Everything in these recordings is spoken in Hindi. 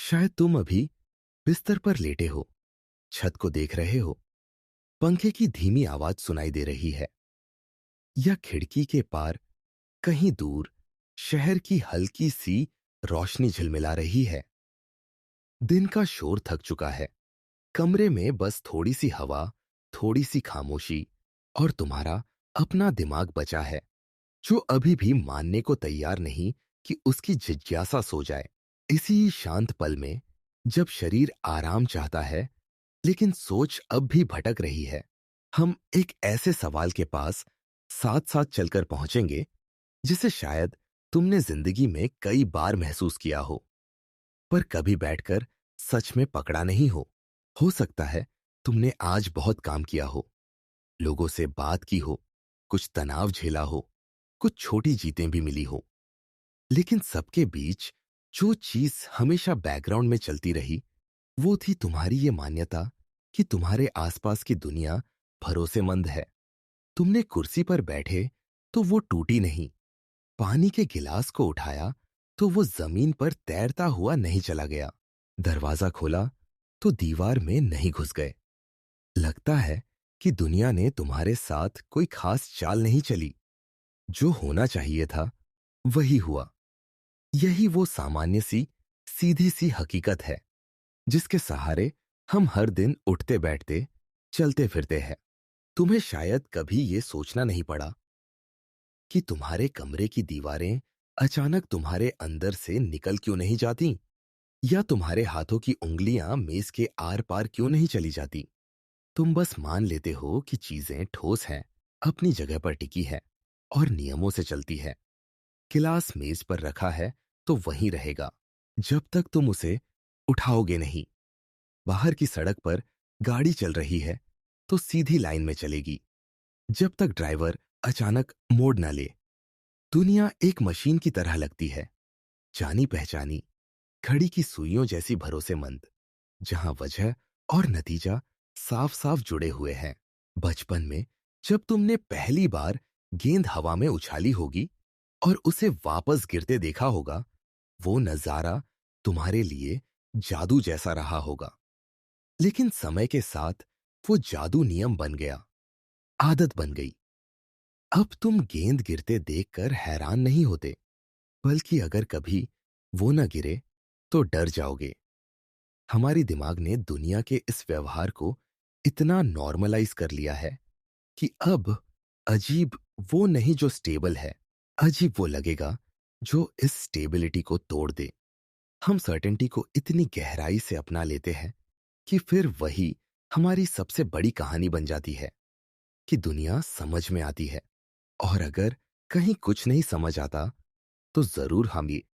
शायद तुम अभी बिस्तर पर लेटे हो, छत को देख रहे हो, पंखे की धीमी आवाज सुनाई दे रही है, या खिड़की के पार कहीं दूर शहर की हल्की सी रोशनी झिलमिला रही है। दिन का शोर थक चुका है, कमरे में बस थोड़ी सी हवा, थोड़ी सी खामोशी और तुम्हारा अपना दिमाग बचा है, जो अभी भी मानने को तैयार नहीं कि उसकी जिज्ञासा सो जाए। इसी शांत पल में, जब शरीर आराम चाहता है लेकिन सोच अब भी भटक रही है, हम एक ऐसे सवाल के पास साथ साथ चलकर पहुंचेंगे जिसे शायद तुमने जिंदगी में कई बार महसूस किया हो, पर कभी बैठकर सच में पकड़ा नहीं हो। हो सकता है तुमने आज बहुत काम किया हो, लोगों से बात की हो, कुछ तनाव झेला हो, कुछ छोटी जीतें भी मिली हो, लेकिन सबके बीच जो चीज हमेशा बैकग्राउंड में चलती रही, वो थी तुम्हारी ये मान्यता कि तुम्हारे आसपास की दुनिया भरोसेमंद है। तुमने कुर्सी पर बैठे तो वो टूटी नहीं, पानी के गिलास को उठाया तो वो जमीन पर तैरता हुआ नहीं चला गया, दरवाजा खोला तो दीवार में नहीं घुस गए। लगता है कि दुनिया ने तुम्हारे साथ कोई खास चाल नहीं चली, जो होना चाहिए था वही हुआ। यही वो सामान्य सी सीधी सी हकीकत है जिसके सहारे हम हर दिन उठते बैठते, चलते फिरते हैं। तुम्हें शायद कभी ये सोचना नहीं पड़ा कि तुम्हारे कमरे की दीवारें अचानक तुम्हारे अंदर से निकल क्यों नहीं जाती, या तुम्हारे हाथों की उंगलियां मेज के आर पार क्यों नहीं चली जाती। तुम बस मान लेते हो कि चीजें ठोस हैं, अपनी जगह पर टिकी है और नियमों से चलती है। गिलास मेज पर रखा है तो वहीं रहेगा जब तक तुम उसे उठाओगे नहीं। बाहर की सड़क पर गाड़ी चल रही है तो सीधी लाइन में चलेगी जब तक ड्राइवर अचानक मोड़ न ले। दुनिया एक मशीन की तरह लगती है, जानी पहचानी, घड़ी की सुइयों जैसी भरोसेमंद, जहां वजह और नतीजा साफ साफ जुड़े हुए हैं। बचपन में जब तुमने पहली बार गेंद हवा में उछाली होगी और उसे वापस गिरते देखा होगा, वो नजारा तुम्हारे लिए जादू जैसा रहा होगा। लेकिन समय के साथ वो जादू नियम बन गया, आदत बन गई। अब तुम गेंद गिरते देखकर हैरान नहीं होते, बल्कि अगर कभी वो न गिरे तो डर जाओगे। हमारी दिमाग ने दुनिया के इस व्यवहार को इतना नॉर्मलाइज कर लिया है कि अब अजीब वो नहीं जो स्टेबल है, अजीब वो लगेगा जो इस स्टेबिलिटी को तोड़ दे। हम सर्टेनिटी को इतनी गहराई से अपना लेते हैं कि फिर वही हमारी सबसे बड़ी कहानी बन जाती है कि दुनिया समझ में आती है, और अगर कहीं कुछ नहीं समझ आता तो जरूर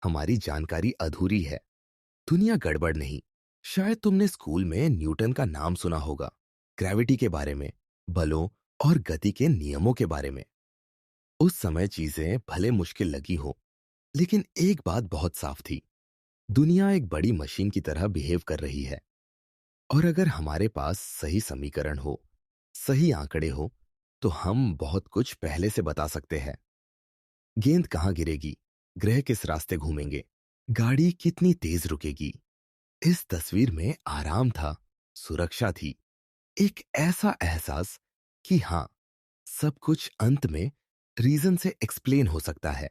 हमारी जानकारी अधूरी है। दुनिया गड़बड़ नहीं। शायद तुमने स्कूल में न्यूटन का नाम सुना होगा, ग्रेविटी के बारे में, बलों और गति के नियमों के बारे में। उस समय चीजें भले मुश्किल लगी हो, लेकिन एक बात बहुत साफ थी, दुनिया एक बड़ी मशीन की तरह बिहेव कर रही है। और अगर हमारे पास सही समीकरण हो, सही आंकड़े हो, तो हम बहुत कुछ पहले से बता सकते हैं। गेंद कहाँ गिरेगी, ग्रह किस रास्ते घूमेंगे, गाड़ी कितनी तेज रुकेगी। इस तस्वीर में आराम था, सुरक्षा थी, एक ऐसा एहसास कि हां, सब कुछ अंत में रीजन से एक्सप्लेन हो सकता है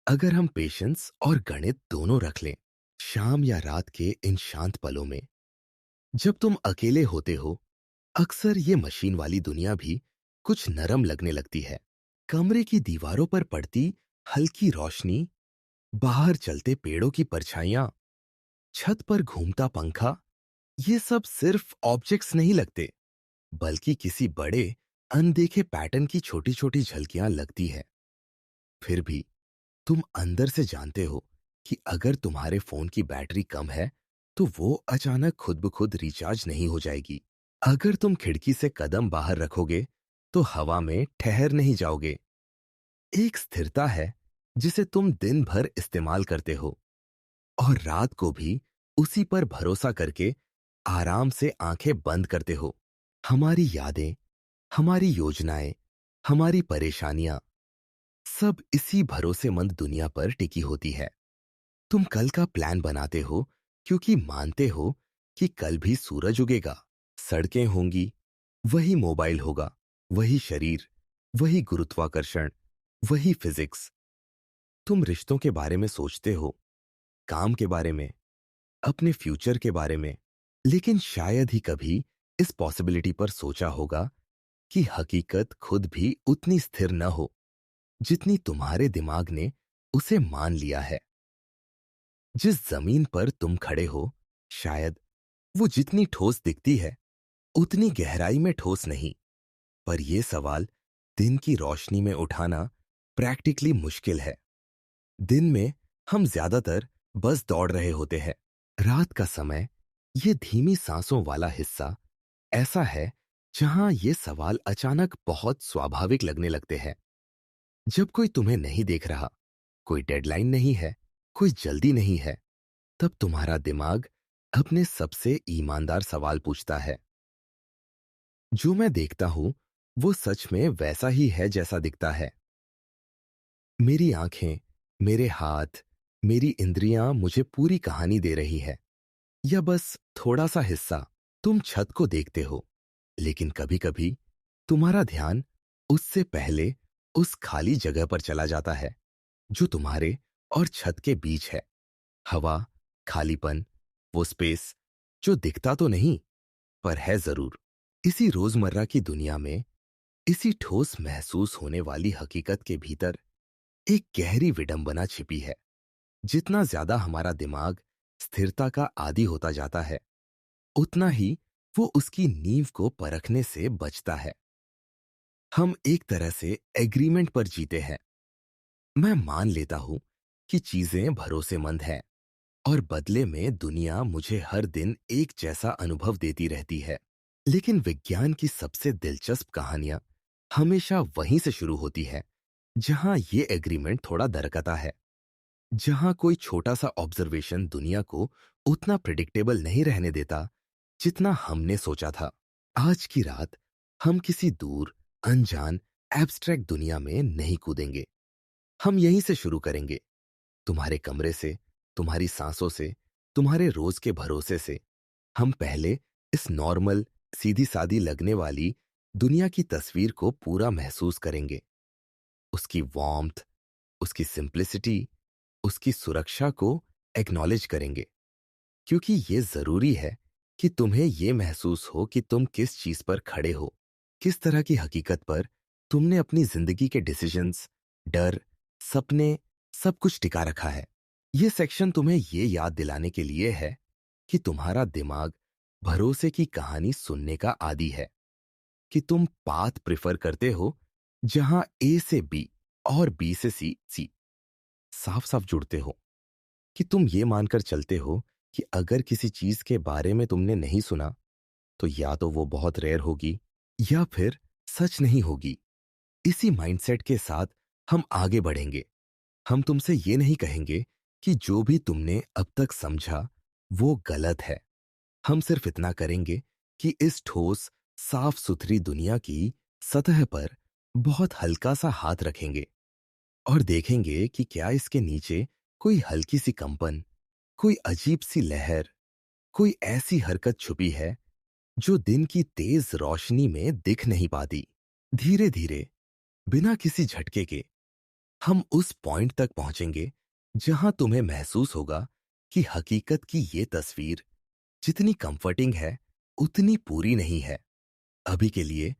अगर हम पेशेंस और गणित दोनों रख लें। शाम या रात के इन शांत पलों में, जब तुम अकेले होते हो, अक्सर ये मशीन वाली दुनिया भी कुछ नरम लगने लगती है। कमरे की दीवारों पर पड़ती हल्की रोशनी, बाहर चलते पेड़ों की परछाइयां, छत पर घूमता पंखा, ये सब सिर्फ ऑब्जेक्ट्स नहीं लगते, बल्कि किसी बड़े अनदेखे पैटर्न की छोटी छोटी झलकियां लगती है। फिर भी तुम अंदर से जानते हो कि अगर तुम्हारे फोन की बैटरी कम है तो वो अचानक खुद ब खुद रिचार्ज नहीं हो जाएगी। अगर तुम खिड़की से कदम बाहर रखोगे तो हवा में ठहर नहीं जाओगे। एक स्थिरता है जिसे तुम दिन भर इस्तेमाल करते हो, और रात को भी उसी पर भरोसा करके आराम से आंखें बंद करते हो। हमारी यादें, हमारी योजनाएं, हमारी परेशानियां, सब इसी भरोसेमंद दुनिया पर टिकी होती है। तुम कल का प्लान बनाते हो क्योंकि मानते हो कि कल भी सूरज उगेगा, सड़कें होंगी, वही मोबाइल होगा, वही शरीर, वही गुरुत्वाकर्षण, वही फिजिक्स। तुम रिश्तों के बारे में सोचते हो, काम के बारे में, अपने फ्यूचर के बारे में, लेकिन शायद ही कभी इस पॉसिबिलिटी पर सोचा होगा कि हकीकत खुद भी उतनी स्थिर न हो जितनी तुम्हारे दिमाग ने उसे मान लिया है। जिस जमीन पर तुम खड़े हो, शायद वो जितनी ठोस दिखती है उतनी गहराई में ठोस नहीं। पर यह सवाल दिन की रोशनी में उठाना प्रैक्टिकली मुश्किल है। दिन में हम ज्यादातर बस दौड़ रहे होते हैं। रात का समय, ये धीमी सांसों वाला हिस्सा ऐसा है जहां ये सवाल अचानक बहुत स्वाभाविक लगने लगते हैं। जब कोई तुम्हें नहीं देख रहा, कोई डेडलाइन नहीं है, कोई जल्दी नहीं है, तब तुम्हारा दिमाग अपने सबसे ईमानदार सवाल पूछता है। जो मैं देखता हूं वो सच में वैसा ही है जैसा दिखता है? मेरी आंखें, मेरे हाथ, मेरी इंद्रियां मुझे पूरी कहानी दे रही है, या बस थोड़ा सा हिस्सा? तुम छत को देखते हो, लेकिन कभी कभी तुम्हारा ध्यान उससे पहले उस खाली जगह पर चला जाता है जो तुम्हारे और छत के बीच है। हवा, खालीपन, वो स्पेस जो दिखता तो नहीं पर है जरूर। इसी रोजमर्रा की दुनिया में, इसी ठोस महसूस होने वाली हकीकत के भीतर एक गहरी विडंबना छिपी है। जितना ज्यादा हमारा दिमाग स्थिरता का आदी होता जाता है, उतना ही वो उसकी नींव को परखने से बचता है। हम एक तरह से एग्रीमेंट पर जीते हैं। मैं मान लेता हूं कि चीजें भरोसेमंद हैं और बदले में दुनिया मुझे हर दिन एक जैसा अनुभव देती रहती है। लेकिन विज्ञान की सबसे दिलचस्प कहानियां हमेशा वहीं से शुरू होती है जहां ये एग्रीमेंट थोड़ा दरकता है। जहां कोई छोटा सा ऑब्जर्वेशन दुनिया को उतना प्रिडिक्टेबल नहीं रहने देता जितना हमने सोचा था। आज की रात हम किसी दूर, अनजान, एब्स्ट्रैक्ट दुनिया में नहीं कूदेंगे। हम यहीं से शुरू करेंगे, तुम्हारे कमरे से, तुम्हारी सांसों से, तुम्हारे रोज के भरोसे से। हम पहले इस नॉर्मल, सीधी सादी लगने वाली दुनिया की तस्वीर को पूरा महसूस करेंगे। उसकी वार्मथ, उसकी सिंप्लिसिटी, उसकी सुरक्षा को एक्नॉलेज करेंगे। क्योंकि ये जरूरी है कि तुम्हें यह महसूस हो कि तुम किस चीज पर खड़े हो, किस तरह की हकीकत पर तुमने अपनी जिंदगी के डिसीजंस, डर, सपने, सब कुछ टिका रखा है। यह सेक्शन तुम्हें यह याद दिलाने के लिए है कि तुम्हारा दिमाग भरोसे की कहानी सुनने का आदी है, कि तुम पाथ प्रिफर करते हो जहां ए से बी और बी से सी सी साफ साफ जुड़ते हो, कि तुम ये मानकर चलते हो कि अगर किसी चीज के बारे में तुमने नहीं सुना तो या तो वो बहुत रेयर होगी या फिर सच नहीं होगी। इसी माइंडसेट के साथ हम आगे बढ़ेंगे। हम तुमसे ये नहीं कहेंगे कि जो भी तुमने अब तक समझा वो गलत है। हम सिर्फ इतना करेंगे कि इस ठोस, साफ सुथरी दुनिया की सतह पर बहुत हल्का सा हाथ रखेंगे और देखेंगे कि क्या इसके नीचे कोई हल्की सी कंपन, कोई अजीब सी लहर, कोई ऐसी हरकत छुपी है जो दिन की तेज रोशनी में दिख नहीं पाती। धीरे धीरे, बिना किसी झटके के, हम उस पॉइंट तक पहुंचेंगे जहां तुम्हें महसूस होगा कि हकीकत की ये तस्वीर जितनी कंफर्टिंग है उतनी पूरी नहीं है। अभी के लिए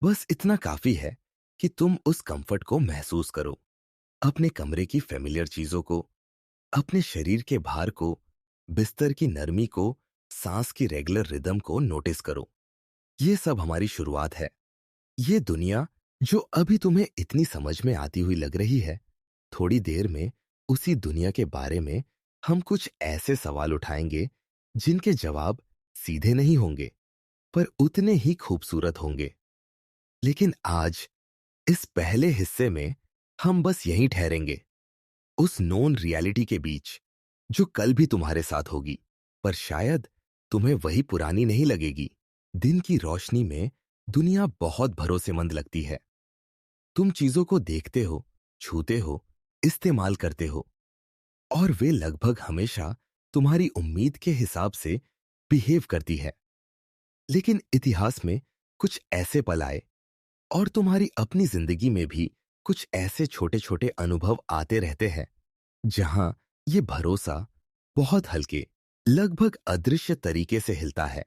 बस इतना काफी है कि तुम उस कंफर्ट को महसूस करो, अपने कमरे की फेमिलियर चीजों को, अपने शरीर के भार को, बिस्तर की नरमी को, सांस की रेगुलर रिदम को नोटिस करो। ये सब हमारी शुरुआत है। ये दुनिया जो अभी तुम्हें इतनी समझ में आती हुई लग रही है, थोड़ी देर में उसी दुनिया के बारे में हम कुछ ऐसे सवाल उठाएंगे जिनके जवाब सीधे नहीं होंगे पर उतने ही खूबसूरत होंगे। लेकिन आज इस पहले हिस्से में हम बस यहीं ठहरेंगे, उस नोन रियलिटी के बीच जो कल भी तुम्हारे साथ होगी, पर शायद तुम्हें वही पुरानी नहीं लगेगी। दिन की रोशनी में दुनिया बहुत भरोसेमंद लगती है। तुम चीजों को देखते हो, छूते हो, इस्तेमाल करते हो और वे लगभग हमेशा तुम्हारी उम्मीद के हिसाब से बिहेव करती है। लेकिन इतिहास में कुछ ऐसे पल आए और तुम्हारी अपनी जिंदगी में भी कुछ ऐसे छोटे छोटे अनुभव आते रहते हैं जहां ये भरोसा बहुत हल्के, लगभग अदृश्य तरीके से हिलता है।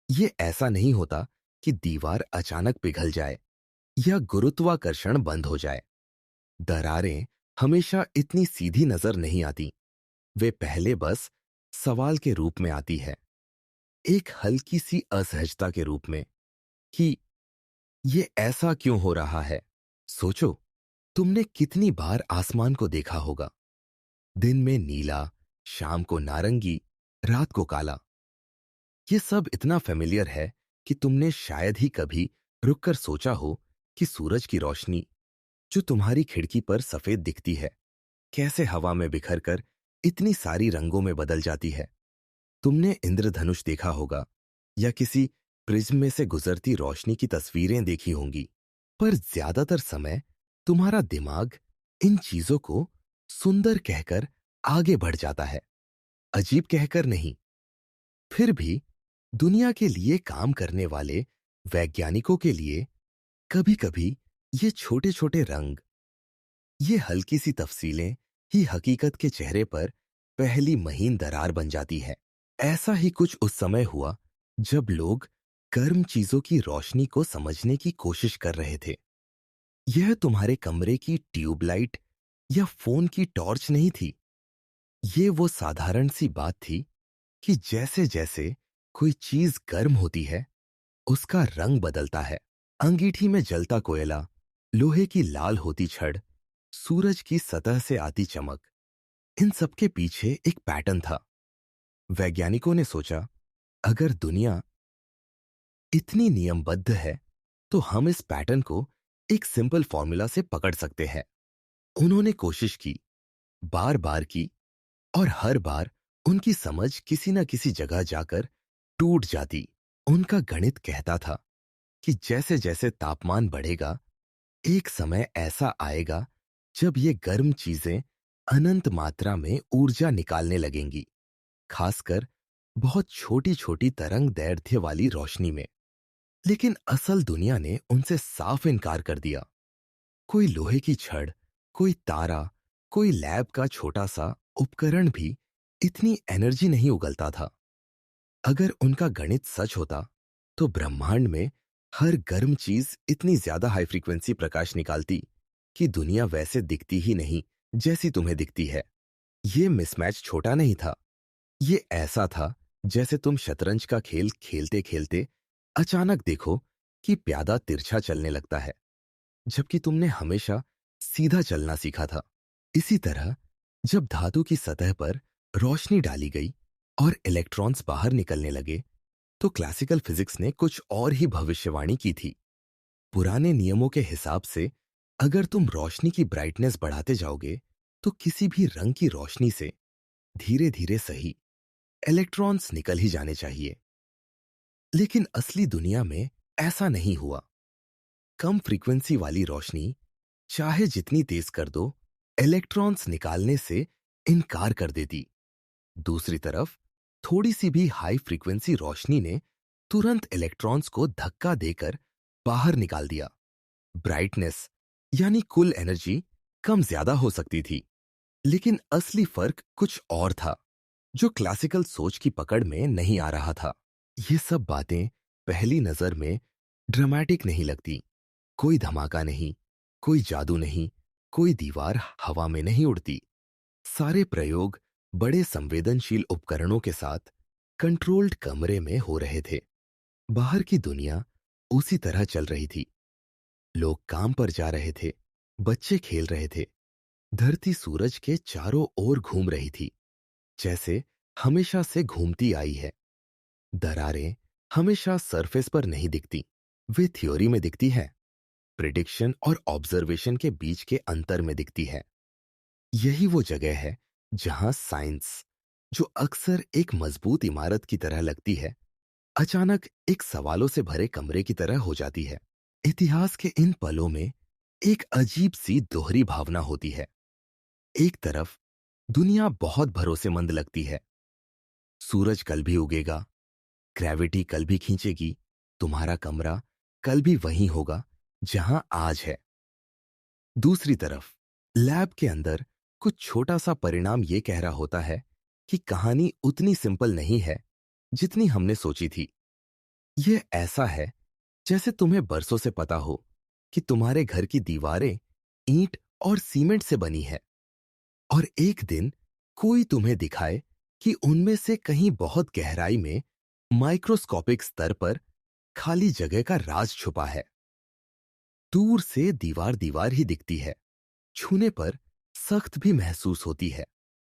ये ऐसा नहीं होता कि दीवार अचानक पिघल जाए या गुरुत्वाकर्षण बंद हो जाए। दरारें हमेशा इतनी सीधी नजर नहीं आती। वे पहले बस सवाल के रूप में आती है, एक हल्की सी असहजता के रूप में कि ये ऐसा क्यों हो रहा है। सोचो, तुमने कितनी बार आसमान को देखा होगा, दिन में नीला, शाम को नारंगी, रात को काला। ये सब इतना फेमिलियर है कि तुमने शायद ही कभी रुककर सोचा हो कि सूरज की रोशनी जो तुम्हारी खिड़की पर सफेद दिखती है, कैसे हवा में बिखर कर इतनी सारी रंगों में बदल जाती है। तुमने इंद्रधनुष देखा होगा या किसी प्रिज्म में से गुजरती रोशनी की तस्वीरें देखी होंगी, पर ज्यादातर समय तुम्हारा दिमाग इन चीजों को सुंदर कहकर आगे बढ़ जाता है, अजीब कहकर नहीं। फिर भी दुनिया के लिए काम करने वाले वैज्ञानिकों के लिए कभी कभी ये छोटे छोटे रंग, ये हल्की सी तफसीलें ही हकीकत के चेहरे पर पहली महीन दरार बन जाती है। ऐसा ही कुछ उस समय हुआ जब लोग गर्म चीजों की रोशनी को समझने की कोशिश कर रहे थे। यह तुम्हारे कमरे की ट्यूबलाइट या फोन की टॉर्च नहीं थी। ये वो साधारण सी बात थी कि जैसे जैसे कोई चीज गर्म होती है, उसका रंग बदलता है। अंगीठी में जलता कोयला, लोहे की लाल होती छड़, सूरज की सतह से आती चमक, इन सबके पीछे एक पैटर्न था। वैज्ञानिकों ने सोचा, अगर दुनिया इतनी नियमबद्ध है तो हम इस पैटर्न को एक सिंपल फॉर्मूला से पकड़ सकते हैं। उन्होंने कोशिश की, बार बार की, और हर बार उनकी समझ किसी न किसी जगह जाकर टूट जाती। उनका गणित कहता था कि जैसे जैसे तापमान बढ़ेगा, एक समय ऐसा आएगा जब ये गर्म चीजें अनंत मात्रा में ऊर्जा निकालने लगेंगी, खासकर बहुत छोटी छोटी तरंग दैर्ध्य वाली रोशनी में। लेकिन असल दुनिया ने उनसे साफ इनकार कर दिया। कोई लोहे की छड़, कोई तारा, कोई लैब का छोटा सा उपकरण भी इतनी एनर्जी नहीं उगलता था। अगर उनका गणित सच होता तो ब्रह्मांड में हर गर्म चीज इतनी ज्यादा हाई फ्रीक्वेंसी प्रकाश निकालती कि दुनिया वैसे दिखती ही नहीं जैसी तुम्हें दिखती है। ये मिसमैच छोटा नहीं था। ये ऐसा था जैसे तुम शतरंज का खेल खेलते खेलते अचानक देखो कि प्यादा तिरछा चलने लगता है, जबकि तुमने हमेशा सीधा चलना सीखा था। इसी तरह जब धातु की सतह पर रोशनी डाली गई और इलेक्ट्रॉन्स बाहर निकलने लगे, तो क्लासिकल फिजिक्स ने कुछ और ही भविष्यवाणी की थी। पुराने नियमों के हिसाब से अगर तुम रोशनी की ब्राइटनेस बढ़ाते जाओगे तो किसी भी रंग की रोशनी से धीरे धीरे सही इलेक्ट्रॉन्स निकल ही जाने चाहिए। लेकिन असली दुनिया में ऐसा नहीं हुआ। कम फ्रीक्वेंसी वाली रोशनी चाहे जितनी तेज कर दो, इलेक्ट्रॉन्स निकालने से इनकार कर देती। दूसरी तरफ थोड़ी सी भी हाई फ्रीक्वेंसी रोशनी ने तुरंत इलेक्ट्रॉन्स को धक्का देकर बाहर निकाल दिया। ब्राइटनेस यानी कुल एनर्जी कम ज्यादा हो सकती थी, लेकिन असली फर्क कुछ और था जो क्लासिकल सोच की पकड़ में नहीं आ रहा था। ये सब बातें पहली नजर में ड्रामेटिक नहीं लगती। कोई धमाका नहीं, कोई जादू नहीं, कोई दीवार हवा में नहीं उड़ती। सारे प्रयोग बड़े संवेदनशील उपकरणों के साथ कंट्रोल्ड कमरे में हो रहे थे। बाहर की दुनिया उसी तरह चल रही थी। लोग काम पर जा रहे थे, बच्चे खेल रहे थे, धरती सूरज के चारों ओर घूम रही थी, जैसे हमेशा से घूमती आई है। दरारें हमेशा सरफेस पर नहीं दिखती, वे थ्योरी में दिखती है, प्रिडिक्शन और ऑब्जर्वेशन के बीच के अंतर में दिखती है। यही वो जगह है जहां साइंस, जो अक्सर एक मजबूत इमारत की तरह लगती है, अचानक एक सवालों से भरे कमरे की तरह हो जाती है। इतिहास के इन पलों में एक अजीब सी दोहरी भावना होती है। एक तरफ दुनिया बहुत भरोसेमंद लगती है, सूरज कल भी उगेगा, ग्रेविटी कल भी खींचेगी, तुम्हारा कमरा कल भी वहीं होगा जहां आज है। दूसरी तरफ लैब के अंदर कुछ छोटा सा परिणाम ये कह रहा होता है कि कहानी उतनी सिंपल नहीं है जितनी हमने सोची थी। ये ऐसा है जैसे तुम्हें बरसों से पता हो कि तुम्हारे घर की दीवारें ईंट और सीमेंट से बनी है, और एक दिन कोई तुम्हें दिखाए कि उनमें से कहीं बहुत गहराई में माइक्रोस्कोपिक स्तर पर खाली जगह का राज छुपा है। दूर से दीवार दीवार ही दिखती है, छूने पर सख्त भी महसूस होती है,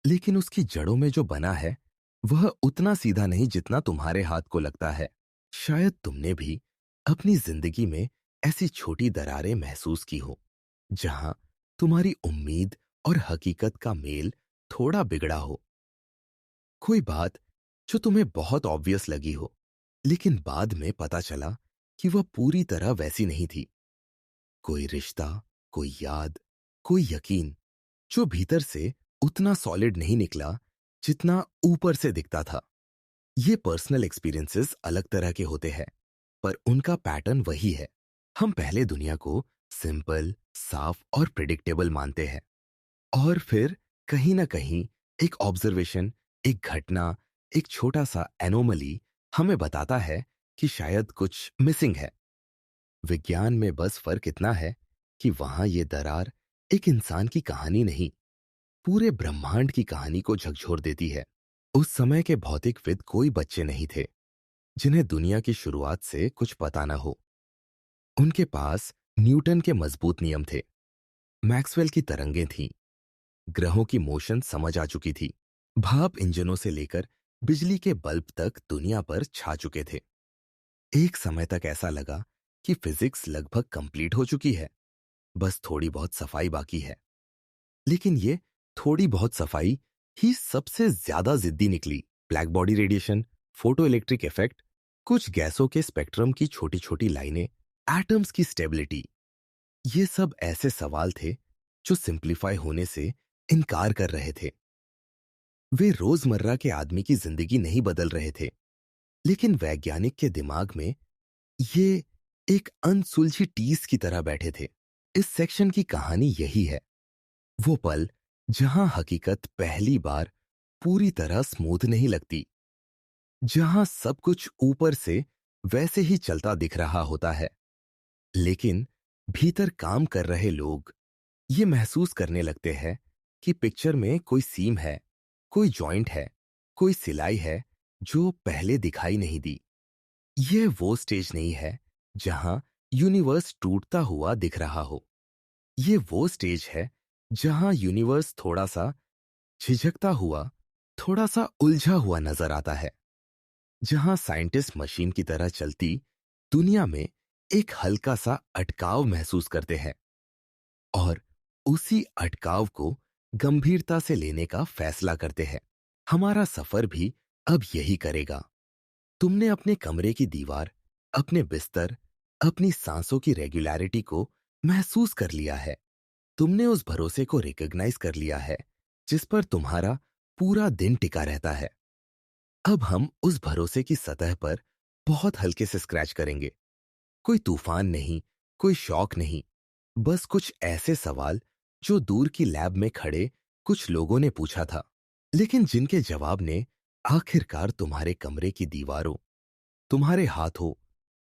लेकिन उसकी जड़ों में जो बना है वह उतना सीधा नहीं जितना तुम्हारे हाथ को लगता है। शायद तुमने भी अपनी जिंदगी में ऐसी छोटी दरारें महसूस की हो जहां तुम्हारी उम्मीद और हकीकत का मेल थोड़ा बिगड़ा हो। कोई बात जो तुम्हें बहुत ऑब्वियस लगी हो, लेकिन बाद में पता चला कि वह पूरी तरह वैसी नहीं थी। कोई रिश्ता, कोई याद, कोई यकीन जो भीतर से उतना सॉलिड नहीं निकला जितना ऊपर से दिखता था। ये पर्सनल एक्सपीरियंसेस अलग तरह के होते हैं, पर उनका पैटर्न वही है। हम पहले दुनिया को सिंपल, साफ और प्रिडिक्टेबल मानते हैं, और फिर कहीं ना कहीं एक ऑब्जर्वेशन, एक घटना, एक छोटा सा एनोमली हमें बताता है कि शायद कुछ मिसिंग है। विज्ञान में बस फर्क इतना है कि वहां ये दरार एक इंसान की कहानी नहीं, पूरे ब्रह्मांड की कहानी को झकझोर देती है। उस समय के भौतिकविद कोई बच्चे नहीं थे जिन्हें दुनिया की शुरुआत से कुछ पता न हो। उनके पास न्यूटन के मजबूत नियम थे, मैक्सवेल की तरंगें थीं, ग्रहों की मोशन समझ आ चुकी थी, भाप इंजनों से लेकर बिजली के बल्ब तक दुनिया पर छा चुके थे। एक समय तक ऐसा लगा कि फिजिक्स लगभग कंप्लीट हो चुकी है, बस थोड़ी बहुत सफाई बाकी है। लेकिन ये थोड़ी बहुत सफाई ही सबसे ज्यादा जिद्दी निकली। Black body radiation, photo electric effect, कुछ गैसों के स्पेक्ट्रम की छोटी छोटी लाइनें, एटम्स की स्टेबिलिटी, ये सब ऐसे सवाल थे जो सिंप्लीफाई होने से इनकार कर रहे थे। वे रोजमर्रा के आदमी की जिंदगी नहीं बदल रहे थे, लेकिन वैज्ञानिक के दिमाग में ये एक अनसुलझी टीस की तरह बैठे थे। इस सेक्शन की कहानी यही है, वो पल जहां हकीकत पहली बार पूरी तरह स्मूथ नहीं लगती, जहां सब कुछ ऊपर से वैसे ही चलता दिख रहा होता है, लेकिन भीतर काम कर रहे लोग ये महसूस करने लगते हैं कि पिक्चर में कोई सीम है, कोई जॉइंट है, कोई सिलाई है जो पहले दिखाई नहीं दी। यह वो स्टेज नहीं है जहां यूनिवर्स टूटता हुआ दिख रहा हो। ये वो स्टेज है जहां यूनिवर्स थोड़ा सा झिझकता हुआ, थोड़ा सा उलझा हुआ नजर आता है, जहां साइंटिस्ट मशीन की तरह चलती दुनिया में एक हल्का सा अटकाव महसूस करते हैं, और उसी अटकाव को गंभीरता से लेने का फैसला करते हैं। हमारा सफर भी अब यही करेगा। तुमने अपने कमरे की दीवार, अपने बिस्तर, अपनी सांसों की रेगुलरिटी को महसूस कर लिया है। तुमने उस भरोसे को रिकॉग्नाइज कर लिया है जिस पर तुम्हारा पूरा दिन टिका रहता है। अब हम उस भरोसे की सतह पर बहुत हल्के से स्क्रैच करेंगे। कोई तूफान नहीं, कोई शौक नहीं, बस कुछ ऐसे सवाल जो दूर की लैब में खड़े कुछ लोगों ने पूछा था, लेकिन जिनके जवाब ने आखिरकार तुम्हारे कमरे की दीवारों, तुम्हारे हाथों,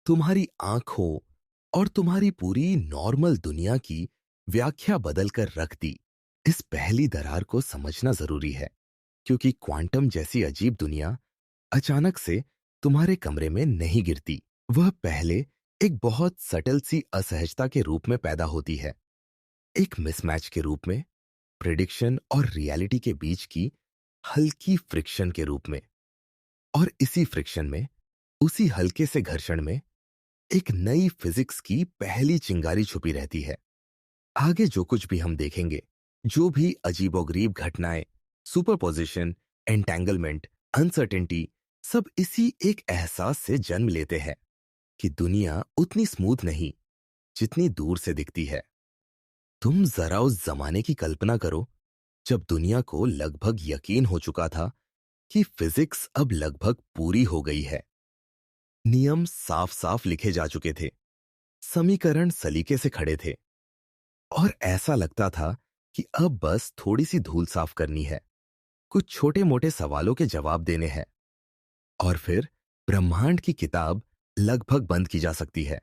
तुम्हारी आंखों और तुम्हारी पूरी नॉर्मल दुनिया की व्याख्या बदलकर रख दी। इस पहली दरार को समझना जरूरी है, क्योंकि क्वांटम जैसी अजीब दुनिया अचानक से तुम्हारे कमरे में नहीं गिरती। वह पहले एक बहुत सटल सी असहजता के रूप में पैदा होती है, एक मिसमैच के रूप में, प्रिडिक्शन और रियलिटी के बीच की हल्की फ्रिक्शन के रूप में, और इसी फ्रिक्शन में, उसी हल्के से घर्षण में एक नई फिजिक्स की पहली चिंगारी छुपी रहती है। आगे जो कुछ भी हम देखेंगे, जो भी अजीबोगरीब घटनाएं, सुपरपोजिशन, एंटेंगलमेंट, अनसर्टेनिटी, सब इसी एक एहसास से जन्म लेते हैं कि दुनिया उतनी स्मूथ नहीं जितनी दूर से दिखती है। तुम जरा उस जमाने की कल्पना करो जब दुनिया को लगभग यकीन हो चुका था कि फिजिक्स अब लगभग पूरी हो गई है। नियम साफ साफ लिखे जा चुके थे, समीकरण सलीके से खड़े थे, और ऐसा लगता था कि अब बस थोड़ी सी धूल साफ करनी है, कुछ छोटे मोटे सवालों के जवाब देने हैं, और फिर ब्रह्मांड की किताब लगभग बंद की जा सकती है।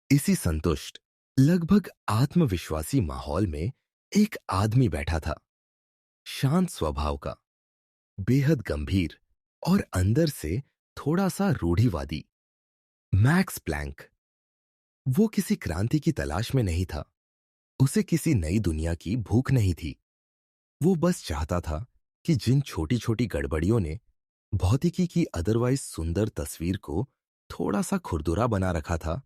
इसी संतुष्ट, लगभग आत्मविश्वासी माहौल में एक आदमी बैठा था, शांत स्वभाव का, बेहद गंभीर और अंदर से थोड़ा सा रूढ़िवादी। Max Planck. वो किसी क्रांति की तलाश में नहीं था, उसे किसी नई दुनिया की भूख नहीं थी। वो बस चाहता था कि जिन छोटी छोटी गड़बड़ियों ने भौतिकी की अदरवाइज सुंदर तस्वीर को थोड़ा सा खुरदुरा बना रखा था,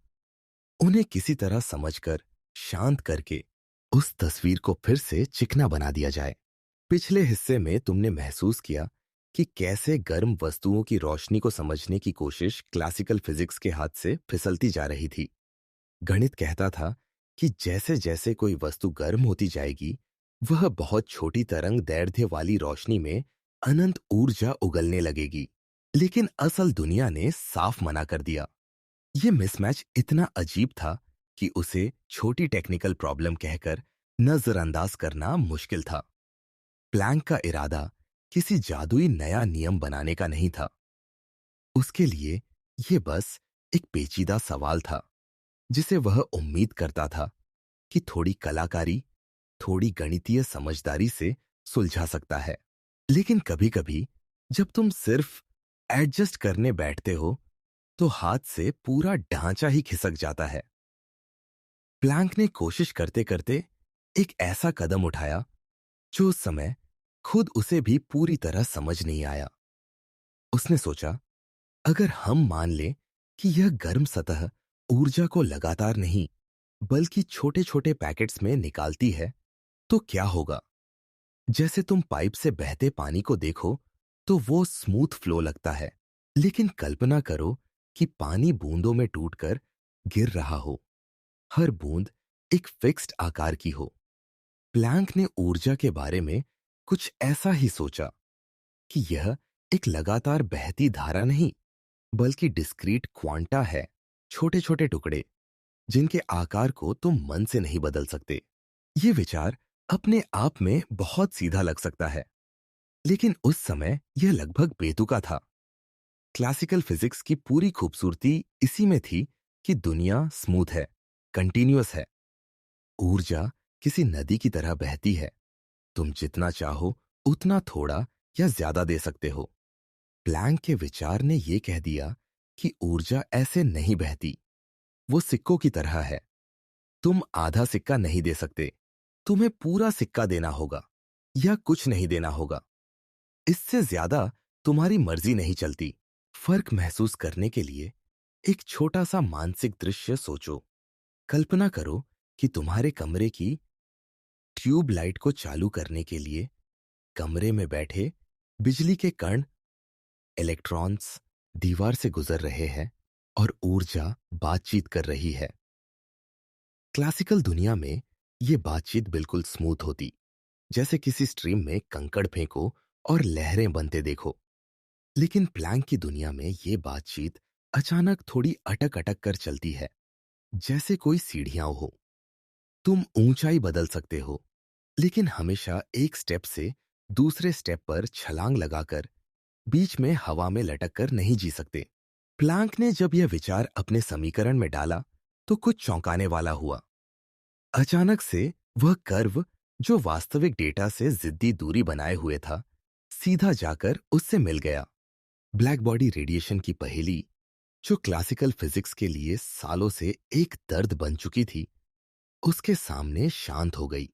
उन्हें किसी तरह समझकर, शांत करके उस तस्वीर को फिर से चिकना बना दिया जाए। पिछले हिस्से में तुमने महसूस किया कि कैसे गर्म वस्तुओं की रोशनी को समझने की कोशिश क्लासिकल फिजिक्स के हाथ से फिसलती जा रही थी। गणित कहता था कि जैसे जैसे कोई वस्तु गर्म होती जाएगी, वह बहुत छोटी तरंग दैर्ध्य वाली रोशनी में अनंत ऊर्जा उगलने लगेगी। लेकिन असल दुनिया ने साफ मना कर दिया। यह मिसमैच इतना अजीब था कि उसे छोटी टेक्निकल प्रॉब्लम कहकर नजरअंदाज करना मुश्किल था। प्लैंक का इरादा किसी जादुई नया नियम बनाने का नहीं था। उसके लिए यह बस एक पेचीदा सवाल था जिसे वह उम्मीद करता था कि थोड़ी कलाकारी, थोड़ी गणितीय समझदारी से सुलझा सकता है। लेकिन कभी कभी जब तुम सिर्फ एडजस्ट करने बैठते हो तो हाथ से पूरा ढांचा ही खिसक जाता है। प्लैंक ने कोशिश करते करते एक ऐसा कदम उठाया जो उस समय खुद उसे भी पूरी तरह समझ नहीं आया। उसने सोचा, अगर हम मान लें कि यह गर्म सतह ऊर्जा को लगातार नहीं बल्कि छोटे छोटे पैकेट्स में निकालती है, तो क्या होगा? जैसे तुम पाइप से बहते पानी को देखो तो वो स्मूथ फ्लो लगता है, लेकिन कल्पना करो कि पानी बूंदों में टूटकर गिर रहा हो, हर बूंद एक फिक्स्ड आकार की हो। प्लैंक ने ऊर्जा के बारे में कुछ ऐसा ही सोचा कि यह एक लगातार बहती धारा नहीं बल्कि डिस्क्रीट क्वांटा है, छोटे छोटे टुकड़े जिनके आकार को तुम मन से नहीं बदल सकते। ये विचार अपने आप में बहुत सीधा लग सकता है, लेकिन उस समय यह लगभग बेतुका था। क्लासिकल फिजिक्स की पूरी खूबसूरती इसी में थी कि दुनिया स्मूथ है, कंटीन्यूअस है। ऊर्जा किसी नदी की तरह बहती है, तुम जितना चाहो उतना थोड़ा या ज्यादा दे सकते हो। प्लैंक के विचार ने यह कह दिया कि ऊर्जा ऐसे नहीं बहती, वो सिक्कों की तरह है। तुम आधा सिक्का नहीं दे सकते, तुम्हें पूरा सिक्का देना होगा या कुछ नहीं देना होगा। इससे ज्यादा तुम्हारी मर्जी नहीं चलती। फर्क महसूस करने के लिए एक छोटा सा मानसिक दृश्य सोचो। कल्पना करो कि तुम्हारे कमरे की ट्यूब लाइट को चालू करने के लिए कमरे में बैठे बिजली के कण, इलेक्ट्रॉन्स दीवार से गुजर रहे हैं और ऊर्जा बातचीत कर रही है। क्लासिकल दुनिया में यह बातचीत बिल्कुल स्मूथ होती, जैसे किसी स्ट्रीम में कंकड़ फेंको और लहरें बनते देखो। लेकिन प्लैंक की दुनिया में यह बातचीत अचानक थोड़ी अटक अटक कर चलती है, जैसे कोई सीढ़ियां हो। तुम ऊंचाई बदल सकते हो, लेकिन हमेशा एक स्टेप से दूसरे स्टेप पर छलांग लगाकर बीच में हवा में लटक कर नहीं जी सकते। प्लैंक ने जब यह विचार अपने समीकरण में डाला तो कुछ चौंकाने वाला हुआ। अचानक से वह कर्व जो वास्तविक डेटा से जिद्दी दूरी बनाए हुए था, सीधा जाकर उससे मिल गया। ब्लैक बॉडी रेडिएशन की पहेली, जो क्लासिकल फिजिक्स के लिए सालों से एक दर्द बन चुकी थी, उसके सामने शांत हो गई।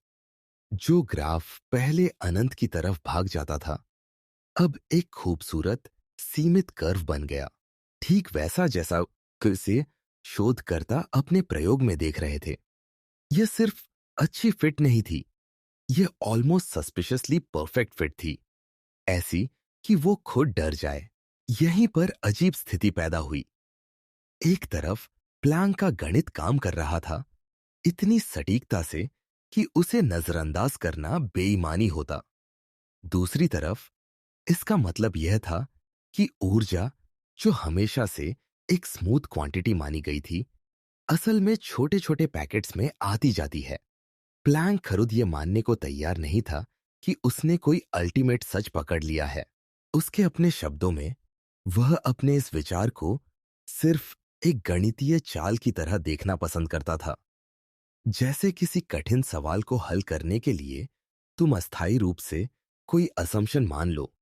जो ग्राफ पहले अनंत की तरफ भाग जाता था, अब एक खूबसूरत सीमित कर्व बन गया, ठीक वैसा जैसा से शोधकर्ता अपने प्रयोग में देख रहे थे। यह सिर्फ अच्छी फिट नहीं थी, यह ऑलमोस्ट सस्पिशियसली परफेक्ट फिट थी, ऐसी कि वो खुद डर जाए। यहीं पर अजीब स्थिति पैदा हुई। एक तरफ प्लैंक का गणित काम कर रहा था, इतनी सटीकता से कि उसे नजरअंदाज करना बेईमानी होता। दूसरी तरफ इसका मतलब यह था कि ऊर्जा, जो हमेशा से एक स्मूथ क्वांटिटी मानी गई थी, असल में छोटे छोटे पैकेट्स में आती जाती है। प्लैंक खुद ये मानने को तैयार नहीं था कि उसने कोई अल्टीमेट सच पकड़ लिया है। उसके अपने शब्दों में, वह अपने इस विचार को सिर्फ एक गणितीय चाल की तरह देखना पसंद करता था। जैसे किसी कठिन सवाल को हल करने के लिए तुम अस्थायी रूप से कोई असम्पशन मान लो,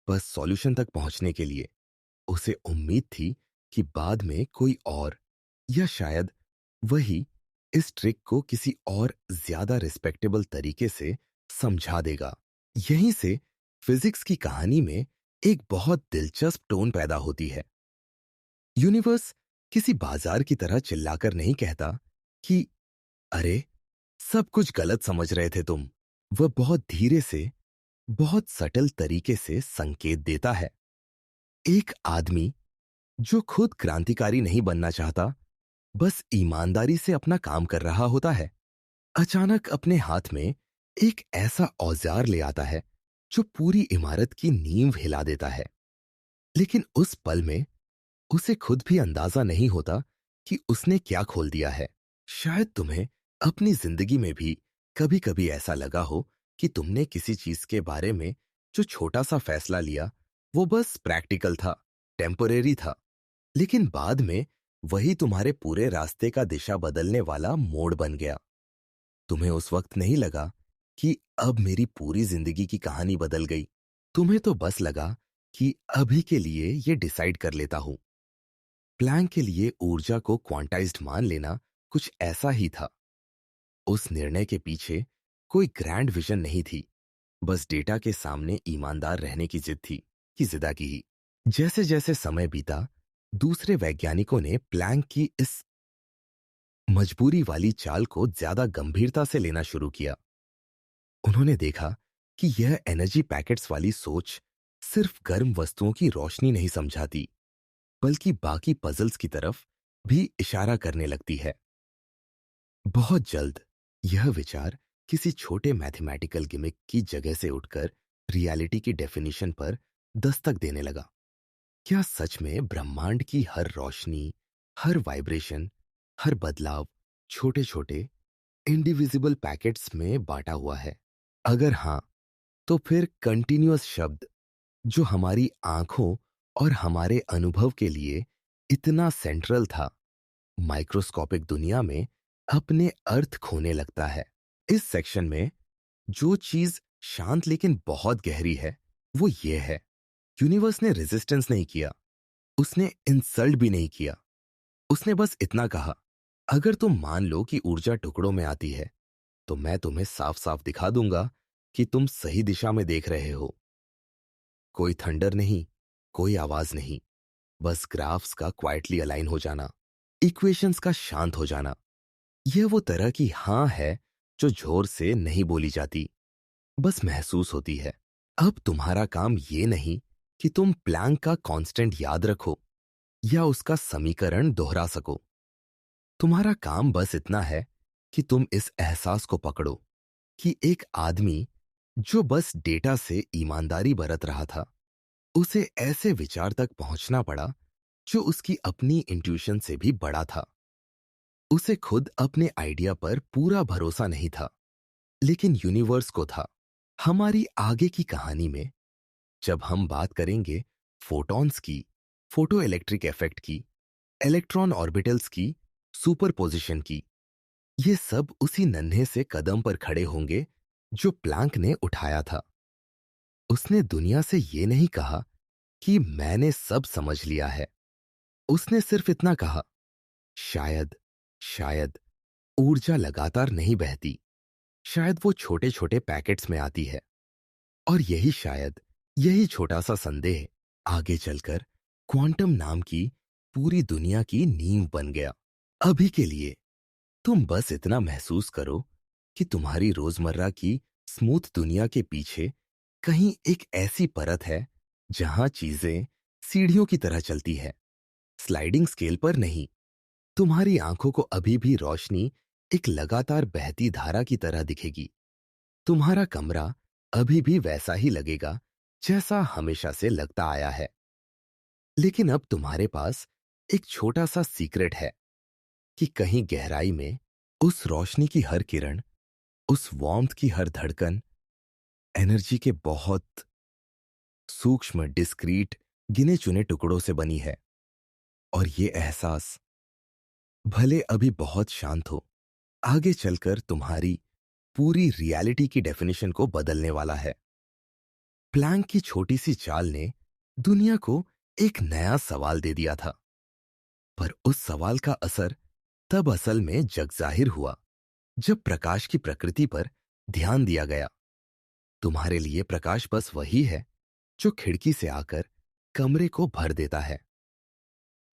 बस सॉल्यूशन तक पहुंचने के लिए। उसे उम्मीद थी कि बाद में कोई और, या शायद वही, इस ट्रिक को किसी और ज्यादा रिस्पेक्टेबल तरीके से समझा देगा। यहीं से फिजिक्स की कहानी में एक बहुत दिलचस्प टोन पैदा होती है। यूनिवर्स किसी बाजार की तरह चिल्लाकर नहीं कहता कि अरे, सब कुछ गलत समझ रहे थे तुम। वह बहुत धीरे से, बहुत सटल तरीके से संकेत देता है। एक आदमी जो खुद क्रांतिकारी नहीं बनना चाहता, बस ईमानदारी से अपना काम कर रहा होता है, अचानक अपने हाथ में एक ऐसा औजार ले आता है जो पूरी इमारत की नींव हिला देता है। लेकिन उस पल में उसे खुद भी अंदाजा नहीं होता कि उसने क्या खोल दिया है। शायद तुम्हें अपनी जिंदगी में भी कभी कभी ऐसा लगा हो कि तुमने किसी चीज के बारे में जो छोटा सा फैसला लिया, वो बस प्रैक्टिकल था, टेम्परेरी था, लेकिन बाद में वही तुम्हारे पूरे रास्ते का दिशा बदलने वाला मोड़ बन गया। तुम्हें उस वक्त नहीं लगा कि अब मेरी पूरी जिंदगी की कहानी बदल गई। तुम्हें तो बस लगा कि अभी के लिए ये डिसाइड कर लेता हूं। प्लैंक के लिए ऊर्जा को क्वांटाइज्ड मान लेना कुछ ऐसा ही था। उस निर्णय के पीछे कोई ग्रैंड विजन नहीं थी, बस डेटा के सामने ईमानदार रहने की जिद थी, कि जिदा की ही। जैसे जैसे समय बीता, दूसरे वैज्ञानिकों ने प्लैंक की इस मजबूरी वाली चाल को ज्यादा गंभीरता से लेना शुरू किया। उन्होंने देखा कि यह एनर्जी पैकेट्स वाली सोच सिर्फ गर्म वस्तुओं की रोशनी नहीं समझाती, बल्कि बाकी पजल्स की तरफ भी इशारा करने लगती है। बहुत जल्द यह विचार किसी छोटे मैथमेटिकल गिमिक की जगह से उठकर रियलिटी की डेफिनेशन पर दस्तक देने लगा। क्या सच में ब्रह्मांड की हर रोशनी, हर वाइब्रेशन, हर बदलाव छोटे छोटे इंडिविजिबल पैकेट्स में बांटा हुआ है? अगर हां, तो फिर कंटिन्यूअस शब्द, जो हमारी आंखों और हमारे अनुभव के लिए इतना सेंट्रल था, माइक्रोस्कोपिक दुनिया में अपने अर्थ खोने लगता है। इस सेक्शन में जो चीज शांत लेकिन बहुत गहरी है, वो ये है, यूनिवर्स ने रेजिस्टेंस नहीं किया, उसने इंसल्ट भी नहीं किया। उसने बस इतना कहा, अगर तुम मान लो कि ऊर्जा टुकड़ों में आती है, तो मैं तुम्हें साफ साफ दिखा दूंगा कि तुम सही दिशा में देख रहे हो। कोई थंडर नहीं, कोई आवाज नहीं, बस ग्राफ्स का क्वाइटली अलाइन हो जाना, इक्वेशंस का शांत हो जाना। यह वो तरह की हां है जो जोर से नहीं बोली जाती, बस महसूस होती है। अब तुम्हारा काम ये नहीं कि तुम प्लैंक का कांस्टेंट याद रखो या उसका समीकरण दोहरा सको। तुम्हारा काम बस इतना है कि तुम इस एहसास को पकड़ो कि एक आदमी जो बस डेटा से ईमानदारी बरत रहा था, उसे ऐसे विचार तक पहुंचना पड़ा जो उसकी अपनी इंट्यूशन से भी बड़ा था। उसे खुद अपने आइडिया पर पूरा भरोसा नहीं था, लेकिन यूनिवर्स को था। हमारी आगे की कहानी में जब हम बात करेंगे फोटॉन्स की, फोटो इलेक्ट्रिक इफेक्ट की, इलेक्ट्रॉन ऑर्बिटल्स की, सुपरपोजिशन की, ये सब उसी नन्हे से कदम पर खड़े होंगे जो प्लैंक ने उठाया था। उसने दुनिया से ये नहीं कहा कि मैंने सब समझ लिया है। उसने सिर्फ इतना कहा, शायद, शायद ऊर्जा लगातार नहीं बहती, शायद वो छोटे छोटे पैकेट्स में आती है। और यही शायद, यही छोटा सा संदेह आगे चलकर क्वांटम नाम की पूरी दुनिया की नींव बन गया। अभी के लिए तुम बस इतना महसूस करो कि तुम्हारी रोजमर्रा की स्मूथ दुनिया के पीछे कहीं एक ऐसी परत है जहां चीजें सीढ़ियों की तरह चलती है, स्लाइडिंग स्केल पर नहीं। तुम्हारी आंखों को अभी भी रोशनी एक लगातार बहती धारा की तरह दिखेगी। तुम्हारा कमरा अभी भी वैसा ही लगेगा जैसा हमेशा से लगता आया है। लेकिन अब तुम्हारे पास एक छोटा सा सीक्रेट है कि कहीं गहराई में उस रोशनी की हर किरण, उस वार्मथ की हर धड़कन एनर्जी के बहुत सूक्ष्म, डिस्क्रीट, गिने चुने टुकड़ों से बनी है। और ये एहसास भले अभी बहुत शांत हो, आगे चलकर तुम्हारी पूरी रियलिटी की डेफिनेशन को बदलने वाला है। प्लैंक की छोटी सी चाल ने दुनिया को एक नया सवाल दे दिया था, पर उस सवाल का असर तब असल में जगजाहिर हुआ जब प्रकाश की प्रकृति पर ध्यान दिया गया। तुम्हारे लिए प्रकाश बस वही है जो खिड़की से आकर कमरे को भर देता है।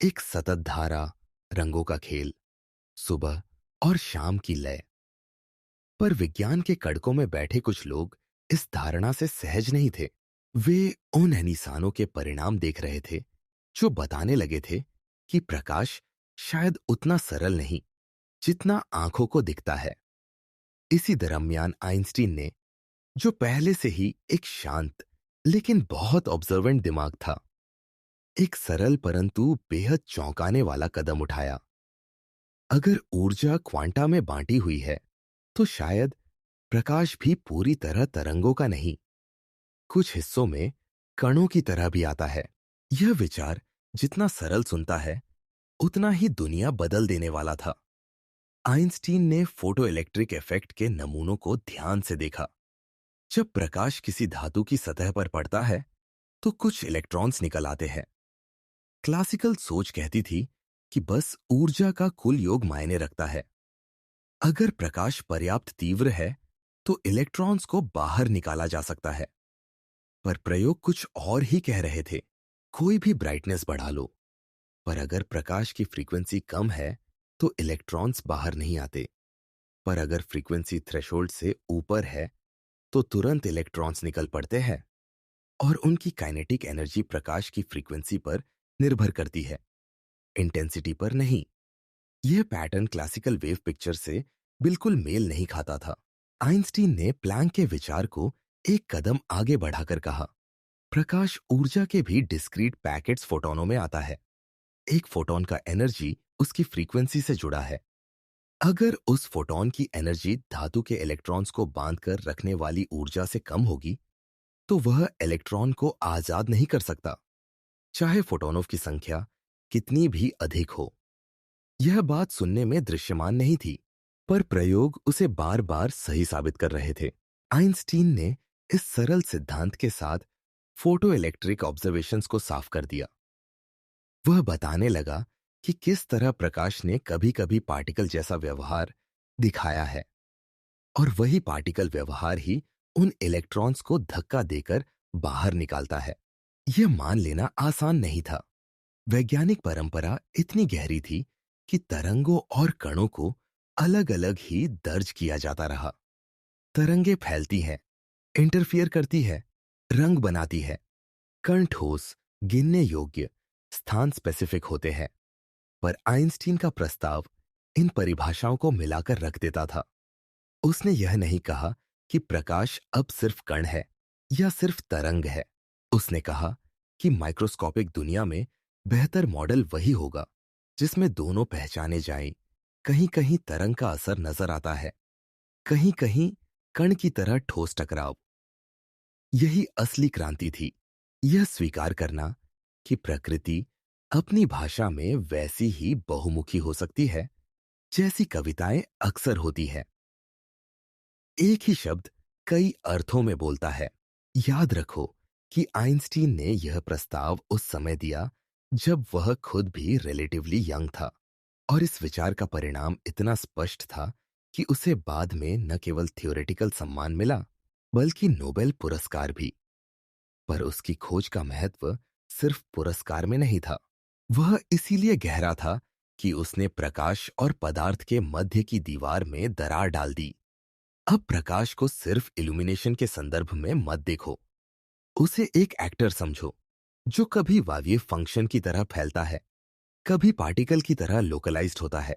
एक सतत धारा, रंगों का खेल, सुबह और शाम की लय। पर विज्ञान के कड़कों में बैठे कुछ लोग इस धारणा से सहज नहीं थे। वे उन निशानों के परिणाम देख रहे थे जो बताने लगे थे कि प्रकाश शायद उतना सरल नहीं जितना आंखों को दिखता है। इसी दरमियान आइंस्टीन ने, जो पहले से ही एक शांत लेकिन बहुत ऑब्जर्वेंट दिमाग था, एक सरल परंतु बेहद चौंकाने वाला कदम उठाया। अगर ऊर्जा क्वांटा में बांटी हुई है, तो शायद प्रकाश भी पूरी तरह तरंगों का नहीं, कुछ हिस्सों में कणों की तरह भी आता है। यह विचार जितना सरल सुनता है, उतना ही दुनिया बदल देने वाला था। आइंस्टीन ने फोटो इलेक्ट्रिक इफेक्ट के नमूनों को ध्यान से देखा। जब प्रकाश किसी धातु की सतह पर पड़ता है, तो कुछ इलेक्ट्रॉन्स निकल आते हैं। क्लासिकल सोच कहती थी कि बस ऊर्जा का कुल योग मायने रखता है। अगर प्रकाश पर्याप्त तीव्र है, तो इलेक्ट्रॉन्स को बाहर निकाला जा सकता है। पर प्रयोग कुछ और ही कह रहे थे। कोई भी ब्राइटनेस बढ़ा लो, पर अगर प्रकाश की फ्रीक्वेंसी कम है, तो इलेक्ट्रॉन्स बाहर नहीं आते। पर अगर फ्रीक्वेंसी थ्रेशोल्ड से ऊपर है, तो तुरंत इलेक्ट्रॉन्स निकल पड़ते हैं। और उनकी काइनेटिक एनर्जी प्रकाश की फ्रीक्वेंसी पर निर्भर करती है, इंटेंसिटी पर नहीं। यह पैटर्न क्लासिकल वेव पिक्चर से बिल्कुल मेल नहीं खाता था। आइंस्टीन ने प्लैंक के विचार को एक कदम आगे बढ़ाकर कहा, प्रकाश ऊर्जा के भी डिस्क्रीट पैकेट्स फोटोनों में आता है। एक फोटोन का एनर्जी उसकी फ्रीक्वेंसी से जुड़ा है। अगर उस फोटोन की एनर्जी धातु के इलेक्ट्रॉन्स को बांधकर रखने वाली ऊर्जा से कम होगी, तो वह इलेक्ट्रॉन को आजाद नहीं कर सकता, चाहे फोटोनों की संख्या कितनी भी अधिक हो। यह बात सुनने में दृश्यमान नहीं थी, पर प्रयोग उसे बार बार सही साबित कर रहे थे। आइंस्टीन ने इस सरल सिद्धांत के साथ फोटो इलेक्ट्रिक ऑब्जर्वेशंस को साफ कर दिया। वह बताने लगा कि किस तरह प्रकाश ने कभी कभी पार्टिकल जैसा व्यवहार दिखाया है, और वही पार्टिकल व्यवहार ही उन इलेक्ट्रॉन्स को धक्का देकर बाहर निकालता है। यह मान लेना आसान नहीं था। वैज्ञानिक परंपरा इतनी गहरी थी कि तरंगों और कणों को अलग अलग ही दर्ज किया जाता रहा। तरंगे फैलती हैं, इंटरफियर करती है, रंग बनाती है। कण ठोस, गिनने योग्य, स्थान स्पेसिफिक होते हैं। पर आइंस्टीन का प्रस्ताव इन परिभाषाओं को मिलाकर रख देता था। उसने यह नहीं कहा कि प्रकाश अब सिर्फ कण है या सिर्फ तरंग है। उसने कहा कि माइक्रोस्कोपिक दुनिया में बेहतर मॉडल वही होगा जिसमें दोनों पहचाने जाएं। कहीं कहीं तरंग का असर नजर आता है, कहीं कहीं कण की तरह ठोस टकराव। यही असली क्रांति थी, यह स्वीकार करना कि प्रकृति अपनी भाषा में वैसी ही बहुमुखी हो सकती है जैसी कविताएं अक्सर होती है। एक ही शब्द कई अर्थों में बोलता है। याद रखो कि आइंस्टीन ने यह प्रस्ताव उस समय दिया जब वह खुद भी रिलेटिवली यंग था, और इस विचार का परिणाम इतना स्पष्ट था कि उसे बाद में न केवल थियोरेटिकल सम्मान मिला, बल्कि नोबेल पुरस्कार भी। पर उसकी खोज का महत्व सिर्फ पुरस्कार में नहीं था। वह इसीलिए गहरा था कि उसने प्रकाश और पदार्थ के मध्य की दीवार में दरार डाल दी। अब प्रकाश को सिर्फ इल्यूमिनेशन के संदर्भ में मत देखो, उसे एक एक्टर समझो जो कभी वायवीय फंक्शन की तरह फैलता है, कभी पार्टिकल की तरह लोकलाइज्ड होता है,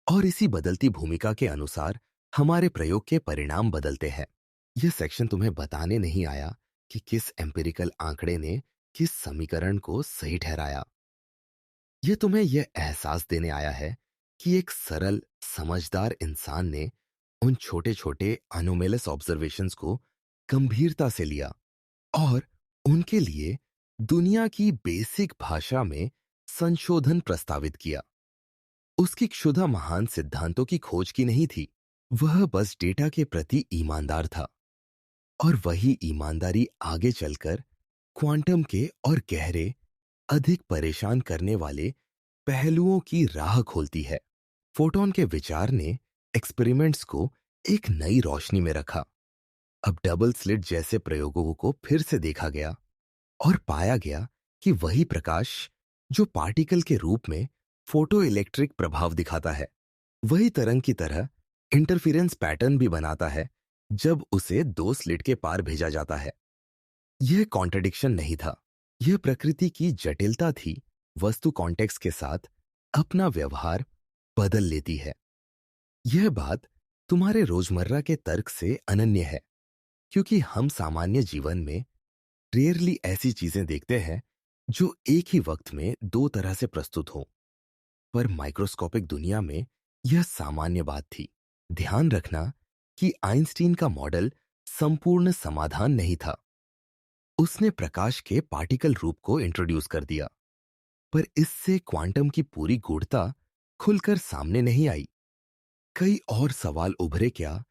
और इसी बदलती भूमिका के अनुसार हमारे प्रयोग के परिणाम बदलते हैं। यह सेक्शन तुम्हें बताने नहीं आया कि किस एम्पिरिकल आंकड़े ने किस समीकरण को सही ठहराया। यह तुम्हें यह एहसास देने आया है कि एक सरल, समझदार इंसान ने उन छोटे छोटे अनोमेलस ऑब्जर्वेशंस को गंभीरता से लिया और उनके लिए दुनिया की बेसिक भाषा में संशोधन प्रस्तावित किया। उसकी क्षुधा महान सिद्धांतों की खोज की नहीं थी, वह बस डेटा के प्रति ईमानदार था। और वही ईमानदारी आगे चलकर क्वांटम के और गहरे, अधिक परेशान करने वाले पहलुओं की राह खोलती है। फोटॉन के विचार ने एक्सपेरिमेंट्स को एक नई रोशनी में रखा। अब डबल स्लिट जैसे प्रयोगों को फिर से देखा गया और पाया गया कि वही प्रकाश जो पार्टिकल के रूप में फोटो इलेक्ट्रिक प्रभाव दिखाता है, वही तरंग की तरह इंटरफेरेंस पैटर्न भी बनाता है जब उसे दो स्लिट के पार भेजा जाता है। यह कॉन्ट्रडिक्शन नहीं था, यह प्रकृति की जटिलता थी। वस्तु कॉन्टेक्स्ट के साथ अपना व्यवहार बदल लेती है। यह बात तुम्हारे रोजमर्रा के तर्क से अनन्य है, क्योंकि हम सामान्य जीवन में रेयरली ऐसी चीजें देखते हैं जो एक ही वक्त में दो तरह से प्रस्तुत हों। पर माइक्रोस्कोपिक दुनिया में यह सामान्य बात थी। ध्यान रखना कि आइंस्टीन का मॉडल संपूर्ण समाधान नहीं था। उसने प्रकाश के पार्टिकल रूप को इंट्रोड्यूस कर दिया, पर इससे क्वांटम की पूरी गूढ़ता खुलकर सामने नहीं आई। कई और सवाल उभरे। क्या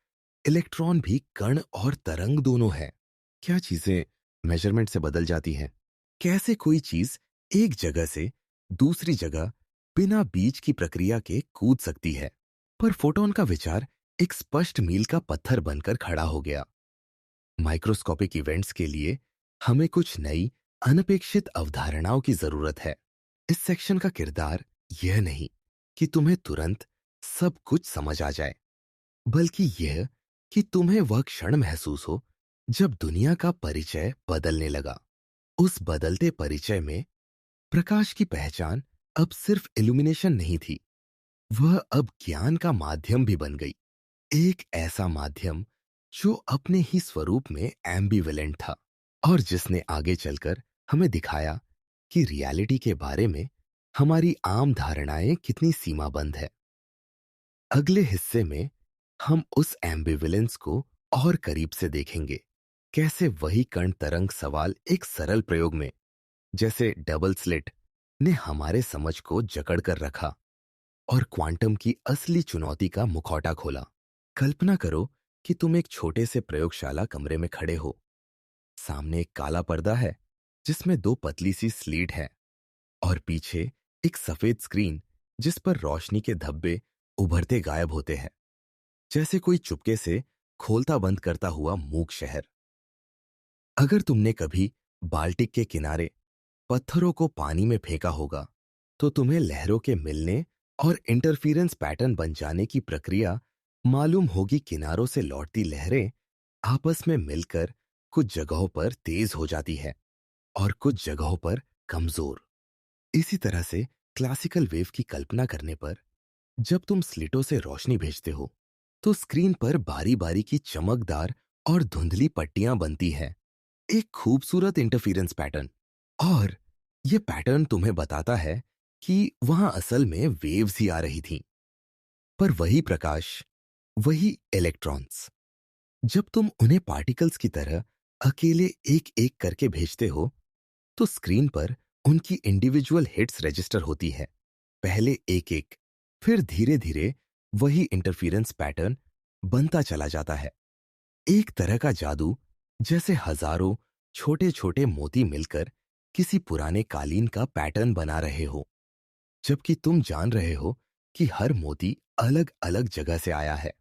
इलेक्ट्रॉन भी कण और तरंग दोनों है? क्या चीजें मेजरमेंट से बदल जाती हैं? कैसे कोई चीज एक जगह से दूसरी जगह बिना बीज की प्रक्रिया के कूद सकती है? पर फोटॉन का विचार एक स्पष्ट मील का पत्थर बनकर खड़ा हो गया। माइक्रोस्कोपिक इवेंट्स के लिए हमें कुछ नई, अनपेक्षित अवधारणाओं की जरूरत है। इस सेक्शन का किरदार यह नहीं कि तुम्हें तुरंत सब कुछ समझ आ जाए, बल्कि यह कि तुम्हें वह क्षण महसूस हो जब दुनिया का परिचय बदलने लगा। उस बदलते परिचय में प्रकाश की पहचान अब सिर्फ इल्यूमिनेशन नहीं थी, वह अब ज्ञान का माध्यम भी बन गई। एक ऐसा माध्यम जो अपने ही स्वरूप में एम्बिवेलेंट था और जिसने आगे चलकर हमें दिखाया कि रियलिटी के बारे में हमारी आम धारणाएं कितनी सीमाबंद है। अगले हिस्से में हम उस एम्बिवेलेंस को और करीब से देखेंगे, कैसे वही कण तरंग सवाल एक सरल प्रयोग में, जैसे डबल स्लिट, ने हमारे समझ को जकड़ कर रखा और क्वांटम की असली चुनौती का मुखौटा खोला। कल्पना करो कि तुम एक छोटे से प्रयोगशाला कमरे में खड़े हो। सामने एक काला पर्दा है जिसमें दो पतली सी स्लीट है और पीछे एक सफेद स्क्रीन जिस पर रोशनी के धब्बे उभरते गायब होते हैं, जैसे कोई चुपके से खोलता बंद करता हुआ मूक शहर। अगर तुमने कभी बाल्टिक के किनारे पत्थरों को पानी में फेंका होगा, तो तुम्हें लहरों के मिलने और इंटरफेरेंस पैटर्न बन जाने की प्रक्रिया मालूम होगी। किनारों से लौटती लहरें आपस में मिलकर कुछ जगहों पर तेज हो जाती है और कुछ जगहों पर कमजोर। इसी तरह से क्लासिकल वेव की कल्पना करने पर जब तुम स्लिटों से रोशनी भेजते हो, तो स्क्रीन पर बारी बारी की चमकदार और धुंधली पट्टियां बनती हैं, एक खूबसूरत इंटरफेरेंस पैटर्न। और यह पैटर्न तुम्हें बताता है कि वहां असल में वेव्स ही आ रही थीं। पर वही प्रकाश, वही इलेक्ट्रॉन्स, जब तुम उन्हें पार्टिकल्स की तरह अकेले एक एक करके भेजते हो, तो स्क्रीन पर उनकी इंडिविजुअल हिट्स रजिस्टर होती है। पहले एक एक, फिर धीरे धीरे वही इंटरफेरेंस पैटर्न बनता चला जाता है। एक तरह का जादू, जैसे हजारों छोटे छोटे मोती मिलकर किसी पुराने कालीन का पैटर्न बना रहे हो, जबकि तुम जान रहे हो कि हर मोती अलग अलग जगह से आया है।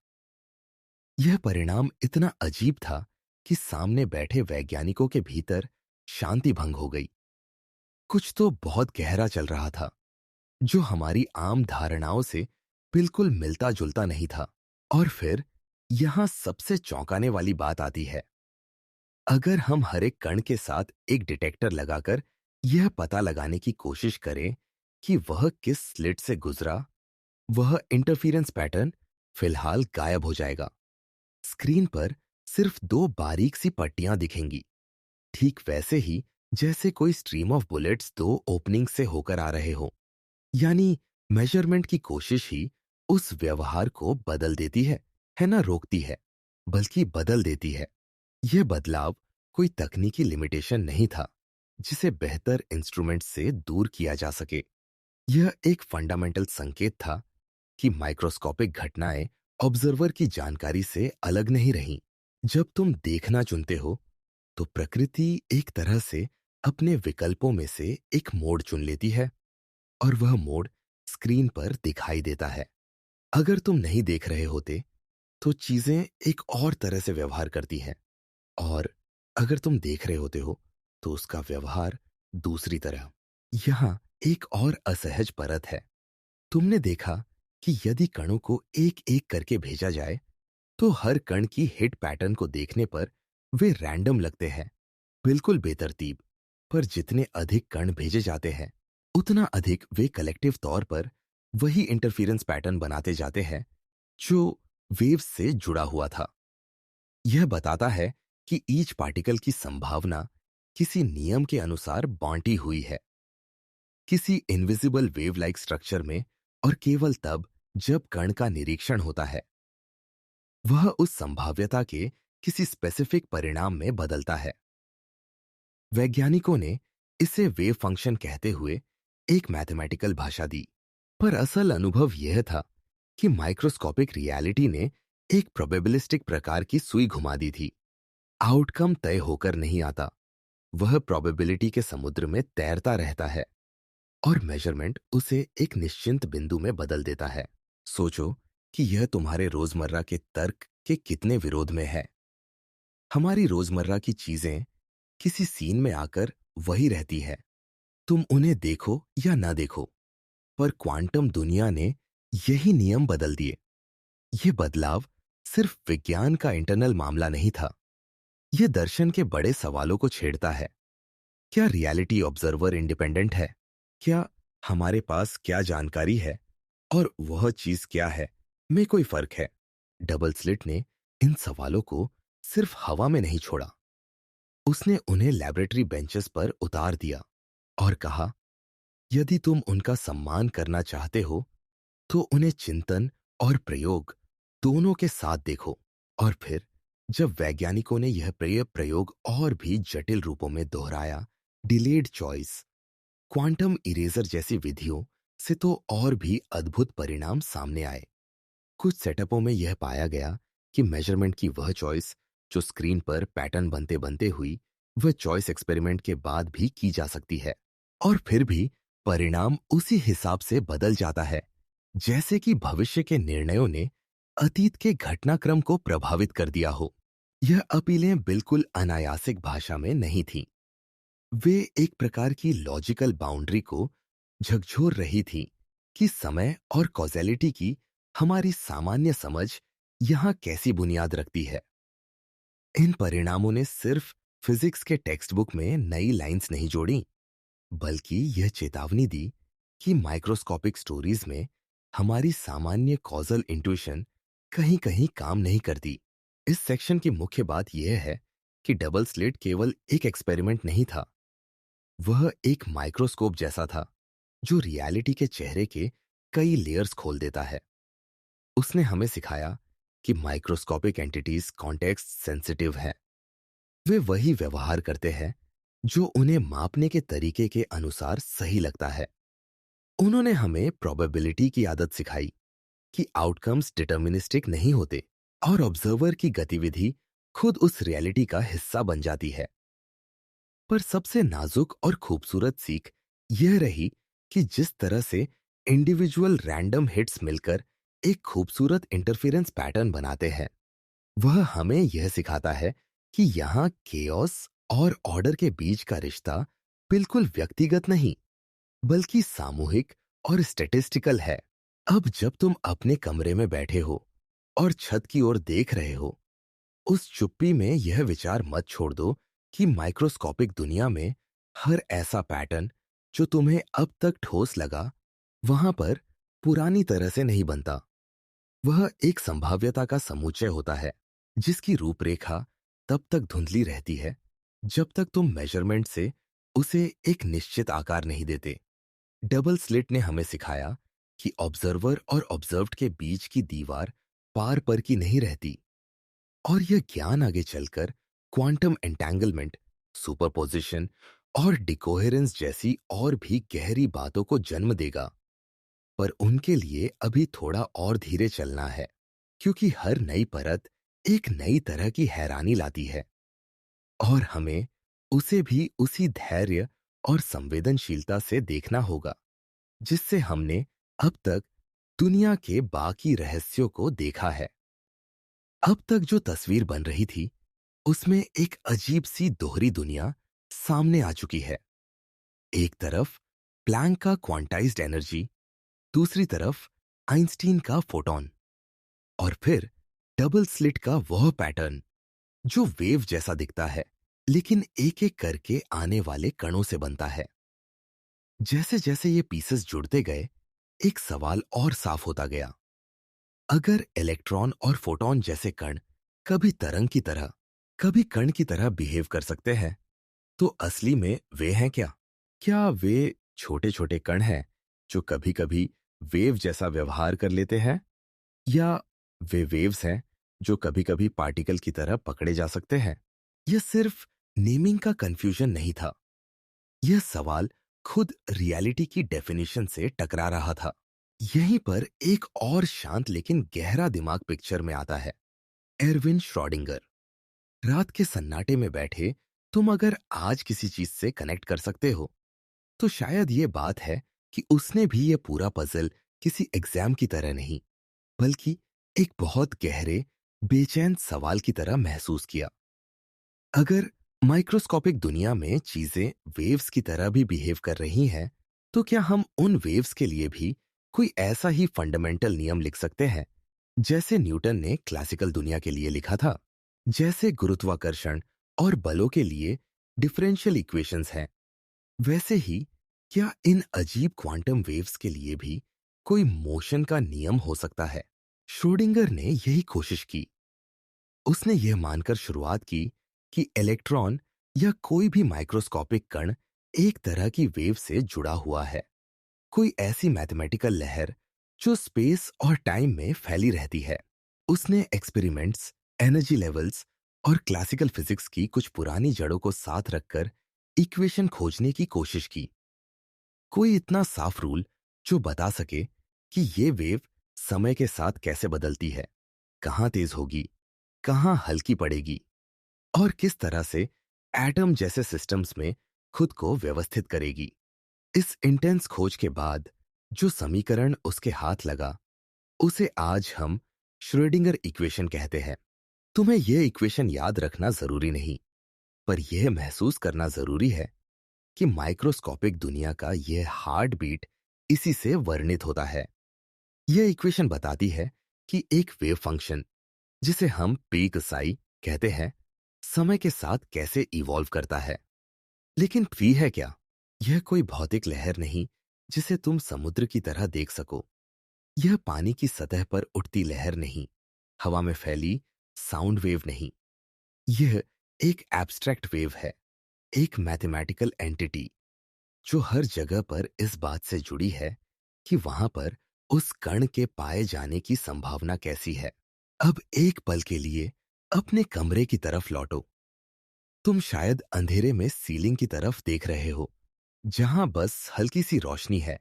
यह परिणाम इतना अजीब था कि सामने बैठे वैज्ञानिकों के भीतर शांति भंग हो गई। कुछ तो बहुत गहरा चल रहा था जो हमारी आम धारणाओं से बिल्कुल मिलता जुलता नहीं था। और फिर यहां सबसे चौंकाने वाली बात आती है। अगर हम हर एक कण के साथ एक डिटेक्टर लगाकर यह पता लगाने की कोशिश करें कि वह किस स्लिट से गुजरा, वह इंटरफेरेंस पैटर्न फिलहाल गायब हो जाएगा। स्क्रीन पर सिर्फ दो बारीक सी पट्टियां दिखेंगी, ठीक वैसे ही जैसे कोई स्ट्रीम ऑफ बुलेट्स दो ओपनिंग से होकर आ रहे हो। यानी मेजरमेंट की कोशिश ही उस व्यवहार को बदल देती है ना रोकती है, बल्कि बदल देती है। यह बदलाव कोई तकनीकी लिमिटेशन नहीं था जिसे बेहतर इंस्ट्रूमेंट से दूर किया जा सके। यह एक फंडामेंटल संकेत था कि माइक्रोस्कोपिक घटनाएं ऑब्जर्वर की जानकारी से अलग नहीं रहीं। जब तुम देखना चुनते हो तो प्रकृति एक तरह से अपने विकल्पों में से एक मोड चुन लेती है और वह मोड स्क्रीन पर दिखाई देता है। अगर तुम नहीं देख रहे होते तो चीजें एक और तरह से व्यवहार करती हैं, और अगर तुम देख रहे होते हो तो उसका व्यवहार दूसरी तरह। यहां एक और असहज परत है। तुमने देखा कि यदि कणों को एक एक करके भेजा जाए तो हर कण की हिट पैटर्न को देखने पर वे रैंडम लगते हैं, बिल्कुल बेतरतीब। पर जितने अधिक कण भेजे जाते हैं उतना अधिक वे कलेक्टिव तौर पर वही इंटरफेरेंस पैटर्न बनाते जाते हैं जो वेव्स से जुड़ा हुआ था। यह बताता है कि ईच पार्टिकल की संभावना किसी नियम के अनुसार बांटी हुई है, किसी इनविजिबल वेव लाइक स्ट्रक्चर में, और केवल तब जब कण का निरीक्षण होता है वह उस संभाव्यता के किसी स्पेसिफिक परिणाम में बदलता है। वैज्ञानिकों ने इसे वेव फंक्शन कहते हुए एक मैथमेटिकल भाषा दी, पर असल अनुभव यह था कि माइक्रोस्कोपिक रियलिटी ने एक प्रोबेबिलिस्टिक प्रकार की सुई घुमा दी थी। आउटकम तय होकर नहीं आता, वह प्रोबेबिलिटी के समुद्र में तैरता रहता है और मेजरमेंट उसे एक निश्चित बिंदु में बदल देता है। सोचो कि यह तुम्हारे रोजमर्रा के तर्क के कितने विरोध में है। हमारी रोजमर्रा की चीजें किसी सीन में आकर वही रहती है, तुम उन्हें देखो या ना देखो। पर क्वांटम दुनिया ने यही नियम बदल दिए। यह बदलाव सिर्फ विज्ञान का इंटरनल मामला नहीं था, यह दर्शन के बड़े सवालों को छेड़ता है। क्या रियलिटी ऑब्जर्वर इंडिपेंडेंट है? क्या हमारे पास क्या जानकारी है और वह चीज क्या है में कोई फर्क है? डबल स्लिट ने इन सवालों को सिर्फ हवा में नहीं छोड़ा, उसने उन्हें लैबोरेटरी बेंचेस पर उतार दिया और कहा, यदि तुम उनका सम्मान करना चाहते हो तो उन्हें चिंतन और प्रयोग दोनों के साथ देखो। और फिर जब वैज्ञानिकों ने यह प्रयोग और भी जटिल रूपों में दोहराया, डिलेड चॉइस, क्वांटम इरेजर जैसी विधियों से, तो और भी अद्भुत परिणाम सामने आए। कुछ सेटअपों में यह पाया गया कि मेजरमेंट की वह चॉइस जो स्क्रीन पर पैटर्न बनते बनते हुई, वह चॉइस एक्सपेरिमेंट के बाद भी की जा सकती है, और फिर भी परिणाम उसी हिसाब से बदल जाता है जैसे कि भविष्य के निर्णयों ने अतीत के घटनाक्रम को प्रभावित कर दिया हो। यह अपीलें बिल्कुल अनायासिक भाषा में नहीं थीं। वे एक प्रकार की लॉजिकल बाउंड्री को झकझोर रही थी कि समय और कॉजेलिटी की हमारी सामान्य समझ यहां कैसी बुनियाद रखती है। इन परिणामों ने सिर्फ फिजिक्स के टेक्स्ट बुक में नई लाइंस नहीं जोड़ी, बल्कि यह चेतावनी दी कि माइक्रोस्कोपिक स्टोरीज में हमारी सामान्य कॉजल इंट्यूशन कहीं कहीं काम नहीं करती। इस सेक्शन की मुख्य बात यह है कि डबल स्लिट केवल एक एक्सपेरिमेंट नहीं था, वह एक माइक्रोस्कोप जैसा था जो रियलिटी के चेहरे के कई लेयर्स खोल देता है। उसने हमें सिखाया कि माइक्रोस्कोपिक एंटिटीज कॉन्टेक्स्ट सेंसिटिव है। वे वही व्यवहार करते हैं जो उन्हें मापने के तरीके के अनुसार सही लगता है। उन्होंने हमें प्रोबेबिलिटी की आदत सिखाई कि आउटकम्स डिटर्मिनिस्टिक नहीं होते और ऑब्जर्वर की गतिविधि खुद उस रियलिटी का हिस्सा बन जाती है। पर सबसे नाजुक और खूबसूरत सीख यह रही कि जिस तरह से इंडिविजुअल रैंडम हिट्स मिलकर एक खूबसूरत इंटरफेरेंस पैटर्न बनाते हैं, वह हमें यह सिखाता है कि यहां केओस और ऑर्डर के बीच का रिश्ता बिल्कुल व्यक्तिगत नहीं, बल्कि सामूहिक और स्टैटिस्टिकल है। अब जब तुम अपने कमरे में बैठे हो और छत की ओर देख रहे हो, उस चुप्पी में यह विचार मत छोड़ दो कि माइक्रोस्कोपिक दुनिया में हर ऐसा पैटर्न जो तुम्हें अब तक ठोस लगा, वहां पर पुरानी तरह से नहीं बनता। वह एक संभाव्यता का समुच्चय होता है जिसकी रूपरेखा तब तक धुंधली रहती है जब तक तुम मेजरमेंट से उसे एक निश्चित आकार नहीं देते। डबल स्लिट ने हमें सिखाया कि ऑब्जर्वर और ऑब्जर्व्ड के बीच की दीवार पार पर की नहीं रहती, और यह ज्ञान आगे चलकर क्वांटम एंटेंगलमेंट, सुपरपोजिशन और डिकोहेरेंस जैसी और भी गहरी बातों को जन्म देगा। पर उनके लिए अभी थोड़ा और धीरे चलना है, क्योंकि हर नई परत एक नई तरह की हैरानी लाती है, और हमें उसे भी उसी धैर्य और संवेदनशीलता से देखना होगा जिससे हमने अब तक दुनिया के बाकी रहस्यों को देखा है। अब तक जो तस्वीर बन रही थी, उसमें एक अजीब सी दोहरी दुनिया सामने आ चुकी है। एक तरफ प्लैंक का क्वांटाइज्ड एनर्जी, दूसरी तरफ आइंस्टीन का फोटॉन, और फिर डबल स्लिट का वह पैटर्न जो वेव जैसा दिखता है, लेकिन एक एक करके आने वाले कणों से बनता है। जैसे जैसे ये पीसेस जुड़ते गए, एक सवाल और साफ होता गया। अगर इलेक्ट्रॉन और फोटॉन जैसे कण कभी तरंग की तरह, कभी कण की तरह बिहेव कर सकते हैं, तो असली में वे हैं क्या? क्या वे छोटे छोटे कण हैं जो कभी कभी वेव जैसा व्यवहार कर लेते हैं, या वे वेव्स हैं जो कभी कभी पार्टिकल की तरह पकड़े जा सकते हैं? यह सिर्फ नेमिंग का कंफ्यूजन नहीं था, यह सवाल खुद रियलिटी की डेफिनेशन से टकरा रहा था। यहीं पर एक और शांत लेकिन गहरा दिमाग पिक्चर में आता है। Erwin Schrodinger. रात के सन्नाटे में बैठे तुम अगर आज किसी चीज से कनेक्ट कर सकते हो, तो शायद ये बात है कि उसने भी ये पूरा पजल किसी एग्जाम की तरह नहीं, बल्कि एक बहुत गहरे, बेचैन सवाल की तरह महसूस किया। अगर माइक्रोस्कोपिक दुनिया में चीजें वेव्स की तरह भी बिहेव कर रही हैं, तो क्या हम उन वेव्स के लिए भी कोई ऐसा ही फंडामेंटल नियम लिख सकते हैं जैसे न्यूटन ने क्लासिकल दुनिया के लिए लिखा था? जैसे गुरुत्वाकर्षण और बलों के लिए डिफरेंशियल इक्वेशंस हैं, वैसे ही क्या इन अजीब क्वांटम वेव्स के लिए भी कोई मोशन का नियम हो सकता है? श्रोडिंगर ने यही कोशिश की। उसने यह मानकर शुरुआत की कि इलेक्ट्रॉन या कोई भी माइक्रोस्कोपिक कण एक तरह की वेव से जुड़ा हुआ है, कोई ऐसी मैथमेटिकल लहर जो स्पेस और टाइम में फैली रहती है। उसने एक्सपेरिमेंट्स, एनर्जी लेवल्स और क्लासिकल फिजिक्स की कुछ पुरानी जड़ों को साथ रखकर इक्वेशन खोजने की कोशिश की। कोई इतना साफ रूल जो बता सके कि ये वेव समय के साथ कैसे बदलती है, कहाँ तेज होगी, कहाँ हल्की पड़ेगी, और किस तरह से एटम जैसे सिस्टम्स में खुद को व्यवस्थित करेगी। इस इंटेंस खोज के बाद जो समीकरण उसके हाथ लगा, उसे आज हम श्रोडिंगर इक्वेशन कहते हैं। तुम्हें यह इक्वेशन याद रखना जरूरी नहीं, पर यह महसूस करना जरूरी है कि माइक्रोस्कोपिक दुनिया का यह हार्ट बीट इसी से वर्णित होता है। यह इक्वेशन बताती है कि एक वेव फंक्शन, जिसे हम पीक साई कहते हैं, समय के साथ कैसे इवॉल्व करता है। लेकिन पी है क्या? यह कोई भौतिक लहर नहीं जिसे तुम समुद्र की तरह देख सको। यह पानी की सतह पर उठती लहर नहीं, हवा में फैली साउंड वेव नहीं। यह एक एब्स्ट्रैक्ट वेव है, एक मैथमेटिकल एंटिटी जो हर जगह पर इस बात से जुड़ी है कि वहां पर उस कण के पाए जाने की संभावना कैसी है। अब एक पल के लिए अपने कमरे की तरफ लौटो। तुम शायद अंधेरे में सीलिंग की तरफ देख रहे हो, जहां बस हल्की सी रोशनी है।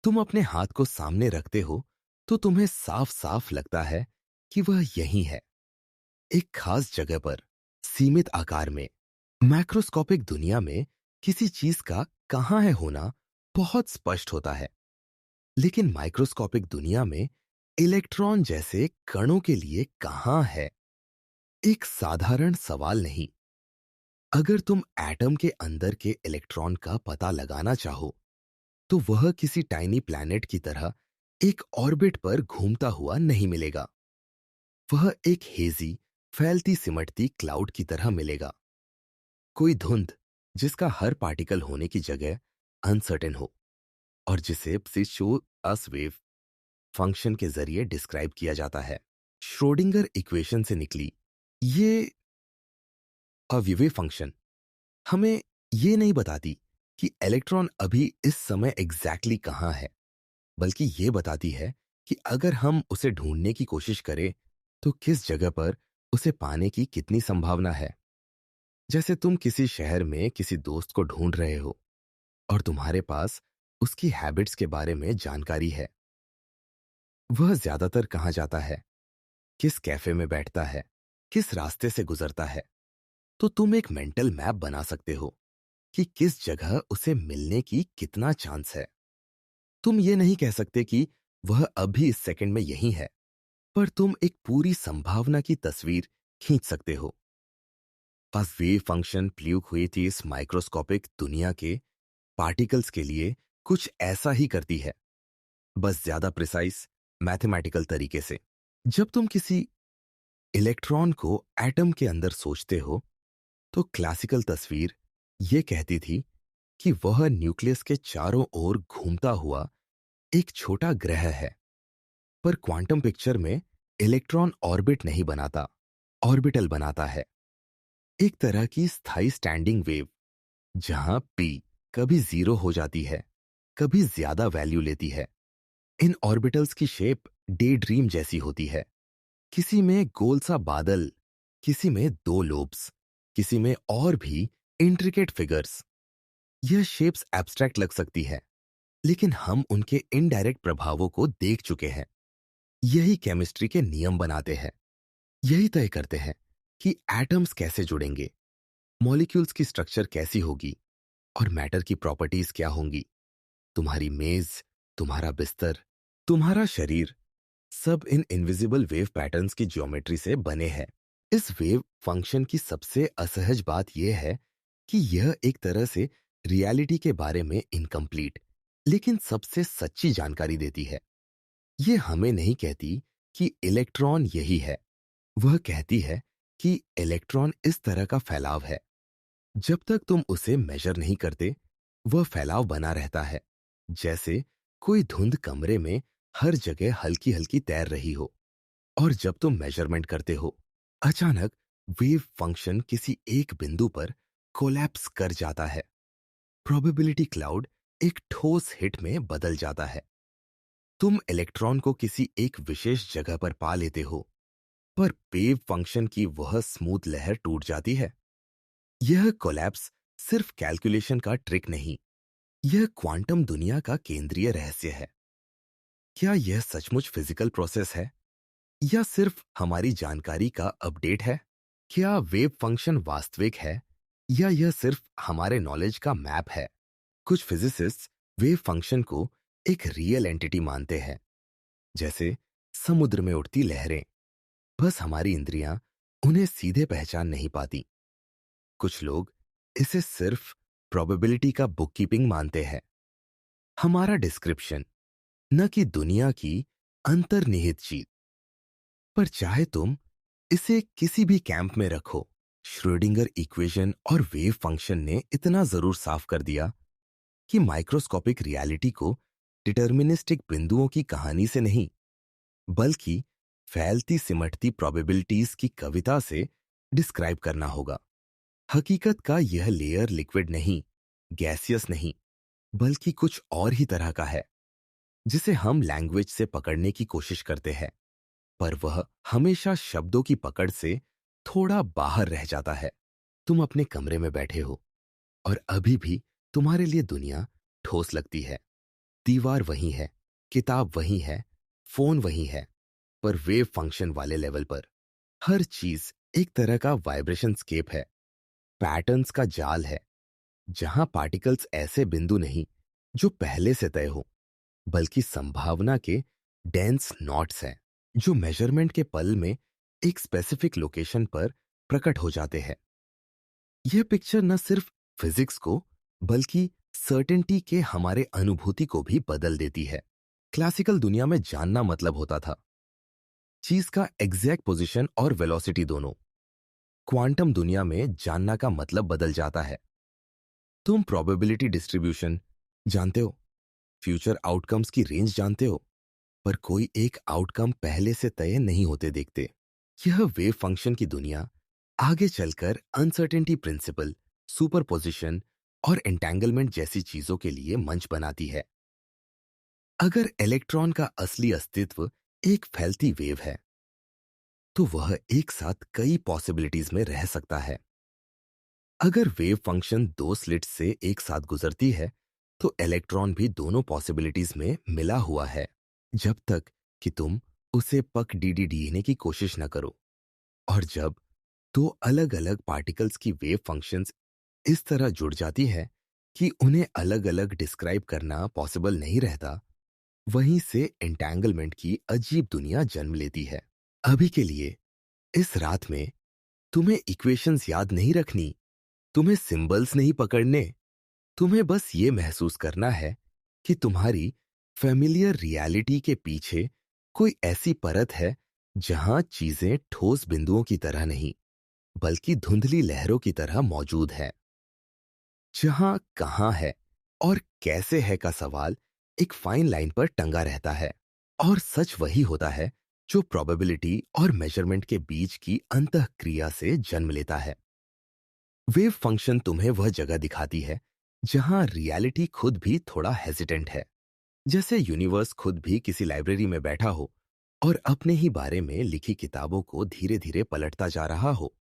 तुम अपने हाथ को सामने रखते हो तो तुम्हें साफ साफ लगता है कि वह यहीं है, एक खास जगह पर, सीमित आकार में। मैक्रोस्कोपिक दुनिया में किसी चीज का कहां है होना बहुत स्पष्ट होता है, लेकिन माइक्रोस्कोपिक दुनिया में इलेक्ट्रॉन जैसे कणों के लिए कहां है, एक साधारण सवाल नहीं। अगर तुम एटम के अंदर के इलेक्ट्रॉन का पता लगाना चाहो, तो वह किसी टाइनी प्लैनेट की तरह एक ऑर्बिट पर घूमता हुआ नहीं मिलेगा। वह एक हेजी, फैलती सिमटती क्लाउड की तरह मिलेगा, कोई धुंध जिसका हर पार्टिकल होने की जगह अनसर्टेन हो, और जिसे प्सिशो वेव फंक्शन के जरिए डिस्क्राइब किया जाता है। श्रोडिंगर इक्वेशन से निकली ये अविवे फंक्शन हमें ये नहीं बताती कि इलेक्ट्रॉन अभी इस समय एग्जैक्टली कहाँ है, बल्कि ये बताती है कि अगर हम उसे ढूंढने की कोशिश करें तो किस जगह पर उसे पाने की कितनी संभावना है। जैसे तुम किसी शहर में किसी दोस्त को ढूंढ रहे हो और तुम्हारे पास उसकी हैबिट्स के बारे में जानकारी है। वह ज्यादातर कहाँ जाता है, किस कैफे में बैठता है, किस रास्ते से गुजरता है, तो तुम एक मेंटल मैप बना सकते हो कि किस जगह उसे मिलने की कितना चांस है। तुम ये नहीं कह सकते कि वह अभी इस सेकंड में यही है, पर तुम एक पूरी संभावना की तस्वीर खींच सकते हो। बस वेव फंक्शन प्ल्यूक हुई थी इस माइक्रोस्कोपिक दुनिया के पार्टिकल्स के लिए कुछ ऐसा ही करती है, बस ज्यादा प्रिसाइज मैथमेटिकल तरीके से। जब तुम किसी इलेक्ट्रॉन को एटम के अंदर सोचते हो तो क्लासिकल तस्वीर ये कहती थी कि वह न्यूक्लियस के चारों ओर घूमता हुआ एक छोटा ग्रह है। पर क्वांटम पिक्चर में इलेक्ट्रॉन ऑर्बिट नहीं बनाता, ऑर्बिटल बनाता है, एक तरह की स्थायी स्टैंडिंग वेव, जहां पी कभी जीरो हो जाती है, कभी ज्यादा वैल्यू लेती है। इन ऑर्बिटल्स की शेप डे ड्रीम जैसी होती है, किसी में गोल सा बादल, किसी में दो लोब्स, किसी में और भी इंट्रिकेट फिगर्स। यह शेप्स एब्स्ट्रैक्ट लग सकती है, लेकिन हम उनके इनडायरेक्ट प्रभावों को देख चुके हैं। यही केमिस्ट्री के नियम बनाते हैं, यही तय करते हैं कि एटम्स कैसे जुड़ेंगे, मॉलिक्यूल्स की स्ट्रक्चर कैसी होगी और मैटर की प्रॉपर्टीज क्या होंगी। तुम्हारी मेज, तुम्हारा बिस्तर, तुम्हारा शरीर, सब इन इनविजिबल वेव पैटर्न्स की ज्योमेट्री से बने हैं। इस वेव फंक्शन की सबसे असहज बात यह है कि यह एक तरह से रियलिटी के बारे में इनकम्प्लीट लेकिन सबसे सच्ची जानकारी देती है। यह हमें नहीं कहती कि इलेक्ट्रॉन यही है, वह कहती है कि इलेक्ट्रॉन इस तरह का फैलाव है। जब तक तुम उसे मेजर नहीं करते, वह फैलाव बना रहता है, जैसे कोई धुंध कमरे में हर जगह हल्की हल्की तैर रही हो। और जब तुम मेजरमेंट करते हो, अचानक वेव फंक्शन किसी एक बिंदु पर कोलैप्स कर जाता है। प्रोबेबिलिटी क्लाउड एक ठोस हिट में बदल जाता है। तुम इलेक्ट्रॉन को किसी एक विशेष जगह पर पा लेते हो, पर वेव फंक्शन की वह स्मूथ लहर टूट जाती है। यह कोलैप्स सिर्फ कैलकुलेशन का ट्रिक नहीं, यह क्वांटम दुनिया का केंद्रीय रहस्य है। क्या यह सचमुच फिजिकल प्रोसेस है या सिर्फ हमारी जानकारी का अपडेट है? क्या वेव फंक्शन वास्तविक है या यह सिर्फ हमारे नॉलेज का मैप है? कुछ फिजिसिस्ट्स वेव फंक्शन को एक रियल एंटिटी मानते हैं, जैसे समुद्र में उठती लहरें। बस हमारी इंद्रियां उन्हें सीधे पहचान नहीं पाती। कुछ लोग इसे सिर्फ प्रोबेबिलिटी का बुककीपिंग मानते हैं, हमारा डिस्क्रिप्शन, न कि दुनिया की अंतर्निहित चीज। पर चाहे तुम इसे किसी भी कैंप में रखो, श्रोडिंगर इक्वेशन और वेव फंक्शन ने इतना जरूर साफ कर दिया कि माइक्रोस्कोपिक रियलिटी को डिटर्मिनिस्टिक बिंदुओं की कहानी से नहीं, बल्कि फैलती सिमटती प्रोबेबिलिटीज की कविता से डिस्क्राइब करना होगा। हकीकत का यह लेयर लिक्विड नहीं, गैसियस नहीं, बल्कि कुछ और ही तरह का है, जिसे हम लैंग्वेज से पकड़ने की कोशिश करते हैं, पर वह हमेशा शब्दों की पकड़ से थोड़ा बाहर रह जाता है। तुम अपने कमरे में बैठे हो और अभी भी तुम्हारे लिए दुनिया ठोस लगती है। दीवार वही है, किताब वही है, फोन वही है, पर वेव फंक्शन वाले लेवल पर हर चीज एक तरह का वाइब्रेशन स्केप है, पैटर्न्स का जाल है, जहां पार्टिकल्स ऐसे बिंदु नहीं जो पहले से तय हो, बल्कि संभावना के डेंस नॉट्स हैं, जो मेजरमेंट के पल में एक स्पेसिफिक लोकेशन पर प्रकट हो जाते हैं। यह पिक्चर न सिर्फ फिजिक्स को, बल्कि सर्टेनिटी के हमारे अनुभूति को भी बदल देती है। क्लासिकल दुनिया में जानना मतलब होता था चीज का एग्जैक्ट पोजीशन और वेलोसिटी दोनों। क्वांटम दुनिया में जानना का मतलब बदल जाता है। तुम प्रोबेबिलिटी डिस्ट्रीब्यूशन जानते हो, फ्यूचर आउटकम्स की रेंज जानते हो, पर कोई एक आउटकम पहले से तय नहीं होते देखते। यह वेव फंक्शन की दुनिया आगे चलकर अनसर्टेनिटी प्रिंसिपल, सुपरपोजिशन और एंटेंगलमेंट जैसी चीजों के लिए मंच बनाती है। अगर इलेक्ट्रॉन का असली अस्तित्व एक फैलती वेव है, तो वह एक साथ कई पॉसिबिलिटीज में रह सकता है। अगर वेव फंक्शन दो स्लिट्स से एक साथ गुजरती है, तो इलेक्ट्रॉन भी दोनों पॉसिबिलिटीज में मिला हुआ है, जब तक कि तुम उसे पक डी की कोशिश न करो। और जब दो अलग अलग पार्टिकल्स की वेव फंक्शंस इस तरह जुड़ जाती है कि उन्हें अलग अलग डिस्क्राइब करना पॉसिबल नहीं रहता, वहीं से एंटेंगलमेंट की अजीब दुनिया जन्म लेती है। अभी के लिए इस रात में तुम्हें इक्वेशंस याद नहीं रखनी, तुम्हें सिंबल्स नहीं पकड़ने, तुम्हें बस ये महसूस करना है कि तुम्हारी फेमिलियर रियलिटी के पीछे कोई ऐसी परत है जहां चीजें ठोस बिंदुओं की तरह नहीं, बल्कि धुंधली लहरों की तरह मौजूद है। जहां कहां है और कैसे है का सवाल एक फाइन लाइन पर टंगा रहता है, और सच वही होता है जो प्रोबेबिलिटी और मेजरमेंट के बीच की अंतःक्रिया से जन्म लेता है। वेव फंक्शन तुम्हें वह जगह दिखाती है जहां रियलिटी खुद भी थोड़ा हेजिटेंट है, जैसे यूनिवर्स खुद भी किसी लाइब्रेरी में बैठा हो और अपने ही बारे में लिखी किताबों को धीरे धीरे पलटता जा रहा हो,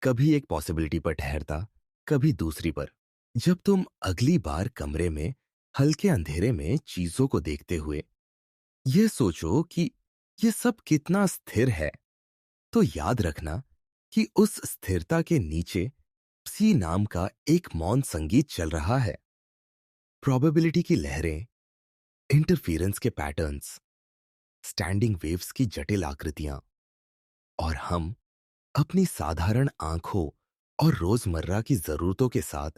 कभी एक पॉसिबिलिटी पर ठहरता, कभी दूसरी पर। जब तुम अगली बार कमरे में हल्के अंधेरे में चीजों को देखते हुए यह सोचो कि यह सब कितना स्थिर है, तो याद रखना कि उस स्थिरता के नीचे सी नाम का एक मौन संगीत चल रहा है। प्रोबेबिलिटी की लहरें, इंटरफेरेंस के पैटर्न्स, स्टैंडिंग वेव्स की जटिल आकृतियां, और हम अपनी साधारण आंखों और रोजमर्रा की जरूरतों के साथ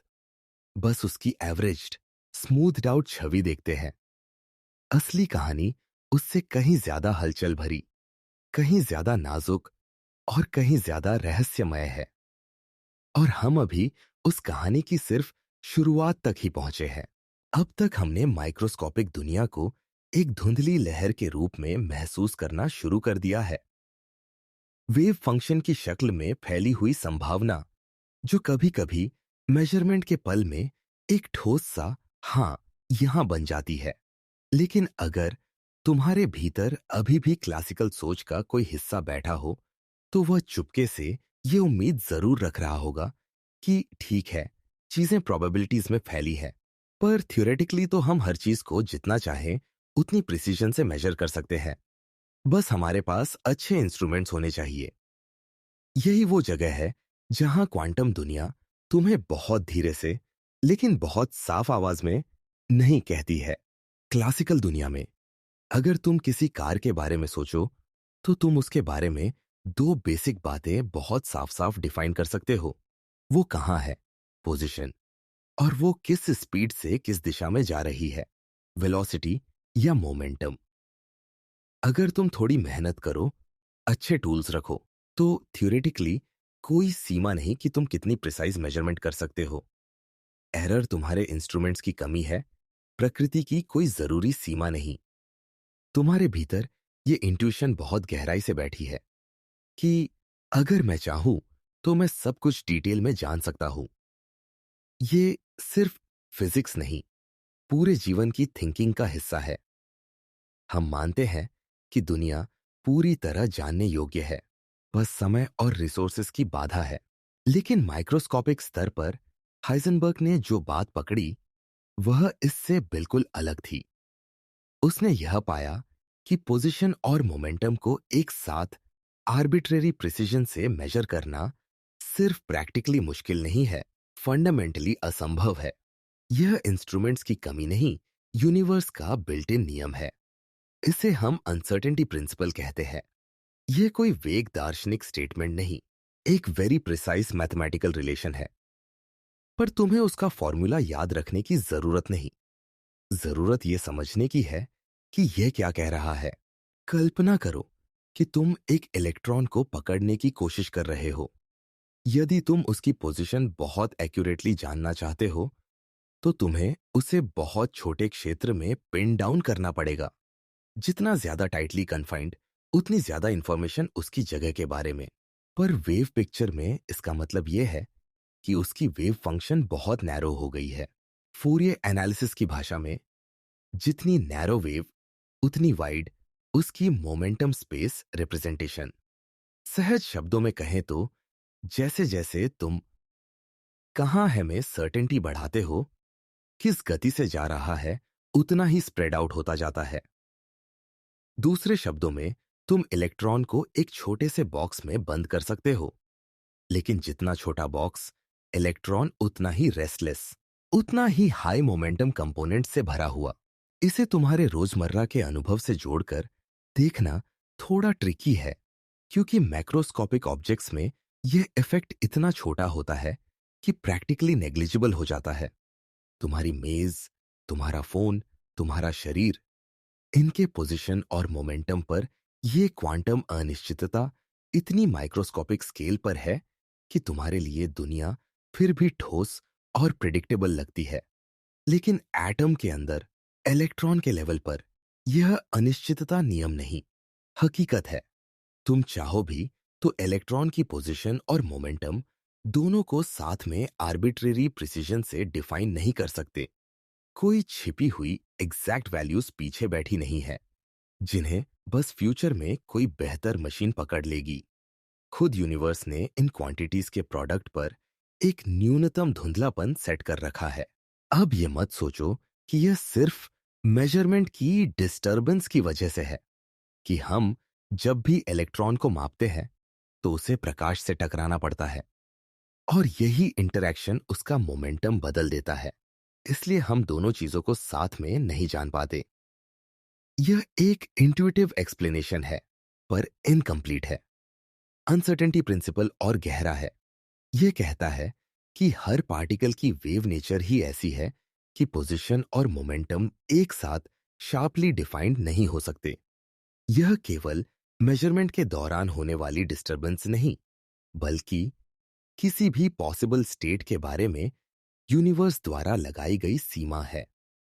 बस उसकी एवरेज्ड, स्मूथड आउट छवि देखते हैं। असली कहानी उससे कहीं ज्यादा हलचल भरी, कहीं ज्यादा नाजुक और कहीं ज्यादा रहस्यमय है। और हम अभी उस कहानी की सिर्फ शुरुआत तक ही पहुंचे हैं। अब तक हमने माइक्रोस्कोपिक दुनिया को एक धुंधली लहर के रूप में महसूस करना शुरू कर दिया है, वेव फंक्शन की शक्ल में फैली हुई संभावना, जो कभी कभी मेजरमेंट के पल में एक ठोस सा हां यहां बन जाती है। लेकिन अगर तुम्हारे भीतर अभी भी क्लासिकल सोच का कोई हिस्सा बैठा हो, तो वह चुपके से ये उम्मीद जरूर रख रहा होगा कि ठीक है, चीजें प्रोबेबिलिटीज में फैली है, पर थ्योरेटिकली तो हम हर चीज को जितना चाहें उतनी प्रिसीजन से मेजर कर सकते हैं। बस हमारे पास अच्छे इंस्ट्रूमेंट्स होने चाहिए। यही वो जगह है जहां क्वांटम दुनिया तुम्हें बहुत धीरे से लेकिन बहुत साफ आवाज में नहीं कहती है। क्लासिकल दुनिया में अगर तुम किसी कार के बारे में सोचो, तो तुम उसके बारे में दो बेसिक बातें बहुत साफ साफ डिफाइन कर सकते हो। वो कहाँ है, पोजीशन, और वो किस स्पीड से किस दिशा में जा रही है, वेलोसिटी या मोमेंटम। अगर तुम थोड़ी मेहनत करो, अच्छे टूल्स रखो, तो थ्योरेटिकली कोई सीमा नहीं कि तुम कितनी प्रिसाइज मेजरमेंट कर सकते हो। एरर तुम्हारे इंस्ट्रूमेंट्स की कमी है, प्रकृति की कोई जरूरी सीमा नहीं। तुम्हारे भीतर ये इंट्यूशन बहुत गहराई से बैठी है कि अगर मैं चाहूं तो मैं सब कुछ डिटेल में जान सकता हूं। ये सिर्फ फिजिक्स नहीं, पूरे जीवन की थिंकिंग का हिस्सा है। हम मानते हैं कि दुनिया पूरी तरह जानने योग्य है, बस समय और रिसोर्सेस की बाधा है। लेकिन माइक्रोस्कोपिक स्तर पर हाइजेनबर्ग ने जो बात पकड़ी, वह इससे बिल्कुल अलग थी। उसने यह पाया कि पोजीशन और मोमेंटम को एक साथ आर्बिट्रेरी प्रिसीजन से मेजर करना सिर्फ प्रैक्टिकली मुश्किल नहीं है, फंडामेंटली असंभव है। यह इंस्ट्रूमेंट्स की कमी नहीं, यूनिवर्स का बिल्ट इन नियम है। इसे हम अनसर्टेनिटी प्रिंसिपल कहते हैं। यह कोई वेग दार्शनिक स्टेटमेंट नहीं, एक वेरी प्रिसाइज मैथमेटिकल रिलेशन है। पर तुम्हें उसका फॉर्मूला याद रखने की जरूरत नहीं, जरूरत यह समझने की है कि यह क्या कह रहा है। कल्पना करो कि तुम एक इलेक्ट्रॉन को पकड़ने की कोशिश कर रहे हो। यदि तुम उसकी पोजीशन बहुत एक्यूरेटली जानना चाहते हो, तो तुम्हें उसे बहुत छोटे क्षेत्र में पिन डाउन करना पड़ेगा। जितना ज्यादा टाइटली कन्फाइंड, उतनी ज्यादा इंफॉर्मेशन उसकी जगह के बारे में। पर वेव पिक्चर में इसका मतलब यह है कि उसकी वेव फंक्शन बहुत नैरो हो गई है। फूरियर एनालिसिस की भाषा में, जितनी नैरो वेव उतनी वाइड उसकी मोमेंटम स्पेस रिप्रेजेंटेशन। सहज शब्दों में कहें तो जैसे जैसे तुम कहाँ है में सर्टेनिटी बढ़ाते हो, किस गति से जा रहा है, उतना ही स्प्रेड आउट होता जाता है। दूसरे शब्दों में, तुम इलेक्ट्रॉन को एक छोटे से बॉक्स में बंद कर सकते हो, लेकिन जितना छोटा बॉक्स, इलेक्ट्रॉन उतना ही रेस्टलेस, उतना ही हाई मोमेंटम कंपोनेंट से भरा हुआ। इसे तुम्हारे रोजमर्रा के अनुभव से जोड़कर देखना थोड़ा ट्रिकी है, क्योंकि मैक्रोस्कोपिक ऑब्जेक्ट्स में यह इफेक्ट इतना छोटा होता है कि प्रैक्टिकली नेग्लिजिबल हो जाता है। तुम्हारी मेज, तुम्हारा फोन, तुम्हारा शरीर, इनके पोजीशन और मोमेंटम पर यह क्वांटम अनिश्चितता इतनी माइक्रोस्कोपिक स्केल पर है कि तुम्हारे लिए दुनिया फिर भी ठोस और प्रिडिक्टेबल लगती है। लेकिन एटम के अंदर, इलेक्ट्रॉन के लेवल पर, यह अनिश्चितता नियम नहीं, हकीकत है। तुम चाहो भी तो इलेक्ट्रॉन की पोजीशन और मोमेंटम दोनों को साथ में आर्बिट्रेरी प्रिसीजन से डिफाइन नहीं कर सकते। कोई छिपी हुई एग्जैक्ट वैल्यूज पीछे बैठी नहीं है, जिन्हें बस फ्यूचर में कोई बेहतर मशीन पकड़ लेगी। खुद यूनिवर्स ने इन क्वांटिटीज के प्रोडक्ट पर एक न्यूनतम धुंधलापन सेट कर रखा है। अब ये मत सोचो कि यह सिर्फ मेजरमेंट की डिस्टरबेंस की वजह से है, कि हम जब भी इलेक्ट्रॉन को मापते हैं तो उसे प्रकाश से टकराना पड़ता है, और यही इंटरैक्शन उसका मोमेंटम बदल देता है। इसलिए हम दोनों चीजों को साथ में नहीं जान पाते। यह एक इंट्यूटिव एक्सप्लेनेशन है, पर इनकम्प्लीट है। अनसर्टेनिटी प्रिंसिपल और गहरा है। यह कहता है कि हर पार्टिकल की वेव नेचर ही ऐसी है कि पोजीशन और मोमेंटम एक साथ शार्पली डिफाइंड नहीं हो सकते। यह केवल मेजरमेंट के दौरान होने वाली डिस्टरबेंस नहीं, बल्कि किसी भी पॉसिबल स्टेट के बारे में यूनिवर्स द्वारा लगाई गई सीमा है।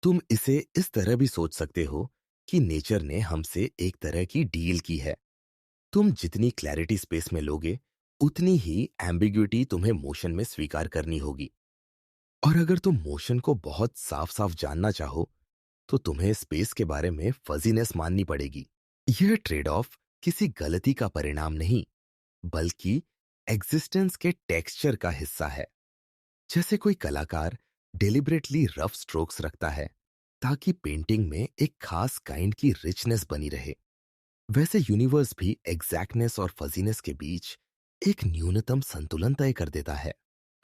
तुम इसे इस तरह भी सोच सकते हो कि नेचर ने हमसे एक तरह की डील की है। तुम जितनी क्लैरिटी स्पेस में लोगे, उतनी ही एम्बिग्युइटी तुम्हें मोशन में स्वीकार करनी होगी। और अगर तुम मोशन को बहुत साफ साफ जानना चाहो, तो तुम्हें स्पेस के बारे में फजीनेस माननी पड़ेगी। यह ट्रेड ऑफ किसी गलती का परिणाम नहीं, बल्कि एग्जिस्टेंस के टेक्सचर का हिस्सा है। जैसे कोई कलाकार डेलिबरेटली रफ स्ट्रोक्स रखता है ताकि पेंटिंग में एक खास काइंड की रिचनेस बनी रहे, वैसे यूनिवर्स भी एग्जैक्टनेस और फजीनेस के बीच एक न्यूनतम संतुलन तय कर देता है।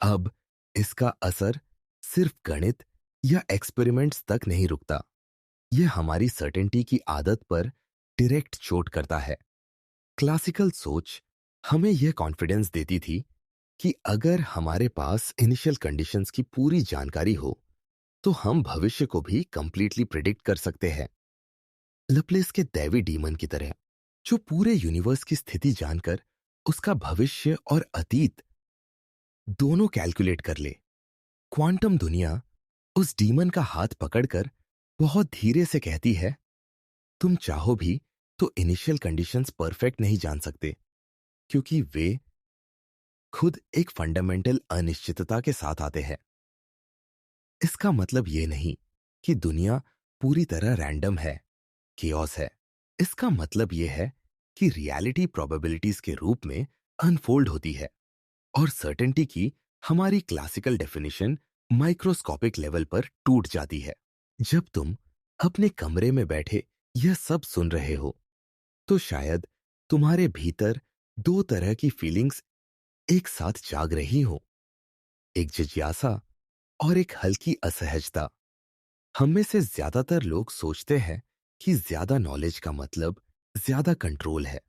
अब इसका असर सिर्फ गणित या एक्सपेरिमेंट्स तक नहीं रुकता, यह हमारी सर्टेनिटी की आदत पर डायरेक्ट चोट करता है। क्लासिकल सोच हमें यह कॉन्फिडेंस देती थी कि अगर हमारे पास इनिशियल कंडीशंस की पूरी जानकारी हो, तो हम भविष्य को भी कंप्लीटली प्रिडिक्ट कर सकते हैं। लपलेस के दैवी डीमन की तरह, जो पूरे यूनिवर्स की स्थिति जानकर उसका भविष्य और अतीत दोनों कैलकुलेट कर ले। क्वांटम दुनिया उस डीमन का हाथ पकड़कर बहुत धीरे से कहती है, तुम चाहो भी तो इनिशियल कंडीशंस परफेक्ट नहीं जान सकते, क्योंकि वे खुद एक फंडामेंटल अनिश्चितता के साथ आते हैं। इसका मतलब यह नहीं कि दुनिया पूरी तरह रैंडम है, केओस है। इसका मतलब यह है कि रियलिटी प्रोबेबिलिटीज के रूप में अनफोल्ड होती है, और सर्टेनिटी की हमारी क्लासिकल डेफिनेशन माइक्रोस्कोपिक लेवल पर टूट जाती है। जब तुम अपने कमरे में बैठे यह सब सुन रहे हो, तो शायद तुम्हारे भीतर दो तरह की फीलिंग्स एक साथ जाग रही हो, एक जिज्ञासा और एक हल्की असहजता। हम में से ज्यादातर लोग सोचते हैं कि ज्यादा नॉलेज का मतलब ज्यादा कंट्रोल है,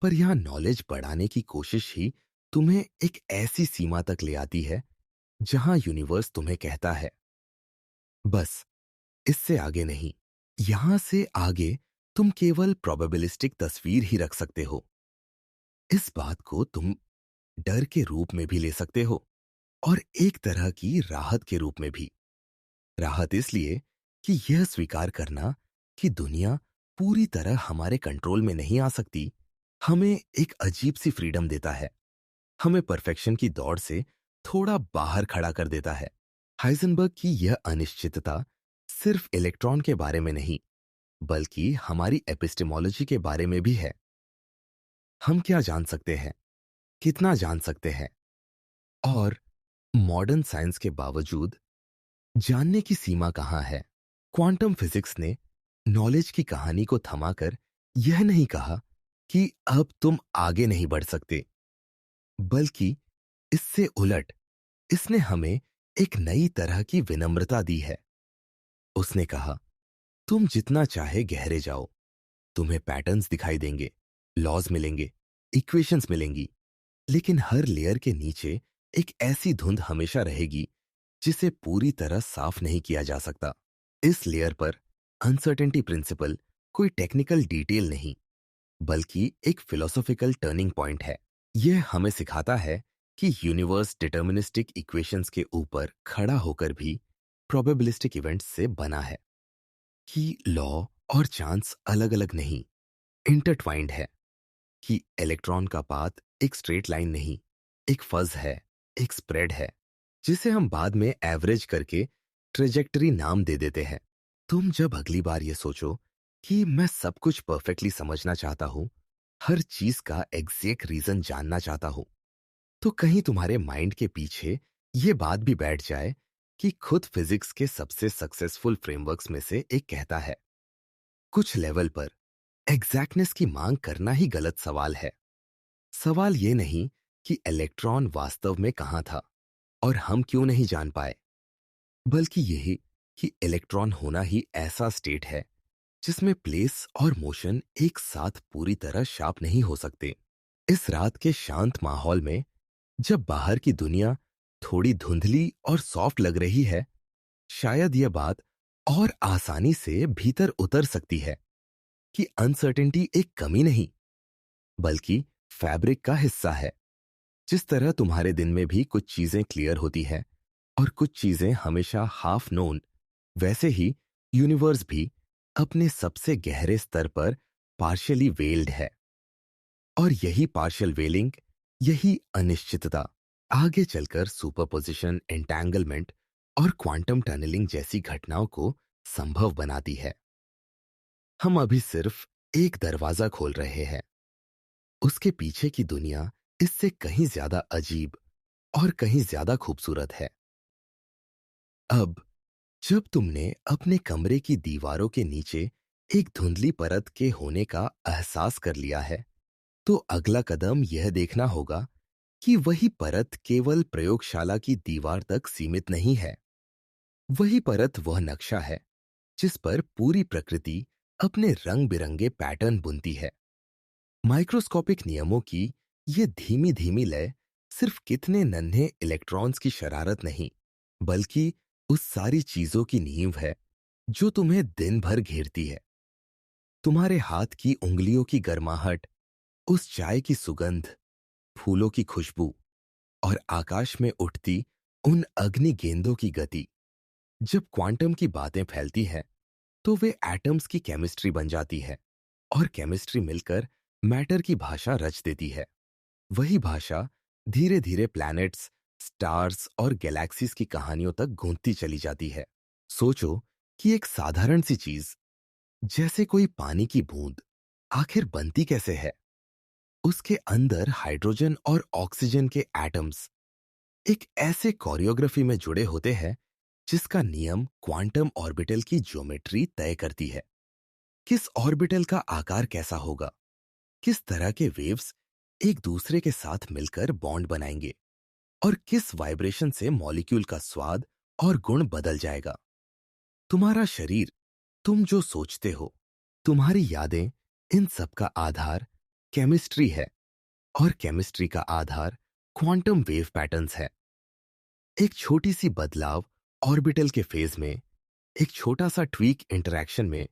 पर यहां नॉलेज बढ़ाने की कोशिश ही तुम्हें एक ऐसी सीमा तक ले आती है जहां यूनिवर्स तुम्हें कहता है, बस इससे आगे नहीं। यहां से आगे तुम केवल प्रोबेबिलिस्टिक तस्वीर ही रख सकते हो। इस बात को तुम डर के रूप में भी ले सकते हो, और एक तरह की राहत के रूप में भी। राहत इसलिए कि यह स्वीकार करना कि दुनिया पूरी तरह हमारे कंट्रोल में नहीं आ सकती, हमें एक अजीब सी फ्रीडम देता है। हमें परफेक्शन की दौड़ से थोड़ा बाहर खड़ा कर देता है। हाइजेनबर्ग की यह अनिश्चितता सिर्फ इलेक्ट्रॉन के बारे में नहीं, बल्कि हमारी एपिस्टेमोलॉजी के बारे में भी है। हम क्या जान सकते हैं, कितना जान सकते हैं, और मॉडर्न साइंस के बावजूद जानने की सीमा कहां है। क्वांटम फिजिक्स ने नॉलेज की कहानी को थमाकर यह नहीं कहा कि अब तुम आगे नहीं बढ़ सकते, बल्कि इससे उलट इसने हमें एक नई तरह की विनम्रता दी है। उसने कहा, तुम जितना चाहे गहरे जाओ, तुम्हें पैटर्न्स दिखाई देंगे, लॉज मिलेंगे, इक्वेशंस मिलेंगी, लेकिन हर लेयर के नीचे एक ऐसी धुंध हमेशा रहेगी जिसे पूरी तरह साफ नहीं किया जा सकता। इस लेयर पर अनसर्टेनिटी प्रिंसिपल कोई टेक्निकल डिटेल नहीं, बल्कि एक फिलोसॉफिकल टर्निंग पॉइंट है। यह हमें सिखाता है कि यूनिवर्स डिटर्मिनिस्टिक इक्वेशंस के ऊपर खड़ा होकर भी प्रोबेबिलिस्टिक इवेंट्स से बना है, कि लॉ और चांस अलग अलग नहीं, इंटरट्वाइंड है, कि इलेक्ट्रॉन का पाथ एक स्ट्रेट लाइन नहीं, एक फज है, एक स्प्रेड है, जिसे हम बाद में एवरेज करके ट्रेजेक्टरी नाम दे देते हैं। तुम जब अगली बार ये सोचो कि मैं सब कुछ परफेक्टली समझना चाहता हूं, हर चीज का एग्जैक्ट रीजन जानना चाहता हूं, तो कहीं तुम्हारे माइंड के पीछे ये बात भी बैठ जाए कि खुद फिजिक्स के सबसे सक्सेसफुल फ्रेमवर्क्स में से एक कहता है, कुछ लेवल पर एग्जैक्टनेस की मांग करना ही गलत सवाल है। सवाल ये नहीं कि इलेक्ट्रॉन वास्तव में कहां था और हम क्यों नहीं जान पाए, बल्कि यही कि इलेक्ट्रॉन होना ही ऐसा स्टेट है जिसमें प्लेस और मोशन एक साथ पूरी तरह शार्प नहीं हो सकते। इस रात के शांत माहौल में जब बाहर की दुनिया थोड़ी धुंधली और सॉफ्ट लग रही है, शायद यह बात और आसानी से भीतर उतर सकती है कि अनसर्टेनिटी एक कमी नहीं, बल्कि फैब्रिक का हिस्सा है। जिस तरह तुम्हारे दिन में भी कुछ चीजें क्लियर होती हैं और कुछ चीजें हमेशा हाफ नोन, वैसे ही यूनिवर्स भी अपने सबसे गहरे स्तर पर पार्शियली वेल्ड है। और यही पार्शियल वेलिंग, यही अनिश्चितता आगे चलकर सुपरपोजिशन, एंटैंगलमेंट और क्वांटम टनलिंग जैसी घटनाओं को संभव बनाती है। हम अभी सिर्फ एक दरवाजा खोल रहे हैं, उसके पीछे की दुनिया इससे कहीं ज्यादा अजीब और कहीं ज्यादा खूबसूरत है। अब जब तुमने अपने कमरे की दीवारों के नीचे एक धुंधली परत के होने का एहसास कर लिया है, तो अगला कदम यह देखना होगा कि वही परत केवल प्रयोगशाला की दीवार तक सीमित नहीं है। वही परत वह नक्शा है जिस पर पूरी प्रकृति अपने रंग बिरंगे पैटर्न बुनती है। माइक्रोस्कोपिक नियमों की ये धीमी धीमी लय सिर्फ कितने नन्हे इलेक्ट्रॉन्स की शरारत नहीं, बल्कि उस सारी चीजों की नींव है जो तुम्हें दिन भर घेरती है। तुम्हारे हाथ की उंगलियों की गर्माहट, उस चाय की सुगंध, फूलों की खुशबू और आकाश में उठती उन अग्नि गेंदों की गति। जब क्वांटम की बातें फैलती हैं, तो वे एटम्स की केमिस्ट्री बन जाती है और केमिस्ट्री मिलकर मैटर की भाषा रच देती है। वही भाषा धीरे धीरे प्लैनेट्स, स्टार्स और गैलेक्सीज की कहानियों तक गूंजती चली जाती है। सोचो कि एक साधारण सी चीज जैसे कोई पानी की बूंद आखिर बनती कैसे है। उसके अंदर हाइड्रोजन और ऑक्सीजन के एटम्स एक ऐसे कोरियोग्राफी में जुड़े होते हैं जिसका नियम क्वांटम ऑर्बिटल की ज्योमेट्री तय करती है। किस ऑर्बिटल का आकार कैसा होगा, किस तरह के वेव्स एक दूसरे के साथ मिलकर बॉन्ड बनाएंगे और किस वाइब्रेशन से मॉलिक्यूल का स्वाद और गुण बदल जाएगा। तुम्हारा शरीर, तुम जो सोचते हो, तुम्हारी यादें, इन सब का आधार केमिस्ट्री है और केमिस्ट्री का आधार क्वांटम वेव पैटर्न्स है। एक छोटी सी बदलाव ऑर्बिटल के फेज में, एक छोटा सा ट्वीक इंटरैक्शन में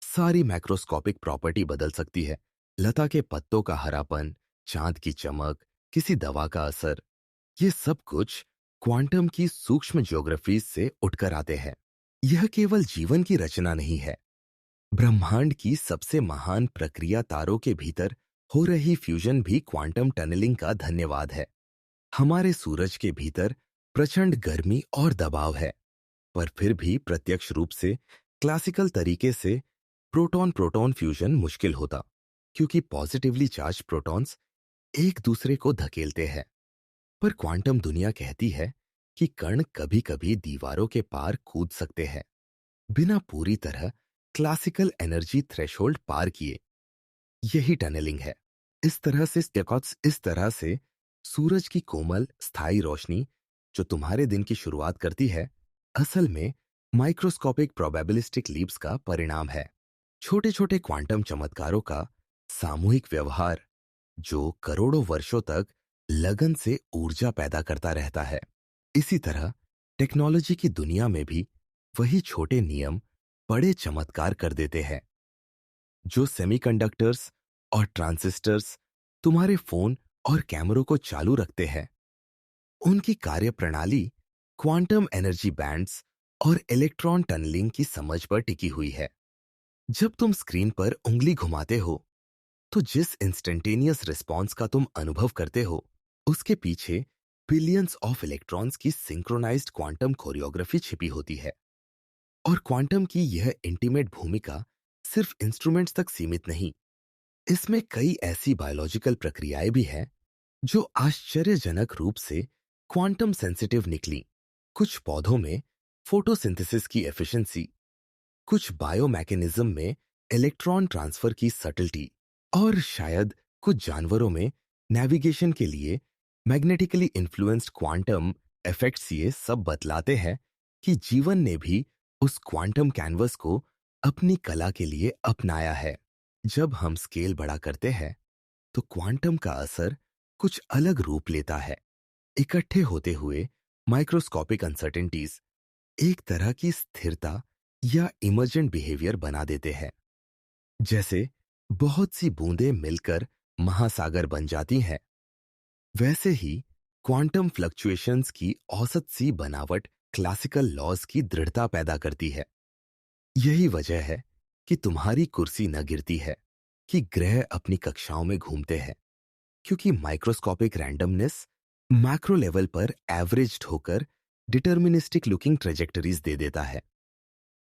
सारी मैक्रोस्कोपिक प्रॉपर्टी बदल सकती है। लता के पत्तों का हरापन, चांद की चमक, किसी दवा का असर, ये सब कुछ क्वांटम की सूक्ष्म ज्योग्राफी से उठकर आते हैं। यह केवल जीवन की रचना नहीं है, ब्रह्मांड की सबसे महान प्रक्रिया तारों के भीतर हो रही फ्यूजन भी क्वांटम टनलिंग का धन्यवाद है। हमारे सूरज के भीतर प्रचंड गर्मी और दबाव है, पर फिर भी प्रत्यक्ष रूप से क्लासिकल तरीके से प्रोटॉन प्रोटॉन फ्यूजन मुश्किल होता, क्योंकि पॉजिटिवली चार्ज प्रोटॉन्स एक दूसरे को धकेलते हैं। पर क्वांटम दुनिया कहती है कि कण कभी कभी दीवारों के पार कूद सकते हैं, बिना पूरी तरह क्लासिकल एनर्जी थ्रेशोल्ड पार किए। यही टनलिंग है। इस तरह से सूरज की कोमल स्थायी रोशनी जो तुम्हारे दिन की शुरुआत करती है, असल में माइक्रोस्कोपिक प्रोबेबिलिस्टिक लीप्स का परिणाम है। छोटे छोटे क्वांटम चमत्कारों का सामूहिक व्यवहार जो करोड़ों वर्षों तक लगन से ऊर्जा पैदा करता रहता है। इसी तरह टेक्नोलॉजी की दुनिया में भी वही छोटे नियम बड़े चमत्कार कर देते हैं। जो सेमीकंडक्टर्स और ट्रांजिस्टर्स तुम्हारे फोन और कैमरों को चालू रखते हैं, उनकी कार्यप्रणाली क्वांटम एनर्जी बैंड्स और इलेक्ट्रॉन टनलिंग की समझ पर टिकी हुई है। जब तुम स्क्रीन पर उंगली घुमाते हो, तो जिस इंस्टेंटेनियस रिस्पॉन्स का तुम अनुभव करते हो, उसके पीछे बिलियंस ऑफ इलेक्ट्रॉन्स की सिंक्रोनाइज्ड क्वांटम कोरियोग्राफी छिपी होती है। और क्वांटम की यह इंटीमेट भूमिका सिर्फ इंस्ट्रूमेंट्स तक सीमित नहीं, इसमें कई ऐसी बायोलॉजिकल प्रक्रियाएं भी हैं जो आश्चर्यजनक रूप से क्वांटम सेंसिटिव निकली। कुछ पौधों में फोटोसिंथेसिस की एफिशिएंसी, कुछ बायोमैकेनिज्म में इलेक्ट्रॉन ट्रांसफर की सटलिटी, और शायद कुछ जानवरों में नेविगेशन के लिए मैग्नेटिकली इन्फ्लुएंस्ड क्वांटम इफेक्ट्स। ये सब बतलाते हैं कि जीवन ने भी उस क्वांटम कैनवस को अपनी कला के लिए अपनाया है। जब हम स्केल बड़ा करते हैं, तो क्वांटम का असर कुछ अलग रूप लेता है। इकट्ठे होते हुए माइक्रोस्कोपिक अनसर्टेनिटीज एक तरह की स्थिरता या इमर्जेंट बिहेवियर बना देते हैं। जैसे बहुत सी बूंदें मिलकर महासागर बन जाती हैं, वैसे ही क्वांटम फ्लक्चुएशंस की औसत सी बनावट क्लासिकल लॉज की दृढ़ता पैदा करती है। यही वजह है कि तुम्हारी कुर्सी न गिरती है, कि ग्रह अपनी कक्षाओं में घूमते हैं, क्योंकि माइक्रोस्कोपिक रैंडमनेस मैक्रो लेवल पर एवरेज्ड होकर डिटर्मिनिस्टिक लुकिंग ट्रेजेक्टरीज दे देता है।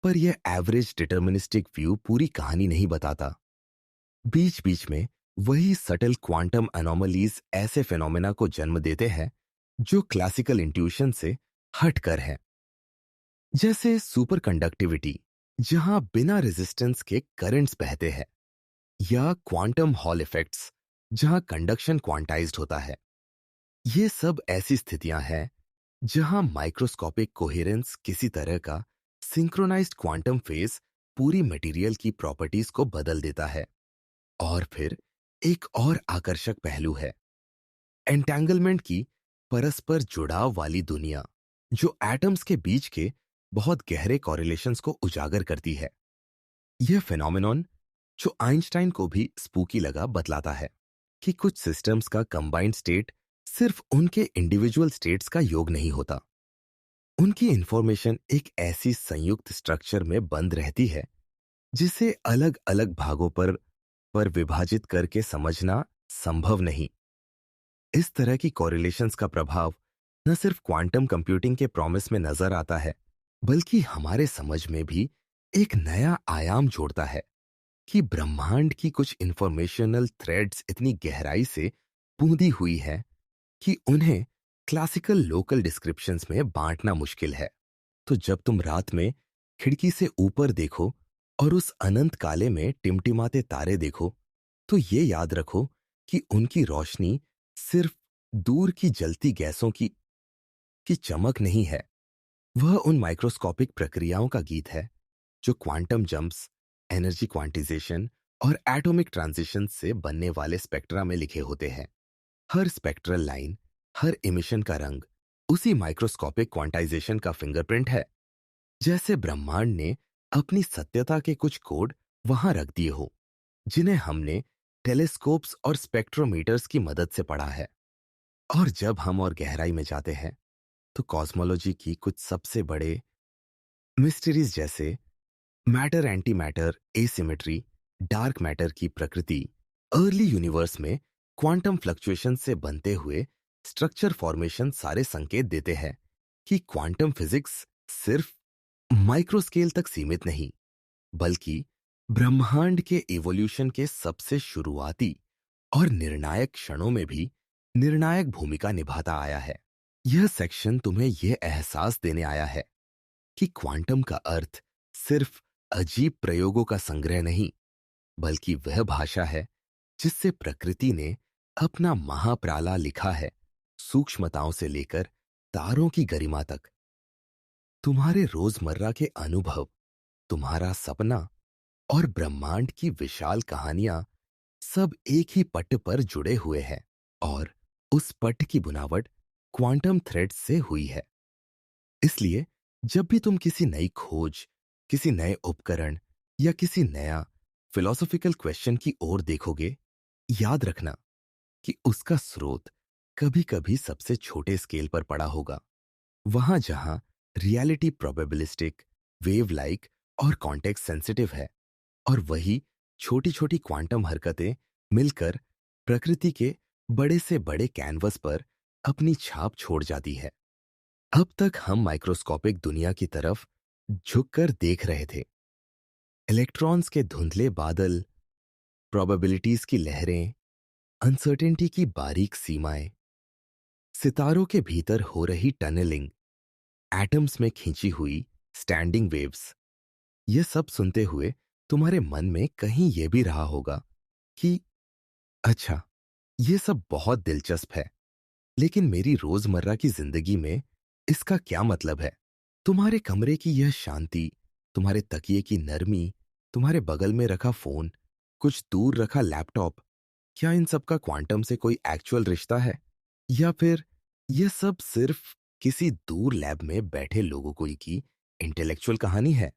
पर यह एवरेज डिटर्मिनिस्टिक व्यू पूरी कहानी नहीं बताता। बीच बीच में वही सटल क्वांटम एनोमलीज ऐसे फिनोमेना को जन्म देते हैं जो क्लासिकल इंट्यूशन से हटकर है। जैसे सुपर कंडक्टिविटी, जहां बिना रेजिस्टेंस के करंट्स बहते हैं, या क्वांटम हॉल इफेक्ट्स, जहां कंडक्शन क्वांटाइज्ड होता है। ये सब ऐसी स्थितियां हैं जहां माइक्रोस्कोपिक कोहेरेंस किसी तरह का सिंक्रोनाइज्ड क्वांटम फेज पूरी मटेरियल की प्रॉपर्टीज को बदल देता है। और फिर एक और आकर्षक पहलू है एंटेंगलमेंट की परस्पर जुड़ाव वाली दुनिया, जो एटम्स के बीच के बहुत गहरे कॉरिलेशंस को उजागर करती है। यह फिनोमेनॉन जो आइंस्टाइन को भी स्पूकी लगा, बतलाता है कि कुछ सिस्टम्स का कंबाइंड स्टेट सिर्फ उनके इंडिविजुअल स्टेट्स का योग नहीं होता। उनकी इंफॉर्मेशन एक ऐसी संयुक्त स्ट्रक्चर में बंद रहती है जिसे अलग अलग भागों पर विभाजित करके समझना संभव नहीं। इस तरह की कॉरिलेशंस का प्रभाव न सिर्फ क्वांटम कंप्यूटिंग के प्रॉमिस में नजर आता है, बल्कि हमारे समझ में भी एक नया आयाम जोड़ता है कि ब्रह्मांड की कुछ इंफॉर्मेशनल थ्रेड्स इतनी गहराई से बूंदी हुई है कि उन्हें क्लासिकल लोकल डिस्क्रिप्शंस में बांटना मुश्किल है। तो जब तुम रात में खिड़की से ऊपर देखो और उस अनंत काले में टिमटिमाते तारे देखो, तो ये याद रखो कि उनकी रोशनी सिर्फ दूर की जलती गैसों की चमक नहीं है। वह उन माइक्रोस्कोपिक प्रक्रियाओं का गीत है जो क्वांटम जंप्स, एनर्जी क्वांटिजेशन और एटॉमिक ट्रांजिशन से बनने वाले स्पेक्ट्रा में लिखे होते हैं। हर स्पेक्ट्रल लाइन, हर इमिशन का रंग उसी माइक्रोस्कोपिक क्वांटाइजेशन का फिंगरप्रिंट है। जैसे ब्रह्मांड ने अपनी सत्यता के कुछ कोड वहां रख दिए हो, जिन्हें हमने टेलीस्कोप्स और स्पेक्ट्रोमीटर्स की मदद से पढ़ा है। और जब हम और गहराई में जाते हैं, तो कॉस्मोलॉजी की कुछ सबसे बड़े मिस्ट्रीज, जैसे matter anti matter asymmetry, dark matter की प्रकृति, अर्ली यूनिवर्स में क्वांटम फ्लक्चुएशन से बनते हुए स्ट्रक्चर फॉर्मेशन सारे संकेत देते हैं कि क्वांटम फिजिक्स सिर्फ माइक्रो स्केल तक सीमित नहीं, बल्कि ब्रह्मांड के इवोल्यूशन के सबसे शुरुआती और निर्णायक क्षणों में भी निर्णायक भूमिका निभाता आया है। यह सेक्शन तुम्हें यह एहसास देने आया है कि क्वांटम का अर्थ सिर्फ अजीब प्रयोगों का संग्रह नहीं, बल्कि वह भाषा है जिससे प्रकृति ने अपना महाप्राला लिखा है, सूक्ष्मताओं से लेकर तारों की गरिमा तक। तुम्हारे रोजमर्रा के अनुभव, तुम्हारा सपना और ब्रह्मांड की विशाल कहानियां सब एक ही पट्ट पर जुड़े हुए हैं, और उस पट्ट की बुनावट क्वांटम थ्रेड्स से हुई है। इसलिए जब भी तुम किसी नई खोज, किसी नए उपकरण या किसी नया फिलोसॉफिकल क्वेश्चन की ओर देखोगे, याद रखना कि उसका स्रोत कभी-कभी सबसे छोटे स्केल पर पड़ा होगा, वहां जहां रियलिटी प्रोबेबिलिस्टिक, वेव लाइक और कॉन्टेक्स्ट सेंसिटिव है, और वही छोटी-छोटी क्वांटम हरकतें मिलकर प्रकृति के बड़े से बड़े कैनवस पर अपनी छाप छोड़ जाती है। अब तक हम माइक्रोस्कोपिक दुनिया की तरफ झुककर देख रहे थे। इलेक्ट्रॉन्स के धुंधले बादल, प्रोबेबिलिटीज की लहरें, अनसर्टेनिटी की बारीक सीमाएं, सितारों के भीतर हो रही टनलिंग, एटम्स में खींची हुई स्टैंडिंग वेव्स। ये सब सुनते हुए तुम्हारे मन में कहीं ये भी रहा होगा कि अच्छा, ये सब बहुत दिलचस्प है, लेकिन मेरी रोजमर्रा की जिंदगी में इसका क्या मतलब है? तुम्हारे कमरे की यह शांति, तुम्हारे तकिए की नरमी, तुम्हारे बगल में रखा फोन, कुछ दूर रखा लैपटॉप, क्या इन सब का क्वांटम से कोई एक्चुअल रिश्ता है? या फिर यह सब सिर्फ किसी दूर लैब में बैठे लोगों को की इंटेलेक्चुअल कहानी है?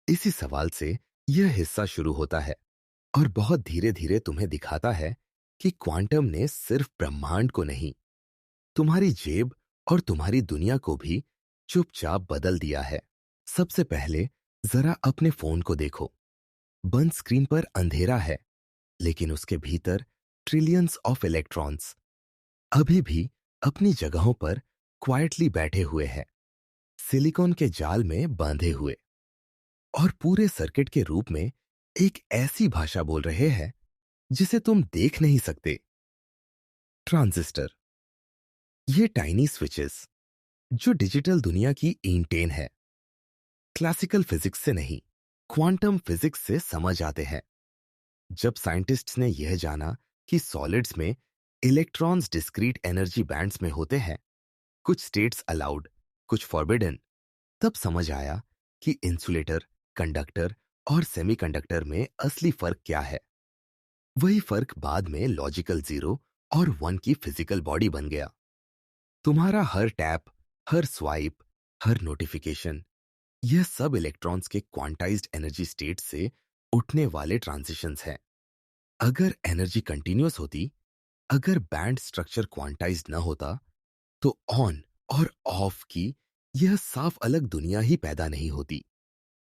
इसी सवाल से यह हिस्सा शुरू होता है, और बहुत धीरे धीरे तुम्हें दिखाता है कि क्वांटम ने सिर्फ ब्रह्मांड को नहीं, तुम्हारी जेब और तुम्हारी दुनिया को भी चुपचाप बदल दिया है। सबसे पहले जरा अपने फोन को देखो। बंद स्क्रीन पर अंधेरा है, लेकिन उसके भीतर ट्रिलियंस ऑफ इलेक्ट्रॉन्स अभी भी अपनी जगहों पर क्वाइटली बैठे हुए हैं, सिलिकॉन के जाल में बांधे हुए, और पूरे सर्किट के रूप में एक ऐसी भाषा बोल रहे हैं जिसे तुम देख नहीं सकते। ट्रांजिस्टर, ये टाइनी स्विचेस जो डिजिटल दुनिया की ईंटेन है, क्लासिकल फिजिक्स से नहीं, क्वांटम फिजिक्स से समझ आते हैं। जब साइंटिस्ट्स ने यह जाना कि सॉलिड्स में इलेक्ट्रॉन्स डिस्क्रीट एनर्जी बैंड्स में होते हैं, कुछ स्टेट्स अलाउड, कुछ फॉरबिडन, तब समझ आया कि इंसुलेटर, कंडक्टर और सेमीकंडक्टर में असली फर्क क्या है। वही फर्क बाद में लॉजिकल जीरो और वन की फिजिकल बॉडी बन गया। तुम्हारा हर टैप, हर स्वाइप, हर नोटिफिकेशन, यह सब इलेक्ट्रॉन्स के क्वांटाइज्ड एनर्जी स्टेट से उठने वाले ट्रांजिशंस हैं। अगर एनर्जी कंटिन्यूअस होती, अगर बैंड स्ट्रक्चर क्वांटाइज्ड न होता, तो ऑन और ऑफ की यह साफ अलग दुनिया ही पैदा नहीं होती,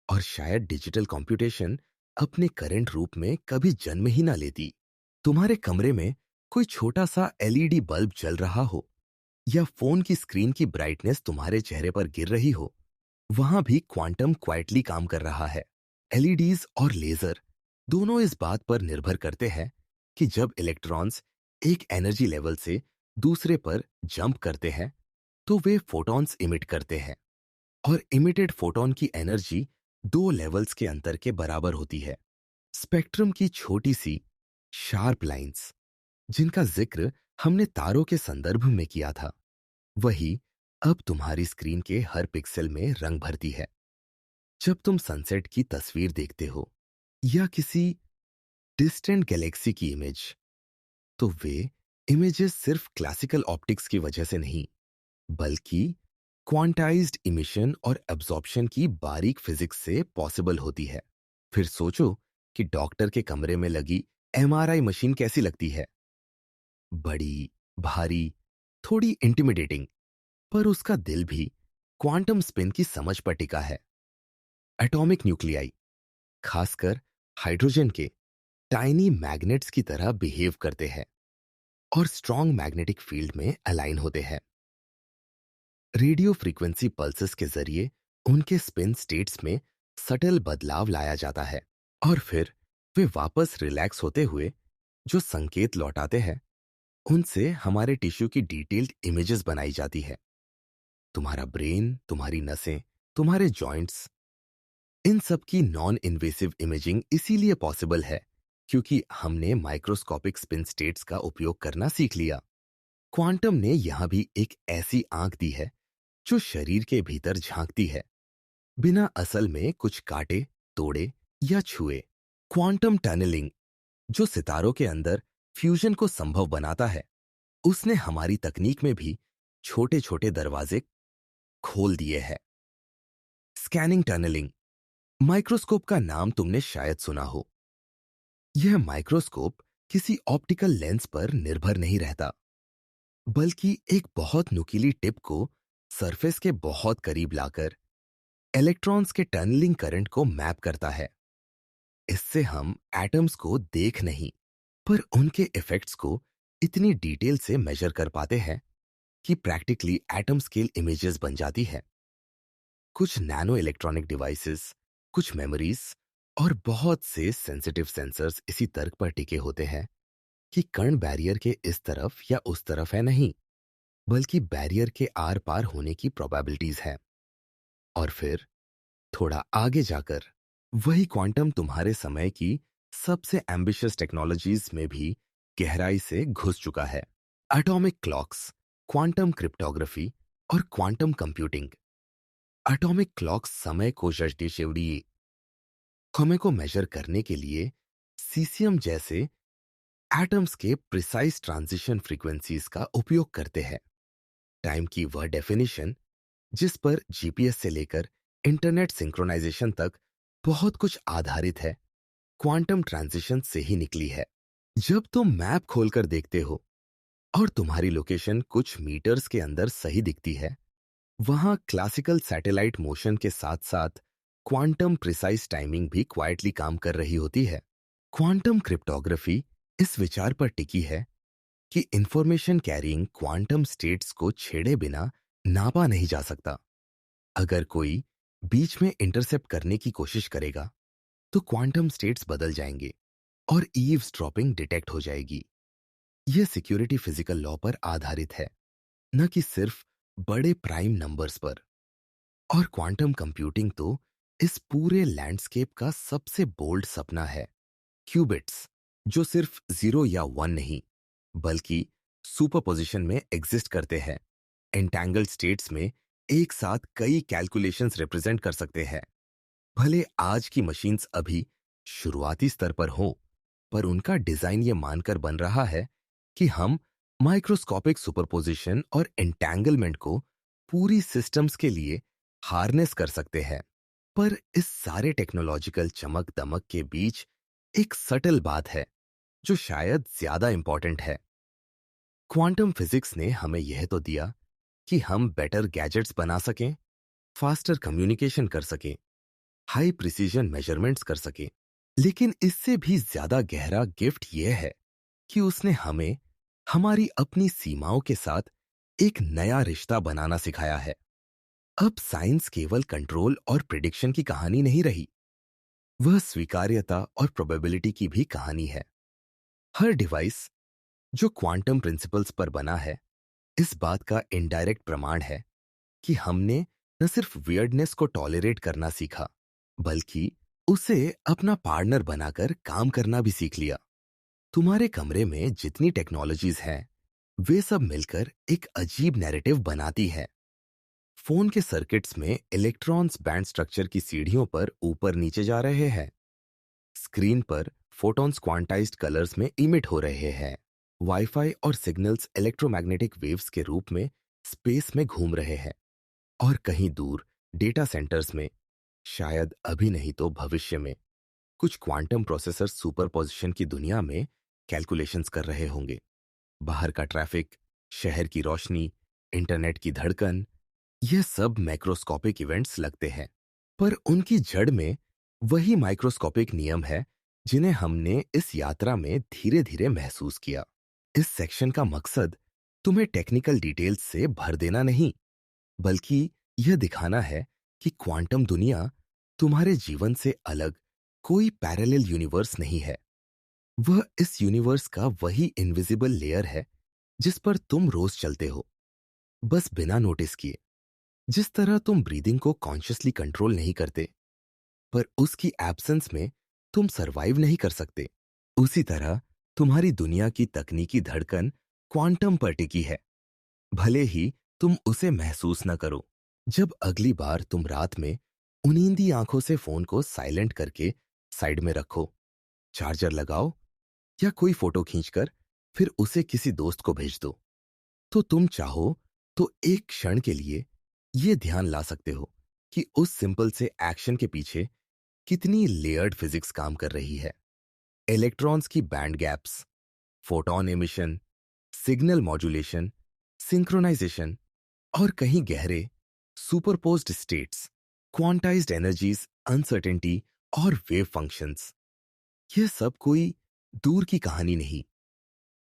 और शायद डिजिटल कंप्यूटेशन अपने करंट रूप में कभी जन्म ही ना लेती। तुम्हारे कमरे में कोई छोटा सा एलईडी बल्ब जल रहा हो, या फोन की स्क्रीन की ब्राइटनेस तुम्हारे चेहरे पर गिर रही हो, वहां भी क्वांटम क्वाइटली काम कर रहा है। एलईडीज और लेजर दोनों इस बात पर निर्भर करते हैं कि जब इलेक्ट्रॉन्स एक एनर्जी लेवल से दूसरे पर जंप करते हैं, तो वे फोटॉन्स इमिट करते हैं, और इमिटेड फोटॉन की एनर्जी दो लेवल्स के अंतर के बराबर होती है। स्पेक्ट्रम की छोटी सी शार्प लाइंस, जिनका जिक्र हमने तारों के संदर्भ में किया था, वही अब तुम्हारी स्क्रीन के हर पिक्सल में रंग भरती है। जब तुम सनसेट की तस्वीर देखते हो या किसी डिस्टेंट गैलेक्सी की इमेज, तो वे इमेजेस सिर्फ क्लासिकल ऑप्टिक्स की वजह से नहीं, बल्कि क्वांटाइज्ड इमिशन और एब्जॉर्प्शन की बारीक फिजिक्स से पॉसिबल होती है। फिर सोचो कि डॉक्टर के कमरे में लगी एमआरआई मशीन कैसी लगती है। बड़ी, भारी, थोड़ी इंटिमिडेटिंग, पर उसका दिल भी क्वांटम स्पिन की समझ पर टिका है। एटॉमिक न्यूक्लियाई, खासकर हाइड्रोजन के, टाइनी मैग्नेट्स की तरह बिहेव करते हैं। और स्ट्रॉन्ग मैग्नेटिक फील्ड में अलाइन होते हैं। रेडियो फ्रीक्वेंसी पल्सेस के जरिए उनके स्पिन स्टेट्स में सटल बदलाव लाया जाता है और फिर वे वापस रिलैक्स होते हुए जो संकेत लौटाते हैं, उनसे हमारे टिश्यू की डिटेल्ड इमेजेस बनाई जाती है। तुम्हारा ब्रेन, तुम्हारी नसें, तुम्हारे जॉइंट्स, इन सब की नॉन इन्वेसिव इमेजिंग इसीलिए पॉसिबल है क्योंकि हमने माइक्रोस्कोपिक स्पिन स्टेट्स का उपयोग करना सीख लिया। क्वांटम ने यहां भी एक ऐसी आंख दी है जो शरीर के भीतर झांकती है, बिना असल में कुछ काटे, तोड़े या छुए। क्वांटम टनलिंग, जो सितारों के अंदर फ्यूजन को संभव बनाता है, उसने हमारी तकनीक में भी छोटे छोटे दरवाजे खोल दिए हैं। स्कैनिंग टनलिंग, माइक्रोस्कोप का नाम तुमने शायद सुना हो। यह माइक्रोस्कोप किसी ऑप्टिकल लेंस पर निर्भर नहीं रहता, बल्कि एक बहुत नुकीली टिप को सरफेस के बहुत करीब लाकर इलेक्ट्रॉन्स के टनलिंग करंट को मैप करता है। इससे हम एटम्स को देख नहीं, पर उनके इफेक्ट्स को इतनी डिटेल से मेजर कर पाते हैं कि प्रैक्टिकली एटम स्केल इमेजेस बन जाती है। कुछ नैनो इलेक्ट्रॉनिक डिवाइसेस, कुछ मेमोरीज और बहुत से सेंसिटिव सेंसर्स इसी तर्क पर टिके होते हैं कि कण बैरियर के इस तरफ या उस तरफ है नहीं, बल्कि बैरियर के आर पार होने की प्रोबेबिलिटीज है। और फिर थोड़ा आगे जाकर वही क्वांटम तुम्हारे समय की सबसे एम्बिशियस टेक्नोलॉजीज में भी गहराई से घुस चुका है। एटॉमिक क्लॉक्स, क्वांटम क्रिप्टोग्राफी और क्वांटम कंप्यूटिंग। एटॉमिक क्लॉक्स समय को जस्टिशिवड़ी समय को मेजर करने के लिए सीसियम जैसे एटम्स के प्रिसाइज ट्रांजिशन फ्रीक्वेंसीज का उपयोग करते हैं। टाइम की वह डेफिनेशन जिस पर जीपीएस से लेकर इंटरनेट सिंक्रोनाइजेशन तक बहुत कुछ आधारित है, क्वांटम ट्रांजिशन से ही निकली है। जब तुम मैप खोलकर देखते हो और तुम्हारी लोकेशन कुछ मीटर्स के अंदर सही दिखती है, वहां क्लासिकल सैटेलाइट मोशन के साथ साथ क्वांटम प्रिसाइज टाइमिंग भी क्वाइटली काम कर रही होती है। क्वांटम क्रिप्टोग्राफी इस विचार पर टिकी है कि इंफॉर्मेशन कैरिंग क्वांटम स्टेट्स को छेड़े बिना नापा नहीं जा सकता। अगर कोई बीच में इंटरसेप्ट करने की कोशिश करेगा, तो क्वांटम स्टेट्स बदल जाएंगे और ईव्सड्रॉपिंग डिटेक्ट हो जाएगी। यह सिक्योरिटी फिजिकल लॉ पर आधारित है, न कि सिर्फ बड़े प्राइम नंबर्स पर। और क्वांटम कंप्यूटिंग तो इस पूरे लैंडस्केप का सबसे बोल्ड सपना है। क्यूबिट्स, जो सिर्फ 0 या 1 नहीं, बल्कि सुपरपोजिशन में एग्जिस्ट करते हैं, एंटैंगल्ड स्टेट्स में एक साथ कई कैलकुलेशंस रिप्रेजेंट कर सकते हैं। भले आज की मशीन्स अभी शुरुआती स्तर पर हो, पर उनका डिजाइन ये मानकर बन रहा है कि हम माइक्रोस्कोपिक सुपरपोजिशन और एंटैंगलमेंट को पूरी सिस्टम्स के लिए हार्नेस कर सकते हैं। पर इस सारे टेक्नोलॉजिकल चमक दमक के बीच एक सटल बात है जो शायद ज्यादा इंपॉर्टेंट है। क्वांटम फिजिक्स ने हमें यह तो दिया कि हम बेटर गैजेट्स बना सकें, फास्टर कम्युनिकेशन कर सकें, हाई प्रिसीजन मेजरमेंट्स कर सकें, लेकिन इससे भी ज्यादा गहरा गिफ्ट यह है कि उसने हमें हमारी अपनी सीमाओं के साथ एक नया रिश्ता बनाना सिखाया है। अब साइंस केवल कंट्रोल और प्रिडिक्शन की कहानी नहीं रही, वह स्वीकार्यता और प्रोबेबिलिटी की भी कहानी है। हर डिवाइस जो क्वांटम प्रिंसिपल्स पर बना है, इस बात का इनडायरेक्ट प्रमाण है कि हमने न सिर्फ वियर्डनेस को टॉलरेट करना सीखा, बल्कि उसे अपना पार्टनर बनाकर काम करना भी सीख लिया। तुम्हारे कमरे में जितनी टेक्नोलॉजीज हैं, वे सब मिलकर एक अजीब नैरेटिव बनाती है। फोन के सर्किट्स में इलेक्ट्रॉन्स बैंड स्ट्रक्चर की सीढ़ियों पर ऊपर नीचे जा रहे हैं। स्क्रीन पर फोटॉन्स क्वांटाइज्ड कलर्स में इमिट हो रहे हैं। वाईफाई और सिग्नल्स इलेक्ट्रोमैग्नेटिक वेव्स के रूप में स्पेस में घूम रहे हैं। और कहीं दूर डेटा सेंटर्स में, शायद अभी नहीं तो भविष्य में, कुछ क्वांटम प्रोसेसर सुपरपोजिशन की दुनिया में कैलकुलेशंस कर रहे होंगे। बाहर का ट्रैफिक, शहर की रोशनी, इंटरनेट की धड़कन, यह सब मैक्रोस्कोपिक इवेंट्स लगते हैं, पर उनकी जड़ में वही माइक्रोस्कोपिक नियम है जिन्हें हमने इस यात्रा में धीरे धीरे महसूस किया। इस सेक्शन का मकसद तुम्हें टेक्निकल डिटेल्स से भर देना नहीं, बल्कि यह दिखाना है कि क्वांटम दुनिया तुम्हारे जीवन से अलग कोई पैरेलल यूनिवर्स नहीं है। वह इस यूनिवर्स का वही इनविजिबल लेयर है जिस पर तुम रोज चलते हो, बस बिना नोटिस किए। जिस तरह तुम ब्रीदिंग को कॉन्शियसली कंट्रोल नहीं करते, पर उसकी एब्सेंस में तुम सरवाइव नहीं कर सकते, उसी तरह तुम्हारी दुनिया की तकनीकी धड़कन क्वांटम पर टिकी है, भले ही तुम उसे महसूस न करो। जब अगली बार तुम रात में उनींदी आंखों से फोन को साइलेंट करके साइड में रखो, चार्जर लगाओ या कोई फोटो खींचकर फिर उसे किसी दोस्त को भेज दो, तो तुम चाहो तो एक क्षण के लिए यह ध्यान ला सकते हो कि उस सिंपल से एक्शन के पीछे कितनी लेयर्ड फिजिक्स काम कर रही है। इलेक्ट्रॉन्स की band gaps, photon emission, signal modulation, synchronization और कहीं गहरे superposed states, quantized energies, uncertainty और वेव फंक्शंस, यह सब कोई दूर की कहानी नहीं।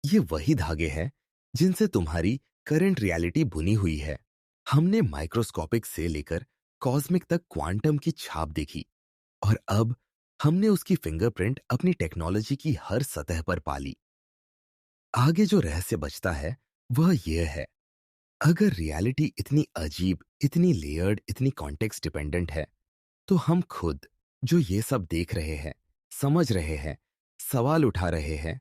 ये वही धागे हैं जिनसे तुम्हारी करंट रियलिटी बुनी हुई है। हमने माइक्रोस्कोपिक से लेकर कॉस्मिक तक क्वांटम की छाप देखी, और अब हमने उसकी फिंगरप्रिंट अपनी टेक्नोलॉजी की हर सतह पर पाली। आगे जो रहस्य बचता है वह यह है, अगर रियलिटी इतनी अजीब, इतनी लेयर्ड, इतनी कॉन्टेक्स्ट डिपेंडेंट है, तो हम खुद जो ये सब देख रहे हैं, समझ रहे हैं, सवाल उठा रहे हैं,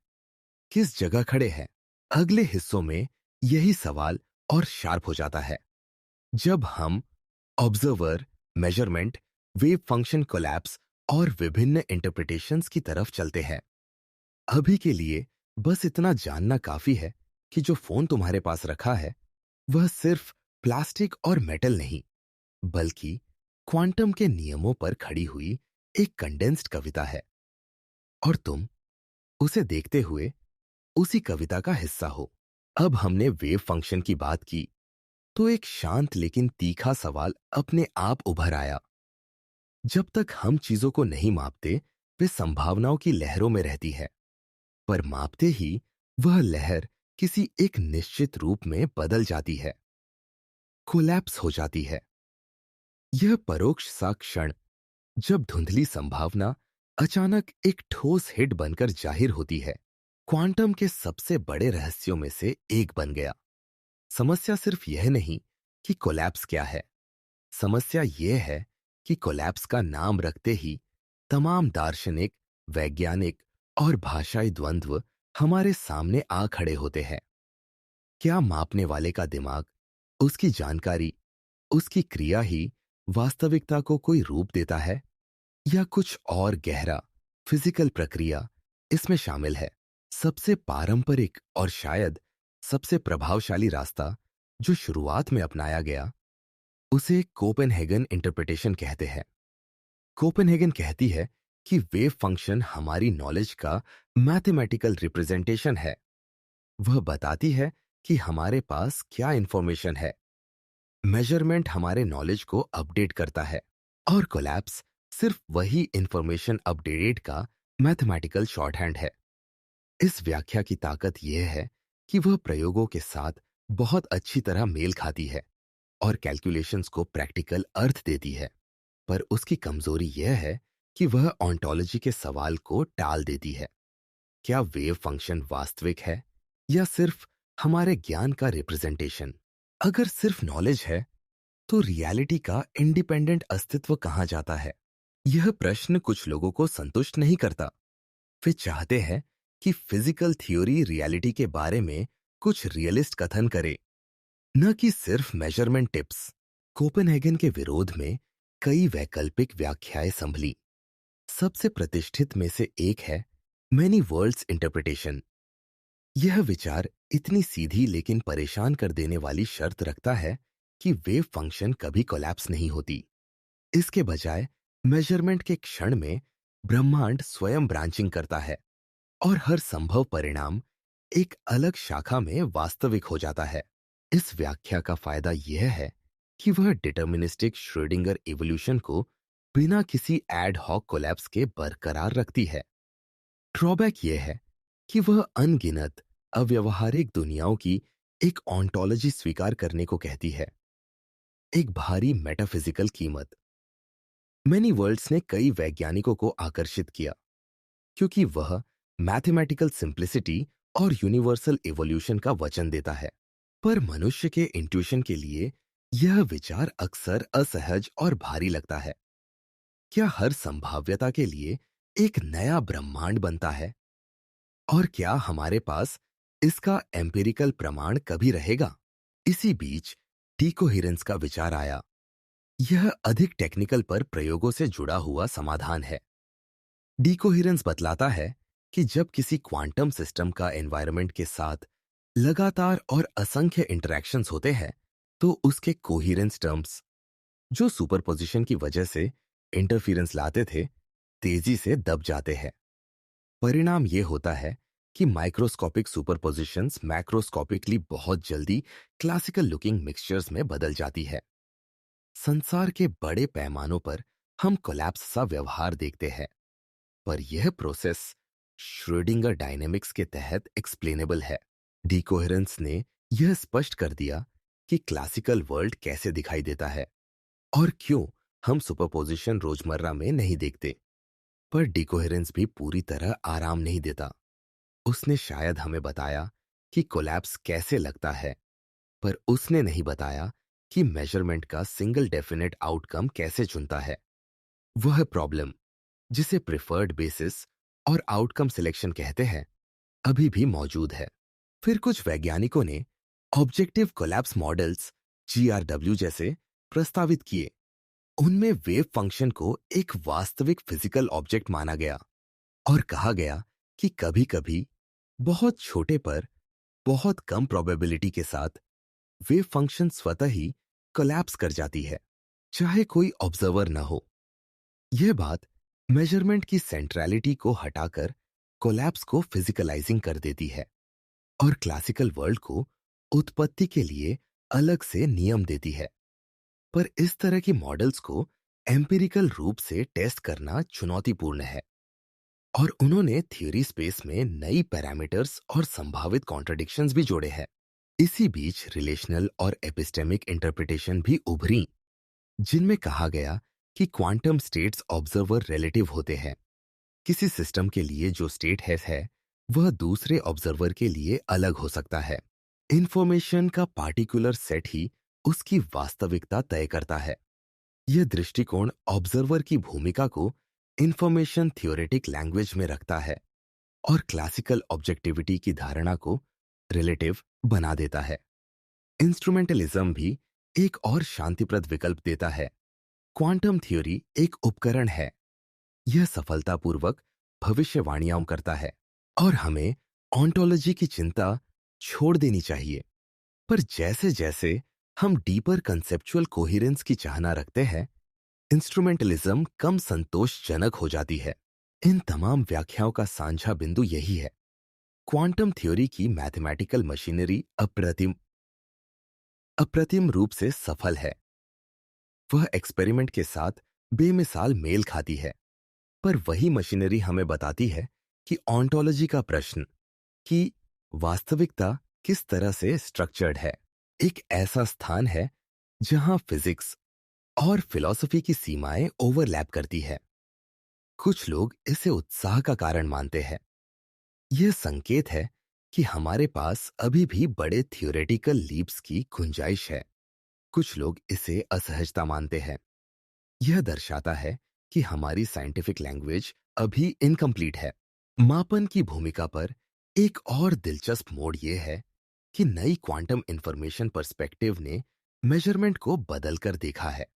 किस जगह खड़े हैं? अगले हिस्सों में यही सवाल और शार्प हो जाता है जब हम observer, measurement, wave function collapse और विभिन्न इंटरप्रिटेशंस की तरफ चलते हैं। अभी के लिए बस इतना जानना काफी है कि जो फोन तुम्हारे पास रखा है वह सिर्फ प्लास्टिक और मेटल नहीं, बल्कि क्वांटम के नियमों पर खड़ी हुई एक कंडेंस्ड कविता है, और तुम उसे देखते हुए उसी कविता का हिस्सा हो। अब हमने वेव फंक्शन की बात की, तो एक शांत लेकिन तीखा सवाल अपने आप उभर आया। जब तक हम चीजों को नहीं मापते, वे संभावनाओं की लहरों में रहती है, पर मापते ही वह लहर किसी एक निश्चित रूप में बदल जाती है, कोलैप्स हो जाती है। यह परोक्ष सा क्षण जब धुंधली संभावना अचानक एक ठोस हिट बनकर जाहिर होती है, क्वांटम के सबसे बड़े रहस्यों में से एक बन गया। समस्या सिर्फ यह नहीं कि कोलैप्स क्या है, समस्या यह है कि कोलैप्स का नाम रखते ही तमाम दार्शनिक, वैज्ञानिक और भाषाई द्वंद्व हमारे सामने आ खड़े होते हैं। क्या मापने वाले का दिमाग, उसकी जानकारी, उसकी क्रिया ही वास्तविकता को कोई रूप देता है, या कुछ और गहरा फिजिकल प्रक्रिया इसमें शामिल है? सबसे पारंपरिक और शायद सबसे प्रभावशाली रास्ता जो शुरुआत में अपनाया गया, उसे कोपेनहेगन इंटरप्रिटेशन कहते हैं। कोपेनहेगन कहती है कि वेव फंक्शन हमारी नॉलेज का मैथमेटिकल रिप्रेजेंटेशन है। वह बताती है कि हमारे पास क्या इंफॉर्मेशन है। मेजरमेंट हमारे नॉलेज को अपडेट करता है, और कोलैप्स सिर्फ वही इंफॉर्मेशन अपडेटेड का मैथमेटिकल शॉर्टहैंड है। इस व्याख्या की ताकत यह है कि वह प्रयोगों के साथ बहुत अच्छी तरह मेल खाती है और कैलकुलेशंस को प्रैक्टिकल अर्थ देती है, पर उसकी कमजोरी यह है कि वह ऑन्टोलॉजी के सवाल को टाल देती है। क्या वेव फंक्शन वास्तविक है या सिर्फ हमारे ज्ञान का रिप्रेजेंटेशन? अगर सिर्फ नॉलेज है, तो रियलिटी का इंडिपेंडेंट अस्तित्व कहां जाता है? यह प्रश्न कुछ लोगों को संतुष्ट नहीं करता। वे चाहते हैं कि फिजिकल थ्योरी रियलिटी के बारे में कुछ रियलिस्ट कथन करे, न कि सिर्फ मेजरमेंट टिप्स। कोपेनहेगन के विरोध में कई वैकल्पिक व्याख्याएं संभली। सबसे प्रतिष्ठित में से एक है मैनी वर्ल्ड्स इंटरप्रिटेशन। यह विचार इतनी सीधी लेकिन परेशान कर देने वाली शर्त रखता है कि वेव फंक्शन कभी कोलैप्स नहीं होती। इसके बजाय मेजरमेंट के क्षण में ब्रह्मांड स्वयं ब्रांचिंग करता है, और हर संभव परिणाम एक अलग शाखा में वास्तविक हो जाता है। इस व्याख्या का फायदा यह है कि वह डिटर्मिनिस्टिक श्रोडिंगर इवोल्यूशन को बिना किसी एड हॉक कोलैप्स के बरकरार रखती है। ड्रॉबैक यह है कि वह अनगिनत अव्यवहारिक दुनियाओं की एक ऑन्टोलॉजी स्वीकार करने को कहती है, एक भारी मेटाफिजिकल कीमत। मैनी वर्ल्ड्स ने कई वैज्ञानिकों को आकर्षित किया क्योंकि वह मैथमेटिकल सिंप्लिसिटी और यूनिवर्सल इवोल्यूशन का वचन देता है। पर मनुष्य के इंट्यूशन के लिए यह विचार अक्सर असहज और भारी लगता है। क्या हर संभाव्यता के लिए एक नया ब्रह्मांड बनता है? और क्या हमारे पास इसका एम्पिरिकल प्रमाण कभी रहेगा? इसी बीच डीकोहेरेंस का विचार आया। यह अधिक टेक्निकल पर प्रयोगों से जुड़ा हुआ समाधान है। डीकोहेरेंस बतलाता है कि जब किसी क्वांटम सिस्टम का एनवायरनमेंट के साथ लगातार और असंख्य इंटरैक्शंस होते हैं, तो उसके कोहेरेंस टर्म्स, जो सुपरपोजिशन की वजह से इंटरफेरेंस लाते थे, तेजी से दब जाते हैं। परिणाम यह होता है कि माइक्रोस्कोपिक सुपरपोजिशंस मैक्रोस्कोपिकली बहुत जल्दी क्लासिकल लुकिंग मिक्सचर्स में बदल जाती है। संसार के बड़े पैमानों पर हम कोलैप्स सा व्यवहार देखते हैं, पर यह प्रोसेस श्रोडिंगर डायनेमिक्स के तहत एक्सप्लेनेबल है। डीकोहेरेंस ने यह स्पष्ट कर दिया कि क्लासिकल वर्ल्ड कैसे दिखाई देता है और क्यों हम सुपरपोजिशन रोजमर्रा में नहीं देखते। पर डीकोहेरेंस भी पूरी तरह आराम नहीं देता। उसने शायद हमें बताया कि कोलैप्स कैसे लगता है, पर उसने नहीं बताया कि मेजरमेंट का सिंगल डेफिनेट आउटकम कैसे चुनता है। वह प्रॉब्लम, जिसे प्रिफर्ड बेसिस और आउटकम सिलेक्शन कहते हैं, अभी भी मौजूद है। फिर कुछ वैज्ञानिकों ने ऑब्जेक्टिव कोलैप्स मॉडल्स GRW जैसे प्रस्तावित किए। उनमें वेव फंक्शन को एक वास्तविक फिजिकल ऑब्जेक्ट माना गया और कहा गया कि कभी-कभी बहुत छोटे पर बहुत कम प्रोबेबिलिटी के साथ वेव फंक्शन स्वतः ही कोलैप्स कर जाती है, चाहे कोई ऑब्जर्वर न हो। यह बात मेजरमेंट की सेंट्रलिटी को हटाकर कोलैप्स को फिजिकलाइजिंग कर देती है और क्लासिकल वर्ल्ड को उत्पत्ति के लिए अलग से नियम देती है। पर इस तरह की मॉडल्स को एम्पिरिकल रूप से टेस्ट करना चुनौतीपूर्ण है और उन्होंने थ्योरी स्पेस में नई पैरामीटर्स और संभावित कॉन्ट्रडिक्शंस भी जोड़े हैं। इसी बीच रिलेशनल और एपिस्टेमिक इंटरप्रिटेशन भी उभरी, जिनमें कहा गया कि क्वांटम स्टेट्स ऑब्जर्वर रिलेटिव होते हैं। किसी सिस्टम के लिए जो स्टेट है वह दूसरे ऑब्जर्वर के लिए अलग हो सकता है। इंफॉर्मेशन का पार्टिकुलर सेट ही उसकी वास्तविकता तय करता है। यह दृष्टिकोण ऑब्जर्वर की भूमिका को इंफॉर्मेशन थ्योरेटिक लैंग्वेज में रखता है और क्लासिकल ऑब्जेक्टिविटी की धारणा को रिलेटिव बना देता है। इंस्ट्रूमेंटलिज्म भी एक और शांतिप्रद विकल्प देता है। क्वांटम थ्योरी एक उपकरण है। यह सफलतापूर्वक भविष्यवाणियां करता है और हमें ऑन्टोलॉजी की चिंता छोड़ देनी चाहिए। पर जैसे जैसे हम डीपर कंसेप्चुअल कोहेरेंस की चाहना रखते हैं, इंस्ट्रूमेंटलिज्म कम संतोषजनक हो जाती है। इन तमाम व्याख्याओं का साझा बिंदु यही है। क्वांटम थ्योरी की मैथमेटिकल मशीनरी अप्रतिम रूप से सफल है। वह एक्सपेरिमेंट के साथ बेमिसाल मेल खाती है। पर वही मशीनरी हमें बताती है कि ऑन्टोलॉजी का प्रश्न, कि वास्तविकता किस तरह से स्ट्रक्चर्ड है, एक ऐसा स्थान है जहां फिजिक्स और फिलॉसफी की सीमाएं ओवरलैप करती है। कुछ लोग इसे उत्साह का कारण मानते हैं। यह संकेत है कि हमारे पास अभी भी बड़े थियोरेटिकल लीप्स की गुंजाइश है। कुछ लोग इसे असहजता मानते हैं। यह दर्शाता है कि हमारी साइंटिफिक लैंग्वेज अभी इनकम्प्लीट है। मापन की भूमिका पर एक और दिलचस्प मोड़ यह है कि नई क्वांटम इंफॉर्मेशन पर्सपेक्टिव ने मेजरमेंट को बदलकर देखा है।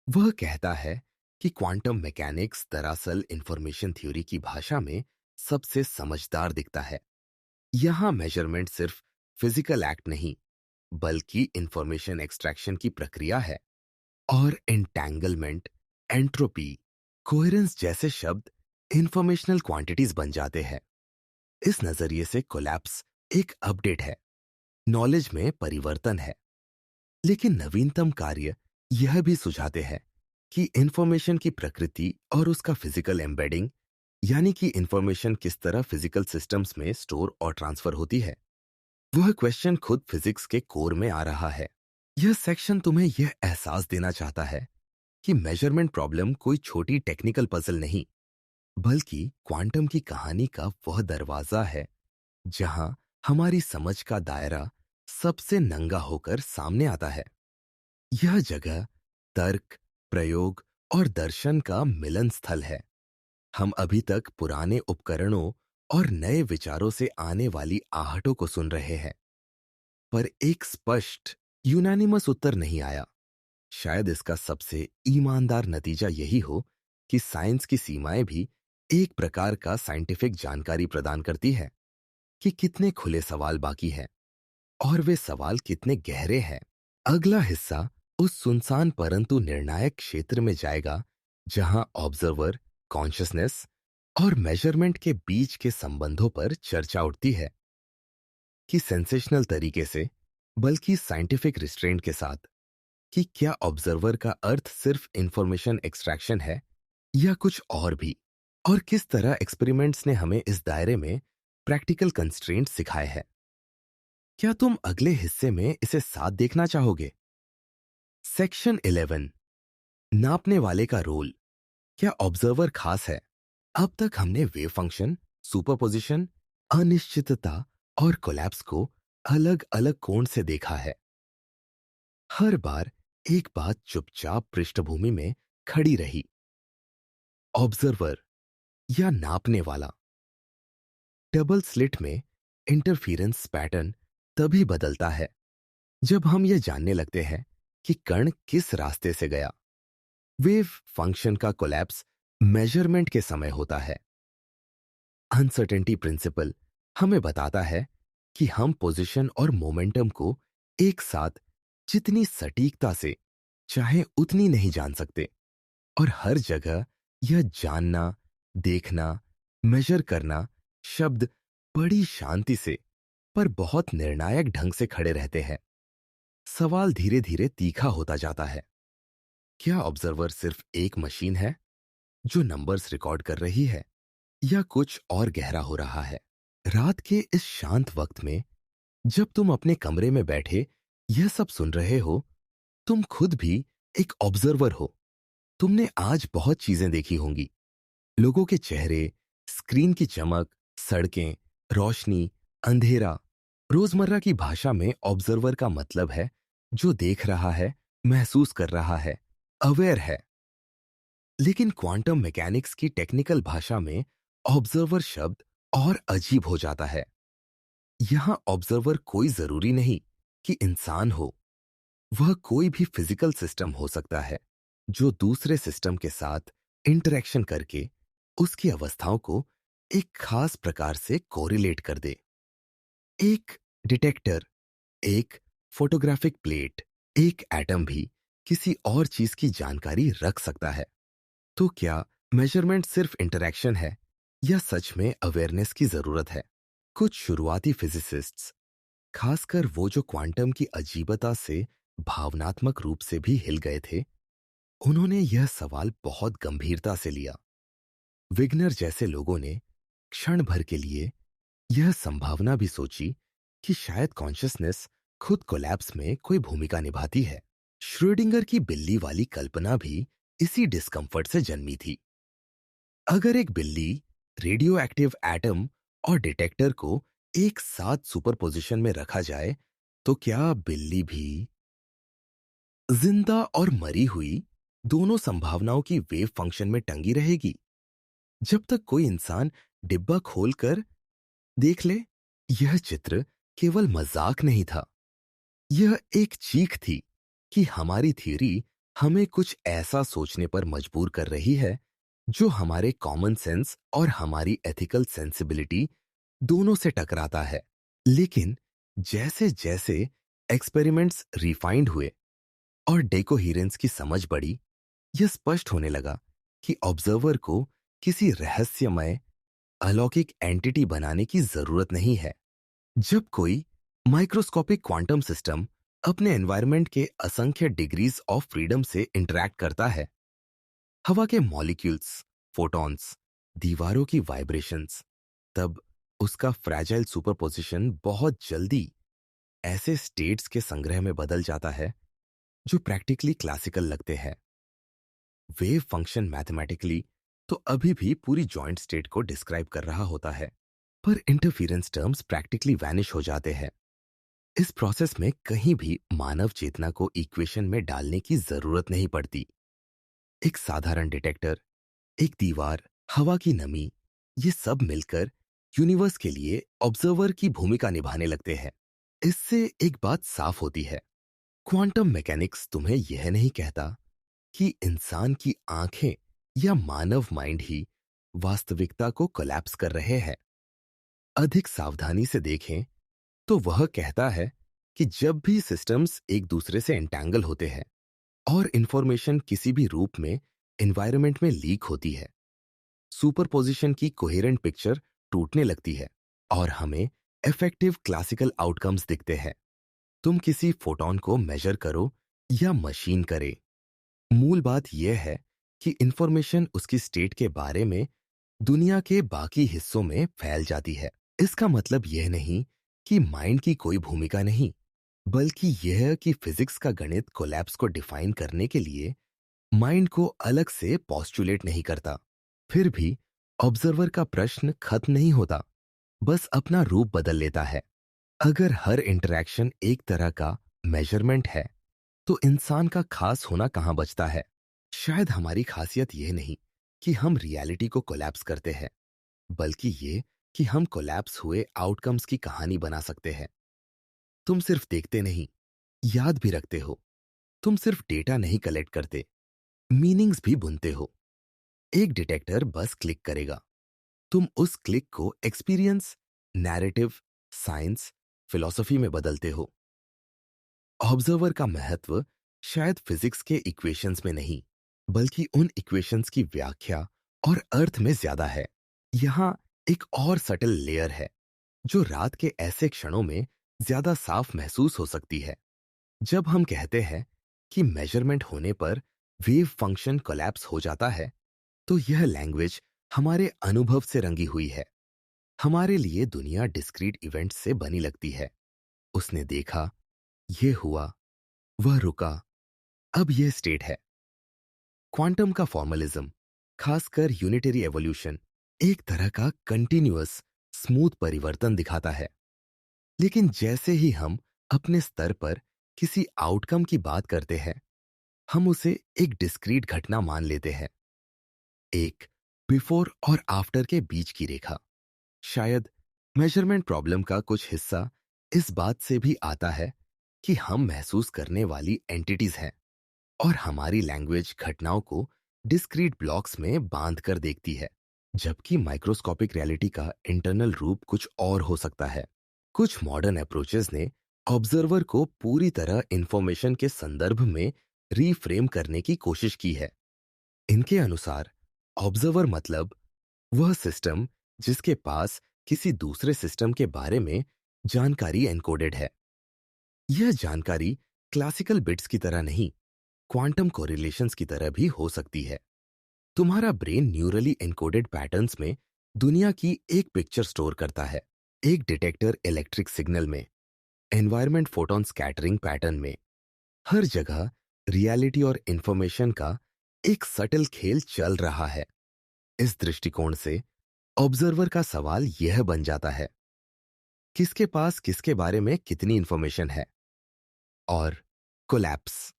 वह कहता है कि क्वांटम मैकेनिक्स दरअसल इंफॉर्मेशन थ्योरी की भाषा में सबसे समझदार दिखता है। यहां मेजरमेंट सिर्फ फिजिकल एक्ट नहीं, बल्कि इंफॉर्मेशन एक्सट्रैक्शन की प्रक्रिया है और एंटैंगलमेंट, एंट्रोपी, कोहेरेंस जैसे शब्द इंफॉर्मेशनल क्वांटिटीज बन जाते हैं। इस नजरिए से कोलैप्स एक अपडेट है, नॉलेज में परिवर्तन है। लेकिन नवीनतम कार्य यह भी सुझाते हैं कि इंफॉर्मेशन की प्रकृति और उसका फिजिकल एम्बेडिंग, यानी कि इंफॉर्मेशन किस तरह फिजिकल सिस्टम्स में स्टोर और ट्रांसफर होती है, वह क्वेश्चन खुद फिजिक्स के कोर में आ रहा है। यह सेक्शन तुम्हें यह एहसास देना चाहता है कि मेजरमेंट प्रॉब्लम कोई छोटी टेक्निकल पजल नहीं, बल्कि क्वांटम की कहानी का वह दरवाजा है जहां हमारी समझ का दायरा सबसे नंगा होकर सामने आता है। यह जगह तर्क, प्रयोग और दर्शन का मिलन स्थल है। हम अभी तक पुराने उपकरणों और नए विचारों से आने वाली आहटों को सुन रहे हैं, पर एक स्पष्ट यूनानिमस उत्तर नहीं आया। शायद इसका सबसे ईमानदार नतीजा यही हो कि साइंस की सीमाएं भी एक प्रकार का साइंटिफिक जानकारी प्रदान करती है कि कितने खुले सवाल बाकी हैं और वे सवाल कितने गहरे हैं। अगला हिस्सा उस सुनसान परंतु निर्णायक क्षेत्र में जाएगा जहां ऑब्जर्वर, कॉन्शियसनेस और मेजरमेंट के बीच के संबंधों पर चर्चा उठती है, कि सेंसेशनल तरीके से, बल्कि साइंटिफिक रिस्ट्रेंट के साथ, कि क्या ऑब्जर्वर का अर्थ सिर्फ इंफॉर्मेशन एक्सट्रैक्शन है या कुछ और भी, और किस तरह एक्सपेरिमेंट्स ने हमें इस दायरे में प्रैक्टिकल कंस्ट्रेंट सिखाए हैं। क्या तुम अगले हिस्से में इसे साथ देखना चाहोगे? सेक्शन 11, नापने वाले का रोल। क्या ऑब्जर्वर खास है? अब तक हमने वेव फंक्शन, सुपरपोजिशन, अनिश्चितता और कोलैप्स को अलग अलग कोण से देखा है। हर बार एक बात चुपचाप पृष्ठभूमि में खड़ी रही, ऑब्जर्वर या नापने वाला। डबल स्लिट में इंटरफेरेंस पैटर्न तभी बदलता है जब हम यह जानने लगते हैं कि कण किस रास्ते से गया। वेव फंक्शन का कोलैप्स मेजरमेंट के समय होता है। अनसर्टेनिटी प्रिंसिपल हमें बताता है कि हम पोजीशन और मोमेंटम को एक साथ जितनी सटीकता से चाहे उतनी नहीं जान सकते, और हर जगह यह जानना, देखना, मेजर करना शब्द बड़ी शांति से पर बहुत निर्णायक ढंग से खड़े रहते हैं। सवाल धीरे धीरे तीखा होता जाता है। क्या ऑब्जर्वर सिर्फ एक मशीन है जो नंबर्स रिकॉर्ड कर रही है, या कुछ और गहरा हो रहा है? रात के इस शांत वक्त में जब तुम अपने कमरे में बैठे यह सब सुन रहे हो, तुम खुद भी एक ऑब्जर्वर हो। तुमने आज बहुत चीजें देखी होंगी, लोगों के चेहरे, स्क्रीन की चमक, सड़कें, रोशनी, अंधेरा। रोजमर्रा की भाषा में ऑब्जर्वर का मतलब है जो देख रहा है, महसूस कर रहा है, अवेयर है। लेकिन क्वांटम मैकेनिक्स की टेक्निकल भाषा में ऑब्जर्वर शब्द और अजीब हो जाता है। यहां ऑब्जर्वर कोई जरूरी नहीं कि इंसान हो, वह कोई भी फिजिकल सिस्टम हो सकता है जो दूसरे सिस्टम के साथ इंटरेक्शन करके उसकी अवस्थाओं को एक खास प्रकार से कोरिलेट कर दे। एक डिटेक्टर, एक फोटोग्राफिक प्लेट, एक एटम भी किसी और चीज की जानकारी रख सकता है। तो क्या मेजरमेंट सिर्फ इंटरेक्शन है या सच में अवेयरनेस की जरूरत है? कुछ शुरुआती फिजिसिस्ट्स, खासकर वो जो क्वांटम की अजीबता से भावनात्मक रूप से भी हिल गए थे, उन्होंने यह सवाल बहुत गंभीरता से लिया। विग्नर जैसे लोगों ने क्षण भर के लिए यह संभावना भी सोची कि शायद कॉन्शियसनेस खुद कोलैप्स में कोई भूमिका निभाती है। श्रोडिंगर की बिल्ली वाली कल्पना भी इसी डिस्कंफर्ट से जन्मी थी। अगर एक बिल्ली रेडियो एक्टिव एटम और डिटेक्टर को एक साथ सुपरपोजिशन में रखा जाए, तो क्या बिल्ली भी जिंदा और मरी हुई दोनों संभावनाओं की वेव फंक्शन में टंगी रहेगी? जब तक कोई इंसान डिब्बा खोलकर देख ले, यह चित्र केवल मजाक नहीं था, यह एक चीख थी कि हमारी थ्योरी हमें कुछ ऐसा सोचने पर मजबूर कर रही है जो हमारे कॉमन सेंस और हमारी एथिकल सेंसिबिलिटी दोनों से टकराता है। लेकिन जैसे जैसे एक्सपेरिमेंट्स रिफाइंड हुए और डेकोहेरेंस की समझ बढ़ी, यह स्पष्ट होने लगा कि ऑब्जर्वर को किसी रहस्यमय अलौकिक एंटिटी बनाने की जरूरत नहीं है। जब कोई माइक्रोस्कोपिक क्वांटम सिस्टम अपने एनवायरनमेंट के असंख्य डिग्रीज ऑफ फ्रीडम से इंटरैक्ट करता है, हवा के मॉलिक्यूल्स, फोटॉन्स, दीवारों की वाइब्रेशंस, तब उसका फ्रैजाइल सुपरपोजिशन बहुत जल्दी ऐसे स्टेट्स के संग्रह में बदल जाता है जो प्रैक्टिकली क्लासिकल लगते हैं। वेव फंक्शन मैथमेटिकली तो अभी भी पूरी जॉइंट स्टेट को डिस्क्राइब कर रहा होता है, पर इंटरफेरेंस टर्म्स प्रैक्टिकली वैनिश हो जाते हैं। इस प्रोसेस में कहीं भी मानव चेतना को इक्वेशन में डालने की जरूरत नहीं पड़ती। एक साधारण डिटेक्टर, एक दीवार, हवा की नमी, ये सब मिलकर यूनिवर्स के लिए ऑब्जर्वर की भूमिका निभाने लगते हैं। इससे एक बात साफ होती है, क्वांटम मैकेनिक्स तुम्हें यह नहीं कहता कि इंसान की आंखें या मानव माइंड ही वास्तविकता को कोलैप्स कर रहे हैं। अधिक सावधानी से देखें तो वह कहता है कि जब भी सिस्टम्स एक दूसरे से एंटैंगल होते हैं और इंफॉर्मेशन किसी भी रूप में एनवायरनमेंट में लीक होती है, सुपरपोजिशन की कोहेरेंट पिक्चर टूटने लगती है और हमें इफेक्टिव क्लासिकल आउटकम्स दिखते हैं। तुम किसी फोटॉन को मेजर करो या मशीन करे, मूल बात यह है कि इंफॉर्मेशन उसकी स्टेट के बारे में दुनिया के बाकी हिस्सों में फैल जाती है। इसका मतलब यह नहीं कि माइंड की कोई भूमिका नहीं, बल्कि यह कि फिजिक्स का गणित कोलैप्स को डिफाइन करने के लिए माइंड को अलग से पॉस्टुलेट नहीं करता। फिर भी ऑब्जर्वर का प्रश्न खत्म नहीं होता, बस अपना रूप बदल लेता है। अगर हर इंटरैक्शन एक तरह का मेजरमेंट है, तो इंसान का खास होना कहां बचता है? शायद हमारी खासियत यह नहीं कि हम रियलिटी को कोलैप्स करते हैं, बल्कि ये कि हम कोलैप्स हुए आउटकम्स की कहानी बना सकते हैं। तुम सिर्फ देखते नहीं, याद भी रखते हो। तुम सिर्फ डेटा नहीं कलेक्ट करते, मीनिंग्स भी बुनते हो। एक डिटेक्टर बस क्लिक करेगा, तुम उस क्लिक को एक्सपीरियंस, नैरेटिव, साइंस, फिलॉसफी में बदलते हो। ऑब्जर्वर का महत्व शायद फिजिक्स के इक्वेशंस में नहीं, बल्कि उन इक्वेशंस की व्याख्या और अर्थ में ज्यादा है। यहां एक और सटल लेयर है जो रात के ऐसे क्षणों में ज्यादा साफ महसूस हो सकती है। जब हम कहते हैं कि मेजरमेंट होने पर वेव फंक्शन कोलैप्स हो जाता है, तो यह लैंग्वेज हमारे अनुभव से रंगी हुई है। हमारे लिए दुनिया डिस्क्रीट इवेंट्स से बनी लगती है। उसने देखा, ये हुआ, वह रुका, अब यह स्टेट है। क्वांटम का फॉर्मलिज्म, खासकर यूनिटरी एवोल्यूशन, एक तरह का कंटिन्यूअस स्मूथ परिवर्तन दिखाता है। लेकिन जैसे ही हम अपने स्तर पर किसी आउटकम की बात करते हैं, हम उसे एक डिस्क्रीट घटना मान लेते हैं, एक बिफोर और आफ्टर के बीच की रेखा। शायद मेजरमेंट प्रॉब्लम का कुछ हिस्सा इस बात से भी आता है कि हम महसूस करने वाली एंटिटीज हैं और हमारी लैंग्वेज घटनाओं को डिस्क्रीट ब्लॉक्स में बांध कर देखती है, जबकि माइक्रोस्कोपिक रियलिटी का इंटरनल रूप कुछ और हो सकता है। कुछ मॉडर्न अप्रोचेस ने ऑब्जर्वर को पूरी तरह इंफॉर्मेशन के संदर्भ में रीफ्रेम करने की कोशिश की है। इनके अनुसार ऑब्जर्वर मतलब वह सिस्टम जिसके पास किसी दूसरे सिस्टम के बारे में जानकारी एनकोडेड है। यह जानकारी क्लासिकल बिट्स की तरह नहीं, क्वांटम कोरिलेशंस की तरह भी हो सकती है। तुम्हारा ब्रेन न्यूरली एनकोडेड पैटर्न्स में दुनिया की एक पिक्चर स्टोर करता है, एक डिटेक्टर इलेक्ट्रिक सिग्नल में, एनवायरनमेंट फोटोन स्कैटरिंग पैटर्न में। हर जगह रियलिटी और इंफॉर्मेशन का एक सटल खेल चल रहा है। इस दृष्टिकोण से ऑब्जर्वर का सवाल यह बन जाता है, किसके पास किसके बारे में कितनी इंफॉर्मेशन है? और कोलैप्स,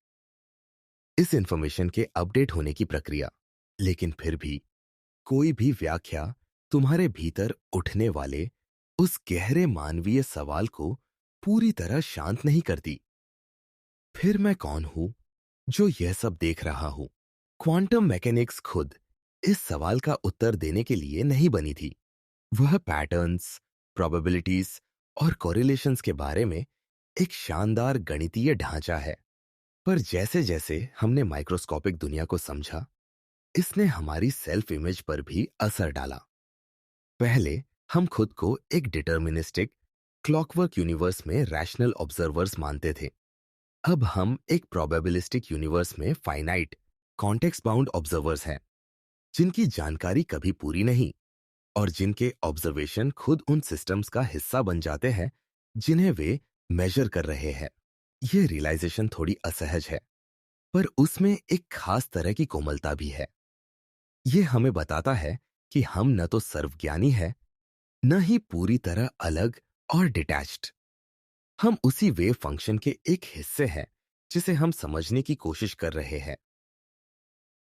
इस इंफॉर्मेशन के अपडेट होने की प्रक्रिया। लेकिन फिर भी कोई भी व्याख्या तुम्हारे भीतर उठने वाले उस गहरे मानवीय सवाल को पूरी तरह शांत नहीं करती। फिर मैं कौन हूं जो यह सब देख रहा हूं? क्वांटम मैकेनिक्स खुद इस सवाल का उत्तर देने के लिए नहीं बनी थी। वह पैटर्न्स, प्रोबेबिलिटीज और कोरिलेशंस के बारे में एक शानदार गणितीय ढांचा है। पर जैसे जैसे हमने माइक्रोस्कोपिक दुनिया को समझा, इसने हमारी सेल्फ इमेज पर भी असर डाला। पहले हम खुद को एक डिटर्मिनिस्टिक क्लॉकवर्क यूनिवर्स में रैशनल ऑब्जर्वर्स मानते थे। अब हम एक प्रोबेबिलिस्टिक यूनिवर्स में फाइनाइट कॉन्टेक्स्ट बाउंड ऑब्जर्वर्स हैं। जिनकी जानकारी कभी पूरी नहीं और जिनके ऑब्जर्वेशन खुद उन सिस्टम्स का हिस्सा बन जाते हैं जिन्हें वे मेजर कर रहे हैं। ये रियलाइजेशन थोड़ी असहज है, पर उसमें एक खास तरह की कोमलता भी है। ये हमें बताता है कि हम न तो सर्वज्ञानी हैं, न ही पूरी तरह अलग और डिटैच्ड। हम उसी वेव फंक्शन के एक हिस्से हैं जिसे हम समझने की कोशिश कर रहे हैं।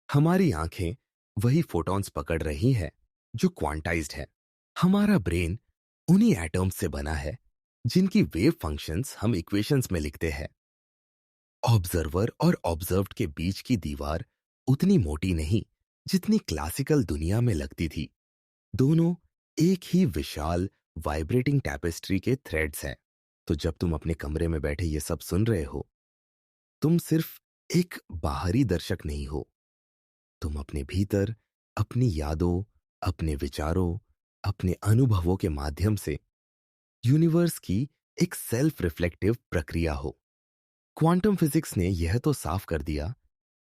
हमारी आंखें वही फोटॉन्स पकड़ रही हैं जो क्वांटाइज्ड है। हमारा ब्रेन उन्हीं एटम्स से बना है जिनकी वेव फंक्शंस हम इक्वेशंस में लिखते हैं। ऑब्जर्वर और ऑब्जर्व्ड के बीच की दीवार उतनी मोटी नहीं जितनी क्लासिकल दुनिया में लगती थी। दोनों एक ही विशाल वाइब्रेटिंग टैपेस्ट्री के थ्रेड्स हैं। तो जब तुम अपने कमरे में बैठे ये सब सुन रहे हो, तुम सिर्फ एक बाहरी दर्शक नहीं हो। तुम अपने भीतर अपनी यादों, अपने विचारों, अपने अनुभवों के माध्यम से यूनिवर्स की एक सेल्फ रिफ्लेक्टिव प्रक्रिया हो। क्वांटम फिजिक्स ने यह तो साफ कर दिया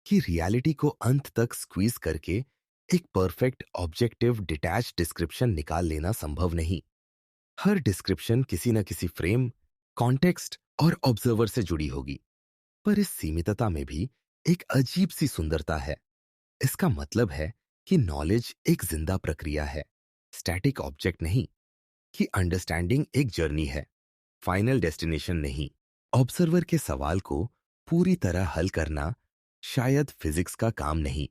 कि रियलिटी को अंत तक स्क्वीज करके एक परफेक्ट ऑब्जेक्टिव डिटैच डिस्क्रिप्शन निकाल लेना संभव नहीं। हर डिस्क्रिप्शन किसी न किसी फ्रेम, कॉन्टेक्स्ट और ऑब्जर्वर से जुड़ी होगी। पर इस सीमितता में भी एक अजीब सी सुंदरता है। इसका मतलब है कि नॉलेज एक जिंदा प्रक्रिया है, स्टैटिक ऑब्जेक्ट नहीं। कि अंडरस्टैंडिंग एक जर्नी है, फाइनल डेस्टिनेशन नहीं। ऑब्जर्वर के सवाल को पूरी तरह हल करना शायद फिजिक्स का काम नहीं,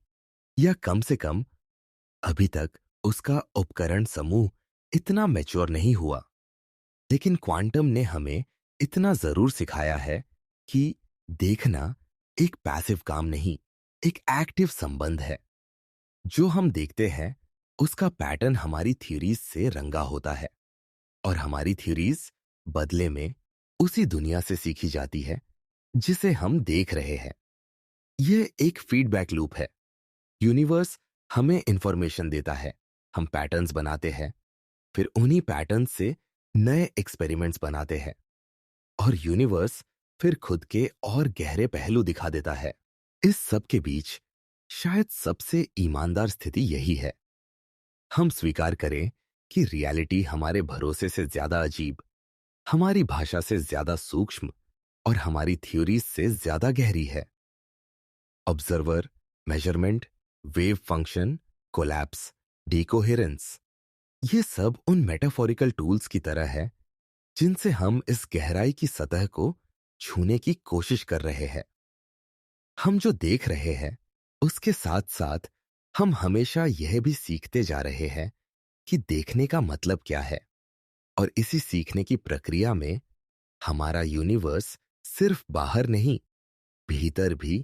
या कम से कम अभी तक उसका उपकरण समूह इतना मैच्योर नहीं हुआ। लेकिन क्वांटम ने हमें इतना जरूर सिखाया है कि देखना एक पैसिव काम नहीं, एक एक्टिव संबंध है। जो हम देखते हैं उसका पैटर्न हमारी थ्योरीज से रंगा होता है और हमारी थ्योरीज बदले में उसी दुनिया से सीखी जाती है जिसे हम देख रहे हैं। यह एक फीडबैक लूप है। यूनिवर्स हमें इंफॉर्मेशन देता है, हम पैटर्न्स बनाते हैं, फिर उन्हीं पैटर्न्स से नए एक्सपेरिमेंट्स बनाते हैं और यूनिवर्स फिर खुद के और गहरे पहलू दिखा देता है। इस सब के बीच शायद सबसे ईमानदार स्थिति यही है। हम स्वीकार करें कि रियलिटी हमारे भरोसे से ज्यादा अजीब, हमारी भाषा से ज्यादा सूक्ष्म और हमारी थ्योरीज से ज्यादा गहरी है। Observer, measurement, wave function, collapse, decoherence, ये सब उन मेटाफोरिकल टूल्स की तरह है जिनसे हम इस गहराई की सतह को छूने की कोशिश कर रहे हैं। हम जो देख रहे हैं उसके साथ साथ हम हमेशा यह भी सीखते जा रहे हैं कि देखने का मतलब क्या है। और इसी सीखने की प्रक्रिया में हमारा यूनिवर्स सिर्फ बाहर नहीं, भीतर भी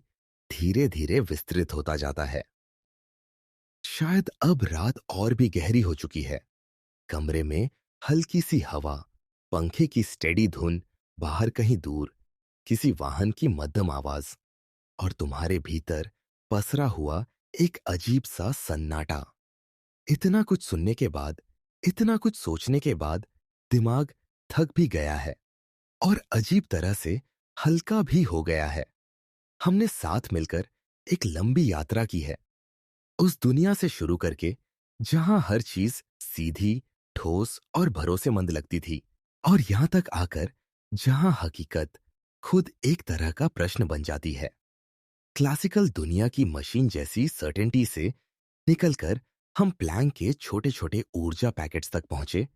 धीरे धीरे विस्तृत होता जाता है। शायद अब रात और भी गहरी हो चुकी है। कमरे में हल्की सी हवा, पंखे की स्टेडी धुन, बाहर कहीं दूर किसी वाहन की मध्यम आवाज और तुम्हारे भीतर पसरा हुआ एक अजीब सा सन्नाटा। इतना कुछ सुनने के बाद, इतना कुछ सोचने के बाद दिमाग थक भी गया है और अजीब तरह से हल्का भी हो गया है। हमने साथ मिलकर एक लंबी यात्रा की है, उस दुनिया से शुरू करके जहां हर चीज सीधी, ठोस और भरोसेमंद लगती थी, और यहां तक आकर जहां हकीकत खुद एक तरह का प्रश्न बन जाती है। क्लासिकल दुनिया की मशीन जैसी सर्टेनिटी से निकलकर हम प्लैंक के छोटे छोटे ऊर्जा पैकेट्स तक पहुंचे,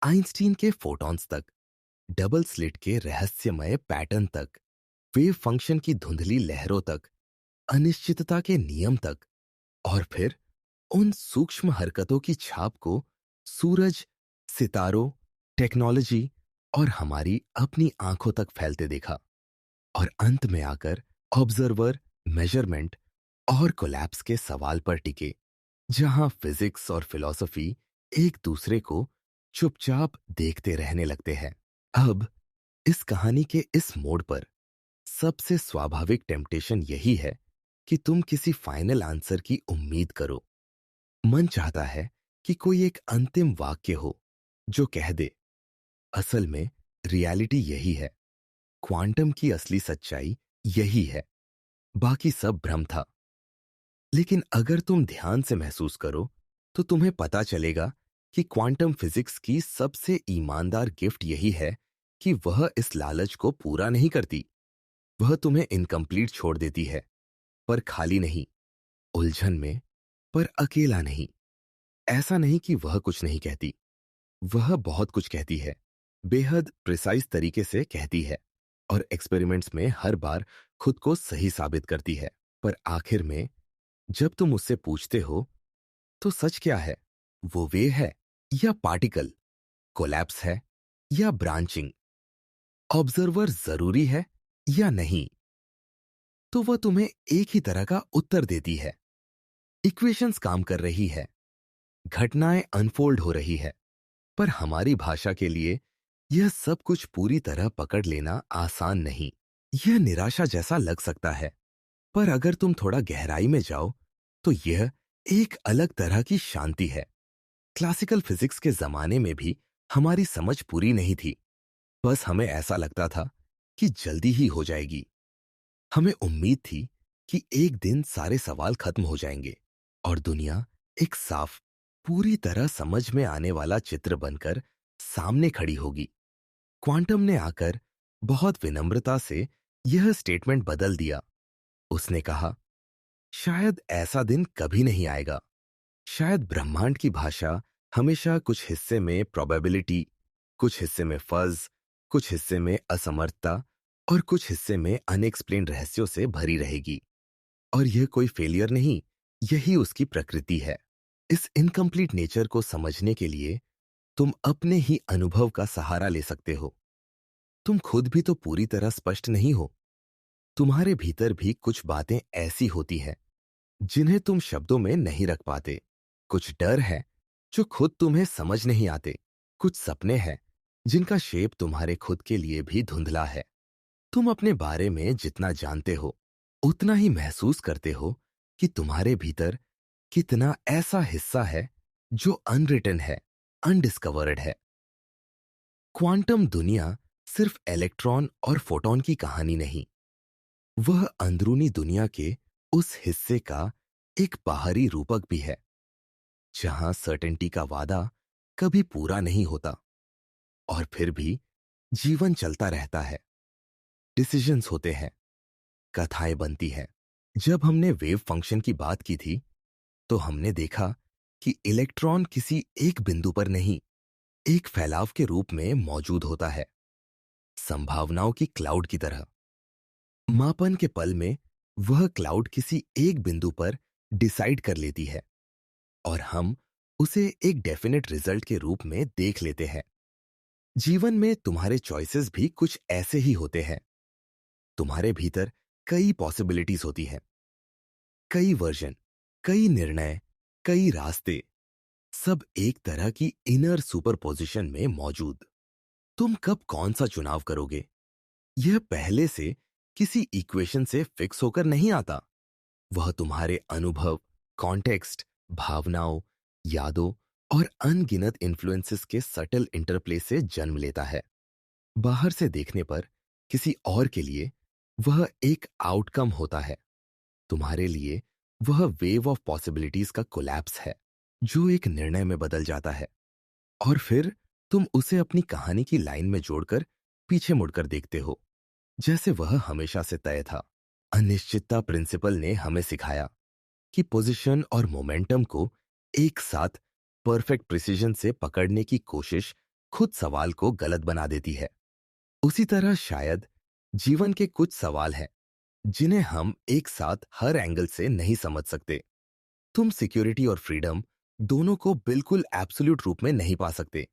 आइंस्टीन के फोटॉन्स तक, डबल स्लिट के रहस्यमय पैटर्न तक, वेव फंक्शन की धुंधली लहरों तक, अनिश्चितता के नियम तक, और फिर उन सूक्ष्म हरकतों की छाप को सूरज, सितारों, टेक्नोलॉजी और हमारी अपनी आंखों तक फैलते देखा। और अंत में आकर ऑब्जर्वर, मेजरमेंट और कोलैप्स के सवाल पर टिके, जहां फिजिक्स और फिलॉसफी एक दूसरे को चुपचाप देखते रहने लगते हैं। अब इस कहानी के इस मोड़ पर सबसे स्वाभाविक टेम्पटेशन यही है कि तुम किसी फाइनल आंसर की उम्मीद करो। मन चाहता है कि कोई एक अंतिम वाक्य हो जो कह दे, असल में रियलिटी यही है, क्वांटम की असली सच्चाई यही है, बाकी सब भ्रम था। लेकिन अगर तुम ध्यान से महसूस करो तो तुम्हें पता चलेगा कि क्वांटम फिजिक्स की सबसे ईमानदार गिफ्ट यही है कि वह इस लालच को पूरा नहीं करती। वह तुम्हें इनकम्प्लीट छोड़ देती है, पर खाली नहीं, उलझन में, पर अकेला नहीं। ऐसा नहीं कि वह कुछ नहीं कहती, वह बहुत कुछ कहती है, बेहद प्रिसाइज तरीके से कहती है, और एक्सपेरिमेंट्स में हर बार खुद को सही साबित करती है। पर आखिर में जब तुम उससे पूछते हो तो सच क्या है, वो वेव है या पार्टिकल, कोलैप्स है या ब्रांचिंग, ऑब्जर्वर जरूरी है या नहीं, तो वह तुम्हें एक ही तरह का उत्तर देती है। इक्वेशंस काम कर रही है, घटनाएं अनफोल्ड हो रही है, पर हमारी भाषा के लिए यह सब कुछ पूरी तरह पकड़ लेना आसान नहीं। यह निराशा जैसा लग सकता है, पर अगर तुम थोड़ा गहराई में जाओ तो यह एक अलग तरह की शांति है। क्लासिकल फिजिक्स के जमाने में भी हमारी समझ पूरी नहीं थी। बस हमें ऐसा लगता था कि जल्दी ही हो जाएगी। हमें उम्मीद थी कि एक दिन सारे सवाल खत्म हो जाएंगे और दुनिया एक साफ, पूरी तरह समझ में आने वाला चित्र बनकर सामने खड़ी होगी। क्वांटम ने आकर बहुत विनम्रता से यह स्टेटमेंट बदल दिया। उसने कहा, शायद ऐसा दिन कभी नहीं आएगा। शायद ब्रह्मांड की भाषा हमेशा कुछ हिस्से में प्रोबेबिलिटी, कुछ हिस्से में फज, कुछ हिस्से में असमर्थता और कुछ हिस्से में अनएक्सप्लेन रहस्यों से भरी रहेगी। और यह कोई फेलियर नहीं, यही उसकी प्रकृति है। इस इनकम्प्लीट नेचर को समझने के लिए तुम अपने ही अनुभव का सहारा ले सकते हो। तुम खुद भी तो पूरी तरह स्पष्ट नहीं हो। तुम्हारे भीतर भी कुछ बातें ऐसी होती हैं जिन्हें तुम शब्दों में नहीं रख पाते। कुछ डर है जो खुद तुम्हें समझ नहीं आते। कुछ सपने हैं जिनका शेप तुम्हारे खुद के लिए भी धुंधला है। तुम अपने बारे में जितना जानते हो उतना ही महसूस करते हो कि तुम्हारे भीतर कितना ऐसा हिस्सा है जो अनरिटन है, अनडिस्कवर्ड है। क्वांटम दुनिया सिर्फ इलेक्ट्रॉन और फोटॉन की कहानी नहीं, वह अंदरूनी दुनिया के उस हिस्से का एक बाहरी रूपक भी है जहां सर्टेनिटी का वादा कभी पूरा नहीं होता और फिर भी जीवन चलता रहता है। डिसीजंस होते हैं, कथाएं बनती हैं। जब हमने वेव फंक्शन की बात की थी तो हमने देखा कि इलेक्ट्रॉन किसी एक बिंदु पर नहीं, एक फैलाव के रूप में मौजूद होता है, संभावनाओं की क्लाउड की तरह। मापन के पल में वह क्लाउड किसी एक बिंदु पर डिसाइड कर लेती है और हम उसे एक डेफिनेट रिजल्ट के रूप में देख लेते हैं। जीवन में तुम्हारे चॉइसेस भी कुछ ऐसे ही होते हैं। तुम्हारे भीतर कई पॉसिबिलिटीज होती हैं, कई वर्जन, कई निर्णय, कई रास्ते, सब एक तरह की इनर सुपरपोजिशन में मौजूद। तुम कब कौन सा चुनाव करोगे, यह पहले से किसी इक्वेशन से फिक्स होकर नहीं आता। वह तुम्हारे अनुभव, कॉन्टेक्स्ट, भावनाओं, यादों और अनगिनत इन्फ्लुएंसेस के सटल इंटरप्ले से जन्म लेता है। बाहर से देखने पर किसी और के लिए वह एक आउटकम होता है, तुम्हारे लिए वह वेव ऑफ पॉसिबिलिटीज का कोलैप्स है जो एक निर्णय में बदल जाता है। और फिर तुम उसे अपनी कहानी की लाइन में जोड़कर पीछे मुड़कर देखते हो, जैसे वह हमेशा से तय था। अनिश्चितता प्रिंसिपल ने हमें सिखाया कि पोजीशन और मोमेंटम को एक साथ परफेक्ट प्रिसीजन से पकड़ने की कोशिश खुद सवाल को गलत बना देती है। उसी तरह शायद जीवन के कुछ सवाल हैं जिन्हें हम एक साथ हर एंगल से नहीं समझ सकते। तुम सिक्योरिटी और फ्रीडम दोनों को बिल्कुल एब्सोल्यूट रूप में नहीं पा सकते।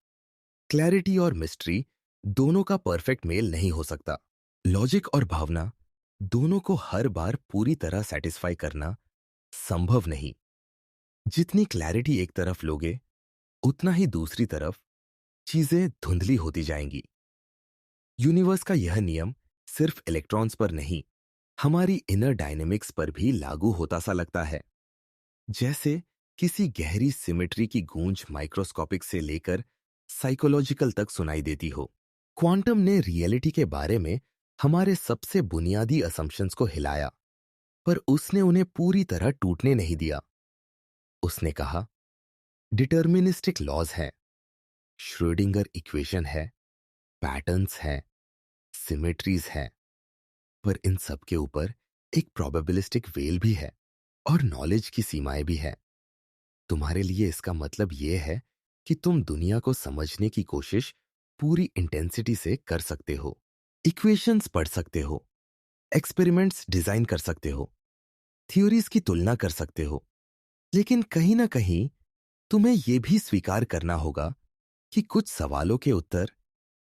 क्लैरिटी और मिस्ट्री दोनों का परफेक्ट मेल नहीं हो सकता। लॉजिक और भावना दोनों को हर बार पूरी तरह सेटिस्फाई करना संभव नहीं। जितनी क्लैरिटी एक तरफ लोगे उतना ही दूसरी तरफ चीजें धुंधली होती जाएंगी। यूनिवर्स का यह नियम सिर्फ इलेक्ट्रॉन्स पर नहीं, हमारी इनर डायनेमिक्स पर भी लागू होता सा लगता है। जैसे किसी गहरी सिमेट्री की गूंज माइक्रोस्कोपिक से लेकर साइकोलॉजिकल तक सुनाई देती हो। क्वांटम ने रियलिटी के बारे में हमारे सबसे बुनियादी असम्पशंस को हिलाया। पर उसने उन्हें पूरी तरह टूटने नहीं दिया। उसने कहा, डिटर्मिनिस्टिक लॉज हैं, श्रोडिंगर इक्वेशन है, पैटर्न्स हैं, सिमेट्रीज हैं, पर इन सब के ऊपर एक प्रोबेबिलिस्टिक वेल भी है और नॉलेज की सीमाएं भी है। तुम्हारे लिए इसका मतलब यह है कि तुम दुनिया को समझने की कोशिश पूरी इंटेंसिटी से कर सकते हो, इक्वेशंस पढ़ सकते हो, एक्सपेरिमेंट्स डिजाइन कर सकते हो, थ्योरीज की तुलना कर सकते हो, लेकिन कहीं ना कहीं तुम्हें यह भी स्वीकार करना होगा कि कुछ सवालों के उत्तर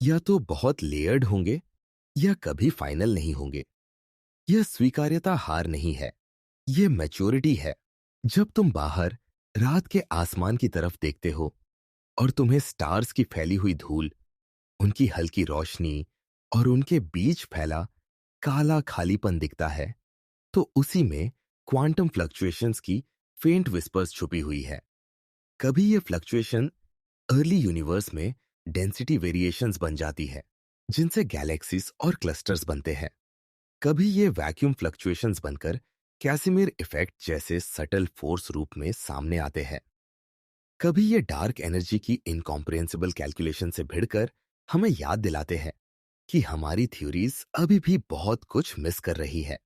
या तो बहुत लेयर्ड होंगे या कभी फाइनल नहीं होंगे। यह स्वीकार्यता हार नहीं है, यह मैच्योरिटी है। जब तुम बाहर रात के आसमान की तरफ देखते हो और तुम्हें स्टार्स की फैली हुई धूल, उनकी हल्की रोशनी और उनके बीच फैला काला खालीपन दिखता है, तो उसी में क्वांटम फ्लक्चुएशंस की फेंट विस्पर्स छुपी हुई है। कभी ये फ्लक्चुएशन अर्ली यूनिवर्स में डेंसिटी वेरिएशंस बन जाती है, जिनसे गैलेक्सीज और क्लस्टर्स बनते हैं। कभी ये वैक्यूम फ्लक्चुएशंस बनकर कैसिमिर इफेक्ट जैसे सटल फोर्स रूप में सामने आते हैं। कभी ये डार्क एनर्जी की इनकॉम्प्रिहेंसिबल कैलकुलेशन से भिड़कर हमें याद दिलाते हैं कि हमारी थ्योरीज अभी भी बहुत कुछ मिस कर रही है।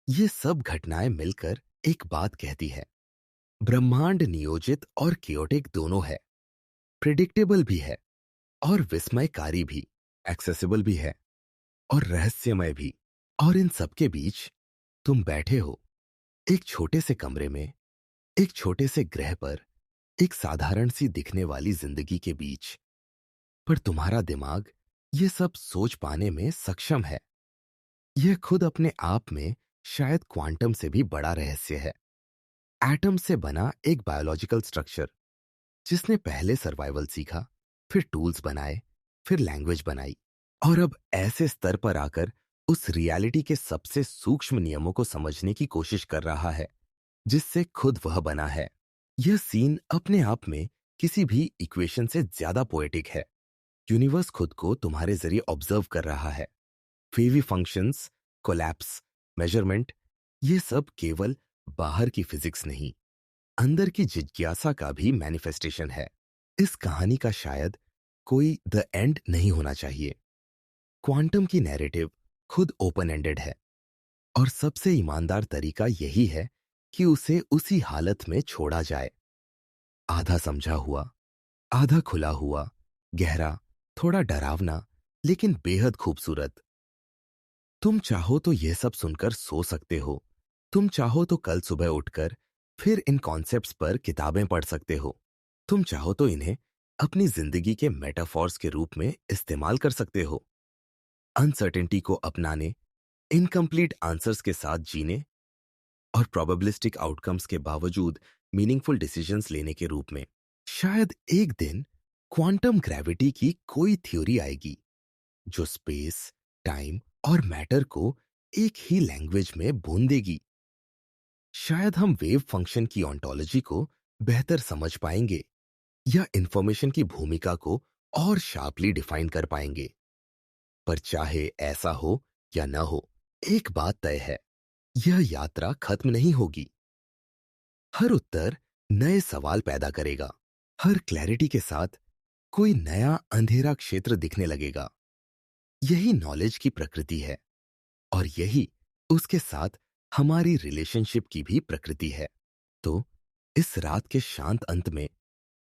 ये सब घटनाएं मिलकर एक बात कहती है, ब्रह्मांड नियोजित और कियोटिक दोनों है, प्रिडिक्टेबल भी है और विस्मयकारी भी, एक्सेसिबल भी है और रहस्यमय भी। और इन सबके बीच तुम बैठे हो, एक छोटे से कमरे में, एक छोटे से ग्रह पर, एक साधारण सी दिखने वाली जिंदगी के बीच। पर तुम्हारा दिमाग ये सब सोच पाने में सक्षम है। यह खुद अपने आप में शायद क्वांटम से भी बड़ा रहस्य है। एटम से बना एक बायोलॉजिकल स्ट्रक्चर, जिसने पहले सर्वाइवल सीखा, फिर टूल्स बनाए, फिर लैंग्वेज बनाई, और अब ऐसे स्तर पर आकर उस रियलिटी के सबसे सूक्ष्म नियमों को समझने की कोशिश कर रहा है जिससे खुद वह बना है। यह सीन अपने आप में किसी भी इक्वेशन से ज्यादा पोएटिक है। यूनिवर्स खुद को तुम्हारे जरिए ऑब्जर्व कर रहा है। वेवी फंक्शंस, कोलैप्स, मेजरमेंट, ये सब केवल बाहर की फिजिक्स नहीं, अंदर की जिज्ञासा का भी मैनिफेस्टेशन है। इस कहानी का शायद कोई द एंड नहीं होना चाहिए। क्वांटम की नैरेटिव खुद ओपन एंडेड है और सबसे ईमानदार तरीका यही है कि उसे उसी हालत में छोड़ा जाए, आधा समझा हुआ, आधा खुला हुआ, गहरा, थोड़ा डरावना, लेकिन बेहद खूबसूरत। तुम चाहो तो यह सब सुनकर सो सकते हो। तुम चाहो तो कल सुबह उठकर फिर इन कॉन्सेप्ट्स पर किताबें पढ़ सकते हो। तुम चाहो तो इन्हें अपनी जिंदगी के मेटाफॉर्स के रूप में इस्तेमाल कर सकते हो, अनसर्टेनिटी को अपनाने, इनकम्प्लीट आंसर्स के साथ जीने और प्रोबेबिलिस्टिक आउटकम्स के बावजूद मीनिंगफुल डिसीजंस लेने के रूप में। शायद एक दिन क्वांटम ग्रेविटी की कोई थ्योरी आएगी जो स्पेस, टाइम और मैटर को एक ही लैंग्वेज में भून देगी। शायद हम वेव फंक्शन की ऑन्टोलॉजी को बेहतर समझ पाएंगे या इंफॉर्मेशन की भूमिका को और शार्पली डिफाइन कर पाएंगे। पर चाहे ऐसा हो या न हो, एक बात तय है, यह यात्रा खत्म नहीं होगी। हर उत्तर नए सवाल पैदा करेगा। हर क्लैरिटी के साथ कोई नया अंधेरा क्षेत्र दिखने लगेगा। यही नॉलेज की प्रकृति है और यही उसके साथ हमारी रिलेशनशिप की भी प्रकृति है। तो इस रात के शांत अंत में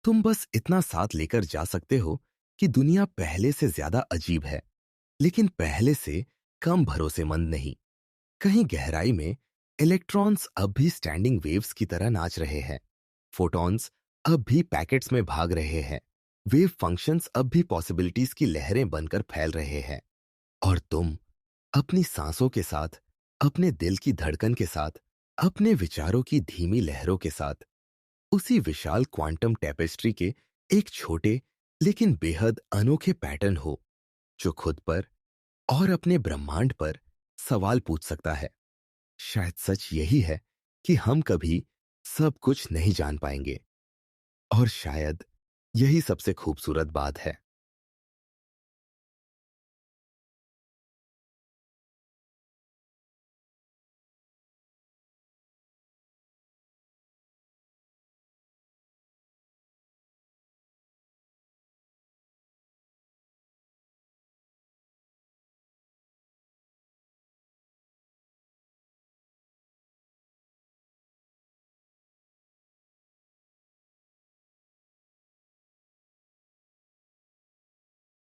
तुम बस इतना साथ लेकर जा सकते हो कि दुनिया पहले से ज्यादा अजीब है, लेकिन पहले से कम भरोसेमंद नहीं। कहीं गहराई में इलेक्ट्रॉन्स अब भी स्टैंडिंग वेव्स की तरह नाच रहे हैं, फोटॉन्स अब भी पैकेट्स में भाग रहे हैं, वेव फंक्शंस अब भी पॉसिबिलिटीज की लहरें बनकर फैल रहे हैं, और तुम अपनी सांसों के साथ, अपने दिल की धड़कन के साथ, अपने विचारों की धीमी लहरों के साथ उसी विशाल क्वांटम टेपेस्ट्री के एक छोटे लेकिन बेहद अनोखे पैटर्न हो, जो खुद पर और अपने ब्रह्मांड पर सवाल पूछ सकता है। शायद सच यही है कि हम कभी सब कुछ नहीं जान पाएंगे, और शायद यही सबसे खूबसूरत बात है।